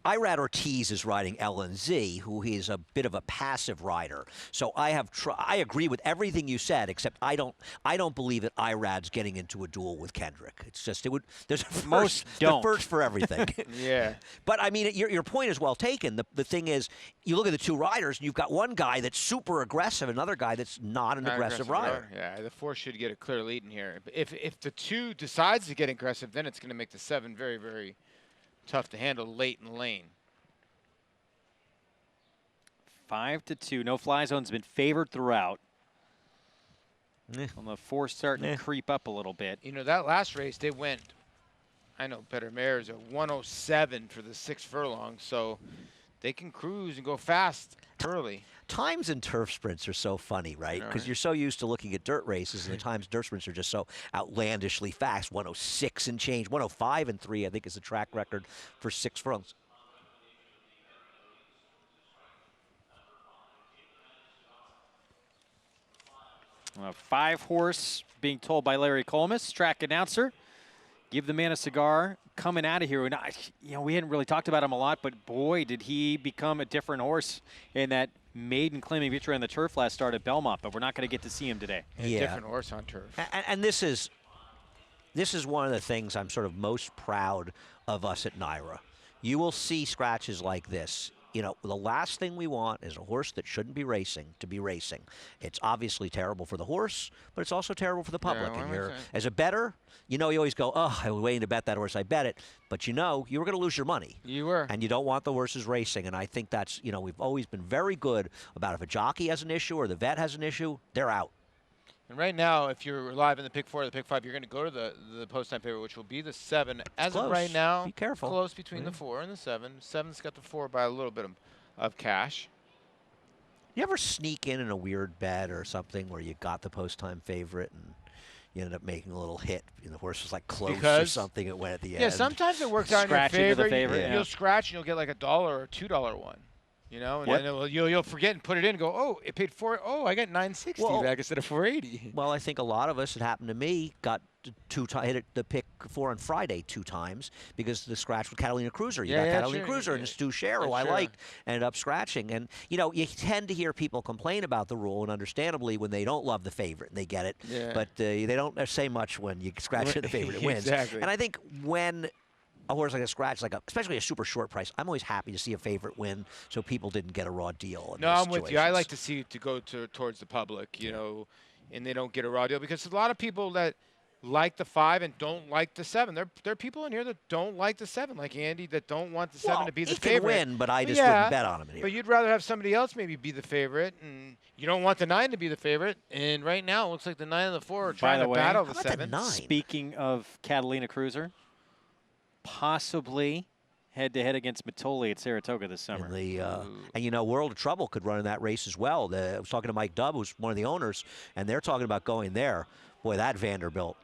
Irad Ortiz is riding LNZ, who is a bit of a passive rider. So I agree with everything you said, except I don't believe that Irad's getting into a duel with Kendrick. It's just there's a first, Most don't. the first for everything. Yeah. But I mean, your point is well taken. The thing is, you look at the two riders, and you've got one guy that's super aggressive, another guy that's not an aggressive rider. Yeah, the 4 should get a clear lead in here. If the 2 decides to get aggressive, then it's going to make the 7 very, very tough to handle late in the lane. 5-2. No fly zone's been favored throughout. On the 4 starting to creep up a little bit. You know, that last race, they went, I know better mares, at 107 for the 6 furlong, so they can cruise and go fast early. Times in turf sprints are so funny, right? Because you're so used to looking at dirt races, and the times dirt sprints are just so outlandishly fast. 106 and change, 105 and 3, I think, is the track record for 6 furlongs. A 5-horse being told by Larry Collmus, track announcer. Give the man a cigar. Coming out of here, and we hadn't really talked about him a lot, but boy, did he become a different horse in that maiden claiming victory on the turf last start at Belmont. But we're not going to get to see him today. Yeah, different horse on turf. And this is one of the things I'm sort of most proud of us at NYRA. You will see scratches like this. You know, the last thing we want is a horse that shouldn't be racing to be racing. It's obviously terrible for the horse, but it's also terrible for the public. Yeah, and you're, as a bettor, you always go, oh, I was waiting to bet that horse, I bet it. But you were going to lose your money. You were. And you don't want the horses racing. And I think that's, we've always been very good about if a jockey has an issue or the vet has an issue, they're out. And right now, if you're live in the pick 4 or the pick 5, you're going to go to the post-time favorite, which will be the 7. As of right now, be careful. Close between the 4 and the 7. 7's got the 4 by a little bit of cash. You ever sneak in a weird bet or something where you got the post-time favorite and you ended up making a little hit and the horse was like close or something, it went at the end? Yeah, sometimes it works out in your favor. You'll scratch and you'll get like a $1 or $2 one. And then you'll forget and put it in and go, oh, it paid $4. Oh, I got $9.60 back instead of $4.80. Well, I think a lot of us, it happened to me, got hit the pick 4 on Friday 2 times because the scratch with Catalina Cruiser. You got Catalina Cruiser and Stu Scher, who I liked, ended up scratching. And, you tend to hear people complain about the rule, and understandably when they don't love the favorite, and they get it. Yeah. But they don't say much when you scratch the favorite, it wins. Exactly. And I think when a horse like a scratch, especially a super short price, I'm always happy to see a favorite win so people didn't get a raw deal. No, I'm with you. I like to see it to go towards the public, and they don't get a raw deal because a lot of people that like the 5 and don't like the 7. There are people in here that don't like the 7, like Andy, that don't want the 7 to be the favorite. He can win, but I just wouldn't bet on him in here. But you'd rather have somebody else maybe be the favorite, and you don't want the 9 to be the favorite. And right now, it looks like the 9 and the 4 are trying to battle the 7. Speaking of Catalina Cruiser, possibly head-to-head against Matoli at Saratoga this summer. And World of Trouble could run in that race as well. I was talking to Mike Dubb, who's one of the owners, and they're talking about going there. Boy, that Vanderbilt.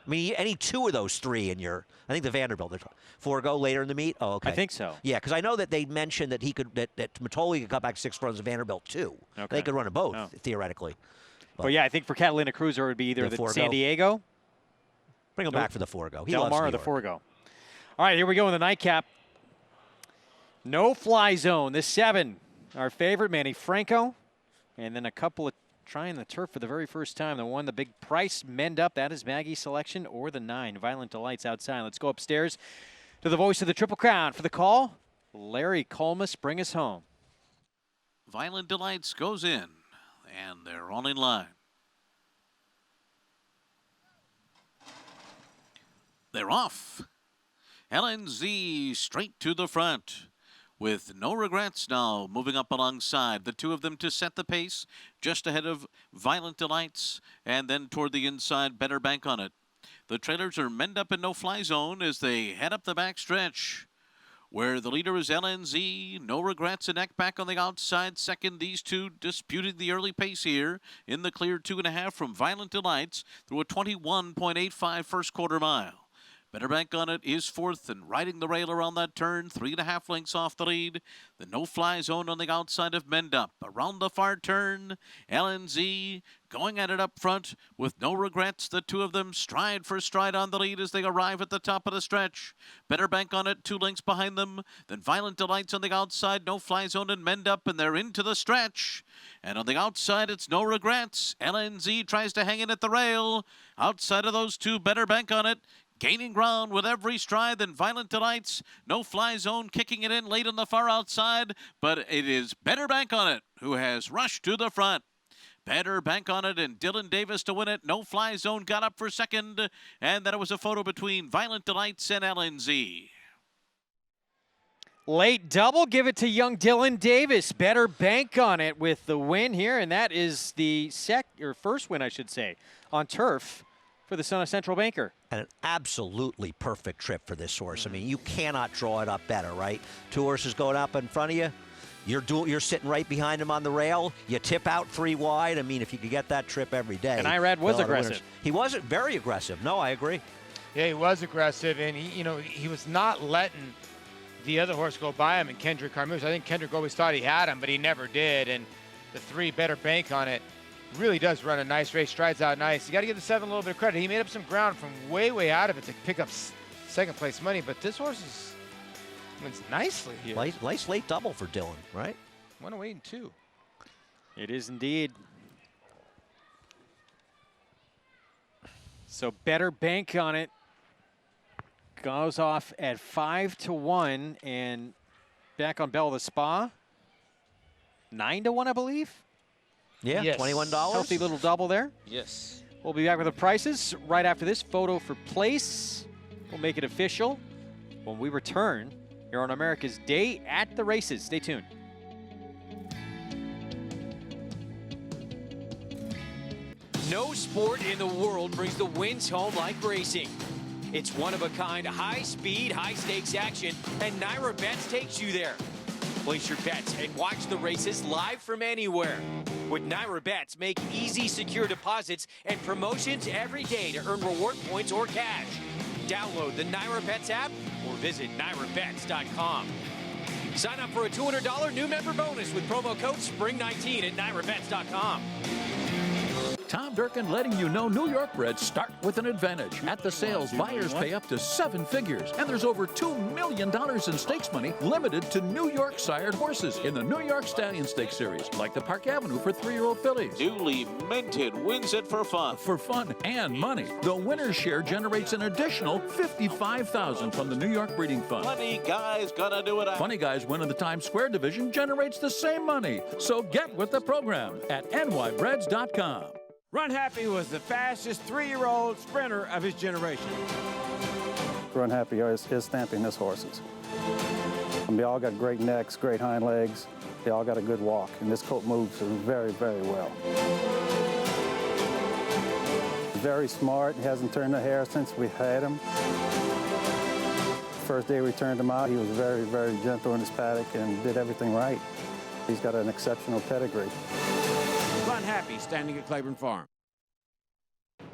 I mean, any 2 of those 3 in your, I think the Vanderbilt, Forgo later in the meet? Oh, okay. I think so. Yeah, because I know that they mentioned that that Matoli could cut back 6 runs of Vanderbilt too. Okay. They could run them both, theoretically. Well, yeah, I think for Catalina Cruiser, it would be either the San Diego. Bring him back for the Forgo. He Del loves Mar or New the York. Forgo. All right, here we go in the nightcap. No fly zone. The 7, our favorite, Manny Franco. And then a couple of trying the turf for the very first time. The 1, the big price mend up. That is Maggie's selection, or the 9, Violent Delights outside. Let's go upstairs to the voice of the Triple Crown for the call. Larry Collmus, bring us home. Violent Delights goes in, and they're all in line. They're off. LNZ straight to the front with No Regrets now moving up alongside. The 2 of them to set the pace just ahead of Violent Delights and then toward the inside, Better Bank on it. The trailers are mend up in no fly zone as they head up the back stretch where the leader is LNZ. No Regrets and neck back on the outside. Second, these 2 disputing the early pace here in the clear 2.5 from Violent Delights through a 21.85 first quarter mile. Better Bank on It is fourth and riding the rail around that turn, 3.5 lengths off the lead. The no-fly zone on the outside of Mendup. Around the far turn, LNZ going at it up front with no regrets. The two of them stride for stride on the lead as they arrive at the top of the stretch. Better Bank on It 2 lengths behind them. Then Violent Delights on the outside, no-fly zone and Mendup, and they're into the stretch. And on the outside, it's no regrets. LNZ tries to hang in at the rail. Outside of those two, Better Bank on It. Gaining ground with every stride, then Violent Delights. No fly zone kicking it in late on the far outside, but it is Better Bank on It who has rushed to the front. Better Bank on It and Dylan Davis to win it. No fly zone got up for second, and then it was a photo between Violent Delights and LNZ. Late double, give it to young Dylan Davis. Better Bank on It with the win here, and that is the first win, I should say, on turf for the son of Central Banker. And an absolutely perfect trip for this horse. I mean, you cannot draw it up better, right? 2 horses going up in front of you. You're sitting right behind him on the rail. You tip out 3 wide. I mean, if you could get that trip every day. And Irad was aggressive. He wasn't very aggressive. No, I agree. Yeah, he was aggressive, and he was not letting the other horse go by him. And Kendrick Carmouche, I think Kendrick always thought he had him, but he never did. And the 3 Better Bank on It really does run a nice race, strides out nice. You got to give the 7 a little bit of credit. He made up some ground from way out of it to pick up second place money, but this horse wins nicely here. Nice late double for Dylan, right? 108 and 2. It is indeed. So Better Bank on It goes off at 5-1, and back on Belle of the Spa, 9-1, I believe. Yeah, yes. $21. Healthy little double there. Yes. We'll be back with the prices right after this photo for place. We'll make it official when we return here on America's Day at the Races. Stay tuned. No sport in the world brings the wins home like racing. It's one-of-a-kind, high-speed, high-stakes action, and NYRA Bets takes you there. Place your bets and watch the races live from anywhere. With NYRA Bets, make easy, secure deposits and promotions every day to earn reward points or cash. Download the NYRA Bets app or visit NYRABets.com. Sign up for a $200 new member bonus with promo code SPRING19 at NYRABets.com. Tom Durkin letting you know New York breds start with an advantage. At the sales, buyers pay up to 7 figures. And there's over $2 million in stakes money limited to New York sired horses in the New York Stallion Stakes Series, like the Park Avenue for 3-year-old fillies. Newly minted wins it for fun. For fun and money. The winner's share generates an additional $55,000 from the New York Breeding Fund. Funny Guys gonna do it. Funny Guys winning the Times Square division generates the same money. So get with the program at nybreds.com. Runhappy was the fastest 3-year-old sprinter of his generation. Runhappy is stamping his horses. And they all got great necks, great hind legs. They all got a good walk, and this colt moves very, very well. Very smart. He hasn't turned a hair since we had him. First day we turned him out, he was very, very gentle in his paddock and did everything right. He's got an exceptional pedigree. Runhappy standing at Claiborne Farm.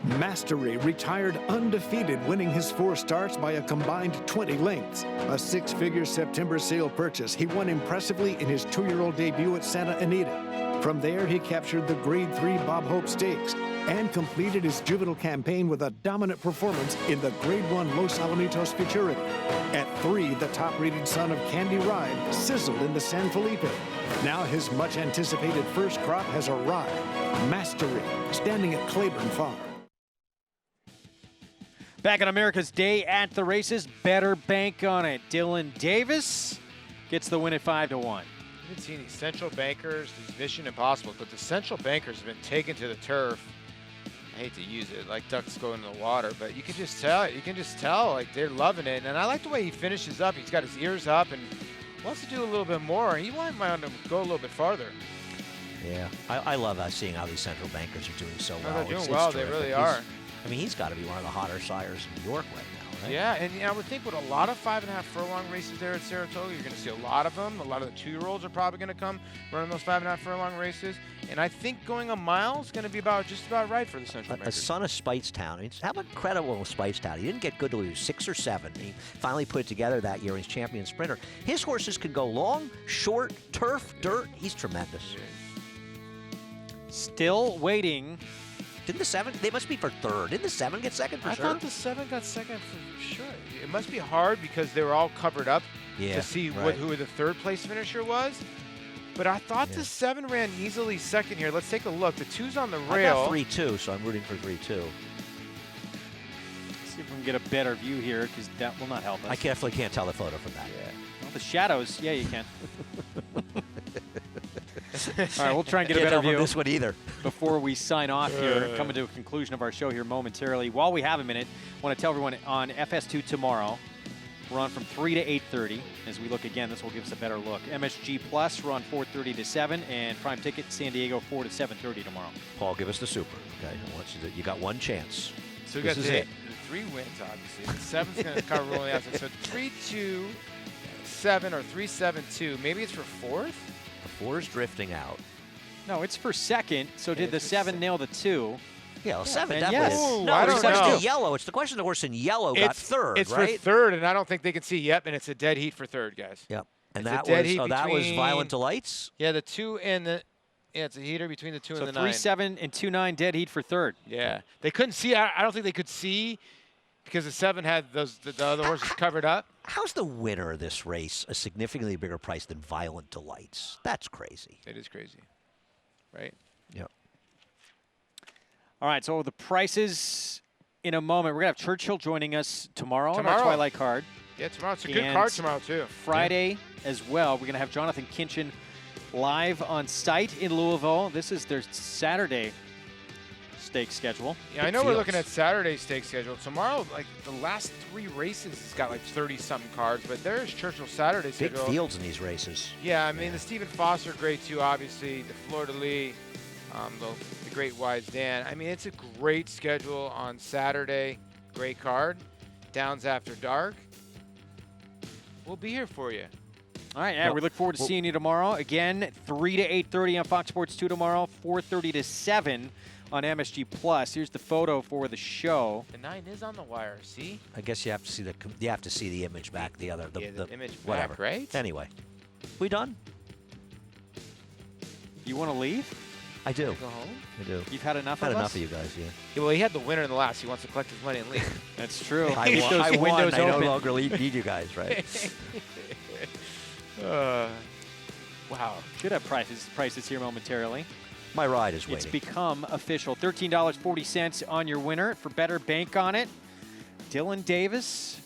Mastery retired undefeated, winning his 4 starts by a combined 20 lengths. A 6-figure September sale purchase. He won impressively in his 2-year-old debut at Santa Anita. From there, he captured the Grade 3 Bob Hope Stakes and completed his juvenile campaign with a dominant performance in the Grade 1 Los Alamitos Futurity. At 3, the top-rated son of Candy Ride sizzled in the San Felipe. Now his much-anticipated first crop has arrived. Mastery, standing at Claiborne Farm. Back on America's Day at the Races, Better Bank on It. Dylan Davis gets the win at 5-1. I haven't seen these Central Bankers, these Mission Impossibles, but the Central Bankers have been taken to the turf. I hate to use it, like ducks go into the water, but you can just tell. You can just tell, like they're loving it. And I like the way he finishes up. He's got his ears up and wants to do a little bit more. He might want to go a little bit farther. Yeah, I love seeing how these Central Bankers are doing so well. They're doing well. They really are. I mean, he's got to be one of the hotter sires in New York right now, Right? Yeah, and I would think with a lot of 5.5 furlong races there at Saratoga, you're going to see a lot of them. A lot of the 2-year-olds are probably going to come running those 5.5 furlong races. And I think going a mile is going to be just about right for the Central A son of Speightstown. I mean, how incredible was Speightstown? He didn't get good till he was 6 or 7. He finally put it together that year. He's champion sprinter. His horses can go long, short, turf, dirt. He's tremendous. Still waiting. Didn't the 7? They must be for third. Didn't the 7 get second for sure? I thought the 7 got second for sure. It must be hard because they were all covered up to see who the third place finisher was. But I thought the 7 ran easily second here. Let's take a look. The 2's on the rail. I got 3-2, so I'm rooting for 3-2. See if we can get a better view here, because that will not help us. I definitely can't tell the photo from that. Yeah. Well, the shadows, yeah, you can. All right, we'll try and get a better view this one either. before we sign off here, coming to a conclusion of our show here momentarily. While we have a minute, I want to tell everyone on FS2 tomorrow, we're on from 3 to 8:30. As we look again, this will give us a better look. MSG Plus, we're on 4:30 to 7, and Prime Ticket San Diego 4 to 7:30 tomorrow. Paul, give us the super. Okay, you got one chance. So we got the 3 wins, obviously. The 7's going to cover rolling out. So 3-2, 7 or 3-7-2. Maybe it's for 4th. The 4's drifting out. No, it's for second. So did the 7 nail the 2? Yeah, 7 then definitely. yes. No, I it's don't the question know. of yellow. It's the question the horse in yellow got third, it's right? for third, and I don't think they can see. Yep, and it's a dead heat for third, guys. Yep. And It's a that dead was heat that was between- Violent Delights? Yeah, the 2 and the it's a heater between the 2 So and the 9. 3-7 and 2-9 dead heat for third. Yeah, they couldn't see. I don't think they could see because the 7 had the other horses covered up. How's the winner of this race a significantly bigger price than Violent Delights? That's crazy. It is crazy, right? Yep. All right, so the prices in a moment. We're going to have Churchill joining us tomorrow on our Tomorrow. Twilight card. Yeah, tomorrow. It's a good And card tomorrow, too. Friday as well. We're going to have Jonathan Kinchen live on site in Louisville. This is their Saturday stake schedule. Yeah, I know we're looking at Saturday's stake schedule. Tomorrow, like the last 3 races, it's got like 30-something cards, but there's Churchill Saturday Big schedule. fields in these races. Yeah, I mean, the Stephen Foster Grade 2, obviously, the Fleur-de-Lis, the Great Wise Dan. I mean, it's a great schedule on Saturday. Great card. Downs After Dark. We'll be here for you. All right, yeah, we look forward to seeing you tomorrow. Again, 3 to 8:30 on Fox Sports 2 tomorrow, 4:30 to 7 on MSG Plus. Here's the photo for the show. The 9 is on the wire, see? I guess you have to see the image back, the image back, whatever. right? Anyway, we done? You want to leave? I do. Go home? I do. You've had enough Had of enough us? of you guys, yeah. Yeah, well, he had the winner in the last. He wants to collect his money and leave. That's true. I Keep those won. windows I no open. longer need you guys, right? Wow. Should have prices here momentarily. My ride is It's waiting. become official. $13.40 on your winner. For better bank on it, Dylan Davis,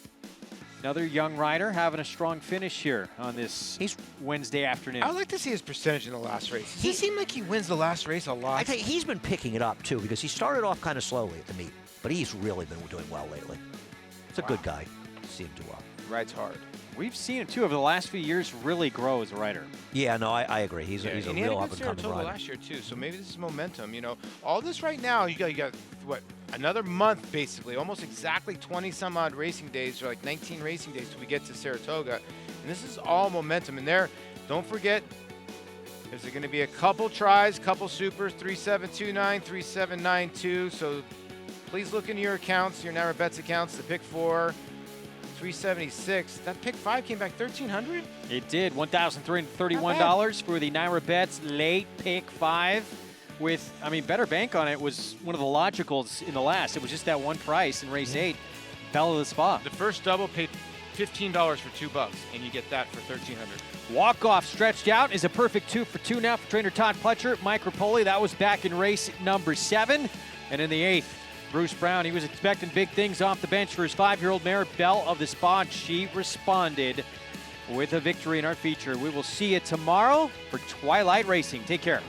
another young rider, having a strong finish here on this Wednesday afternoon. I would like to see his percentage in the last race. He seemed like he wins the last race a lot. I think he's been picking it up, too, because he started off kind of slowly at the meet, but he's really been doing well lately. It's a good guy. See him do well. Rides hard. We've seen him, too, over the last few years really grow as a rider. Yeah, no, I agree. He's a and he real had a good up-and-coming Saratoga rider. last year, too, so maybe this is momentum. You know, all this right now, you got what, another month, basically, almost exactly 20-some-odd racing days, or like 19 racing days till we get to Saratoga. And this is all momentum. And there, don't forget, there's going to be a couple tries, couple supers, 3729, 3792. So please look into your accounts, your NYRA Bets accounts, the pick 4. 376. That pick 5 came back 1,300. It did. $1,331 for the NYRA Bets late pick 5. With, I mean, better bank on it was one of the logicals in the last. It was just that one price in race 8. Bell of the Spa. The first double paid $15 for $2, and you get that for 1,300. Walk-off stretched out is a perfect 2 for 2 now for trainer Todd Pletcher. Mike Rapoli, that was back in race number 7. And in the 8th, Bruce Brown, he was expecting big things off the bench for his 5-year-old mare, Belle of the Spa. She responded with a victory in our feature. We will see you tomorrow for Twilight Racing. Take care.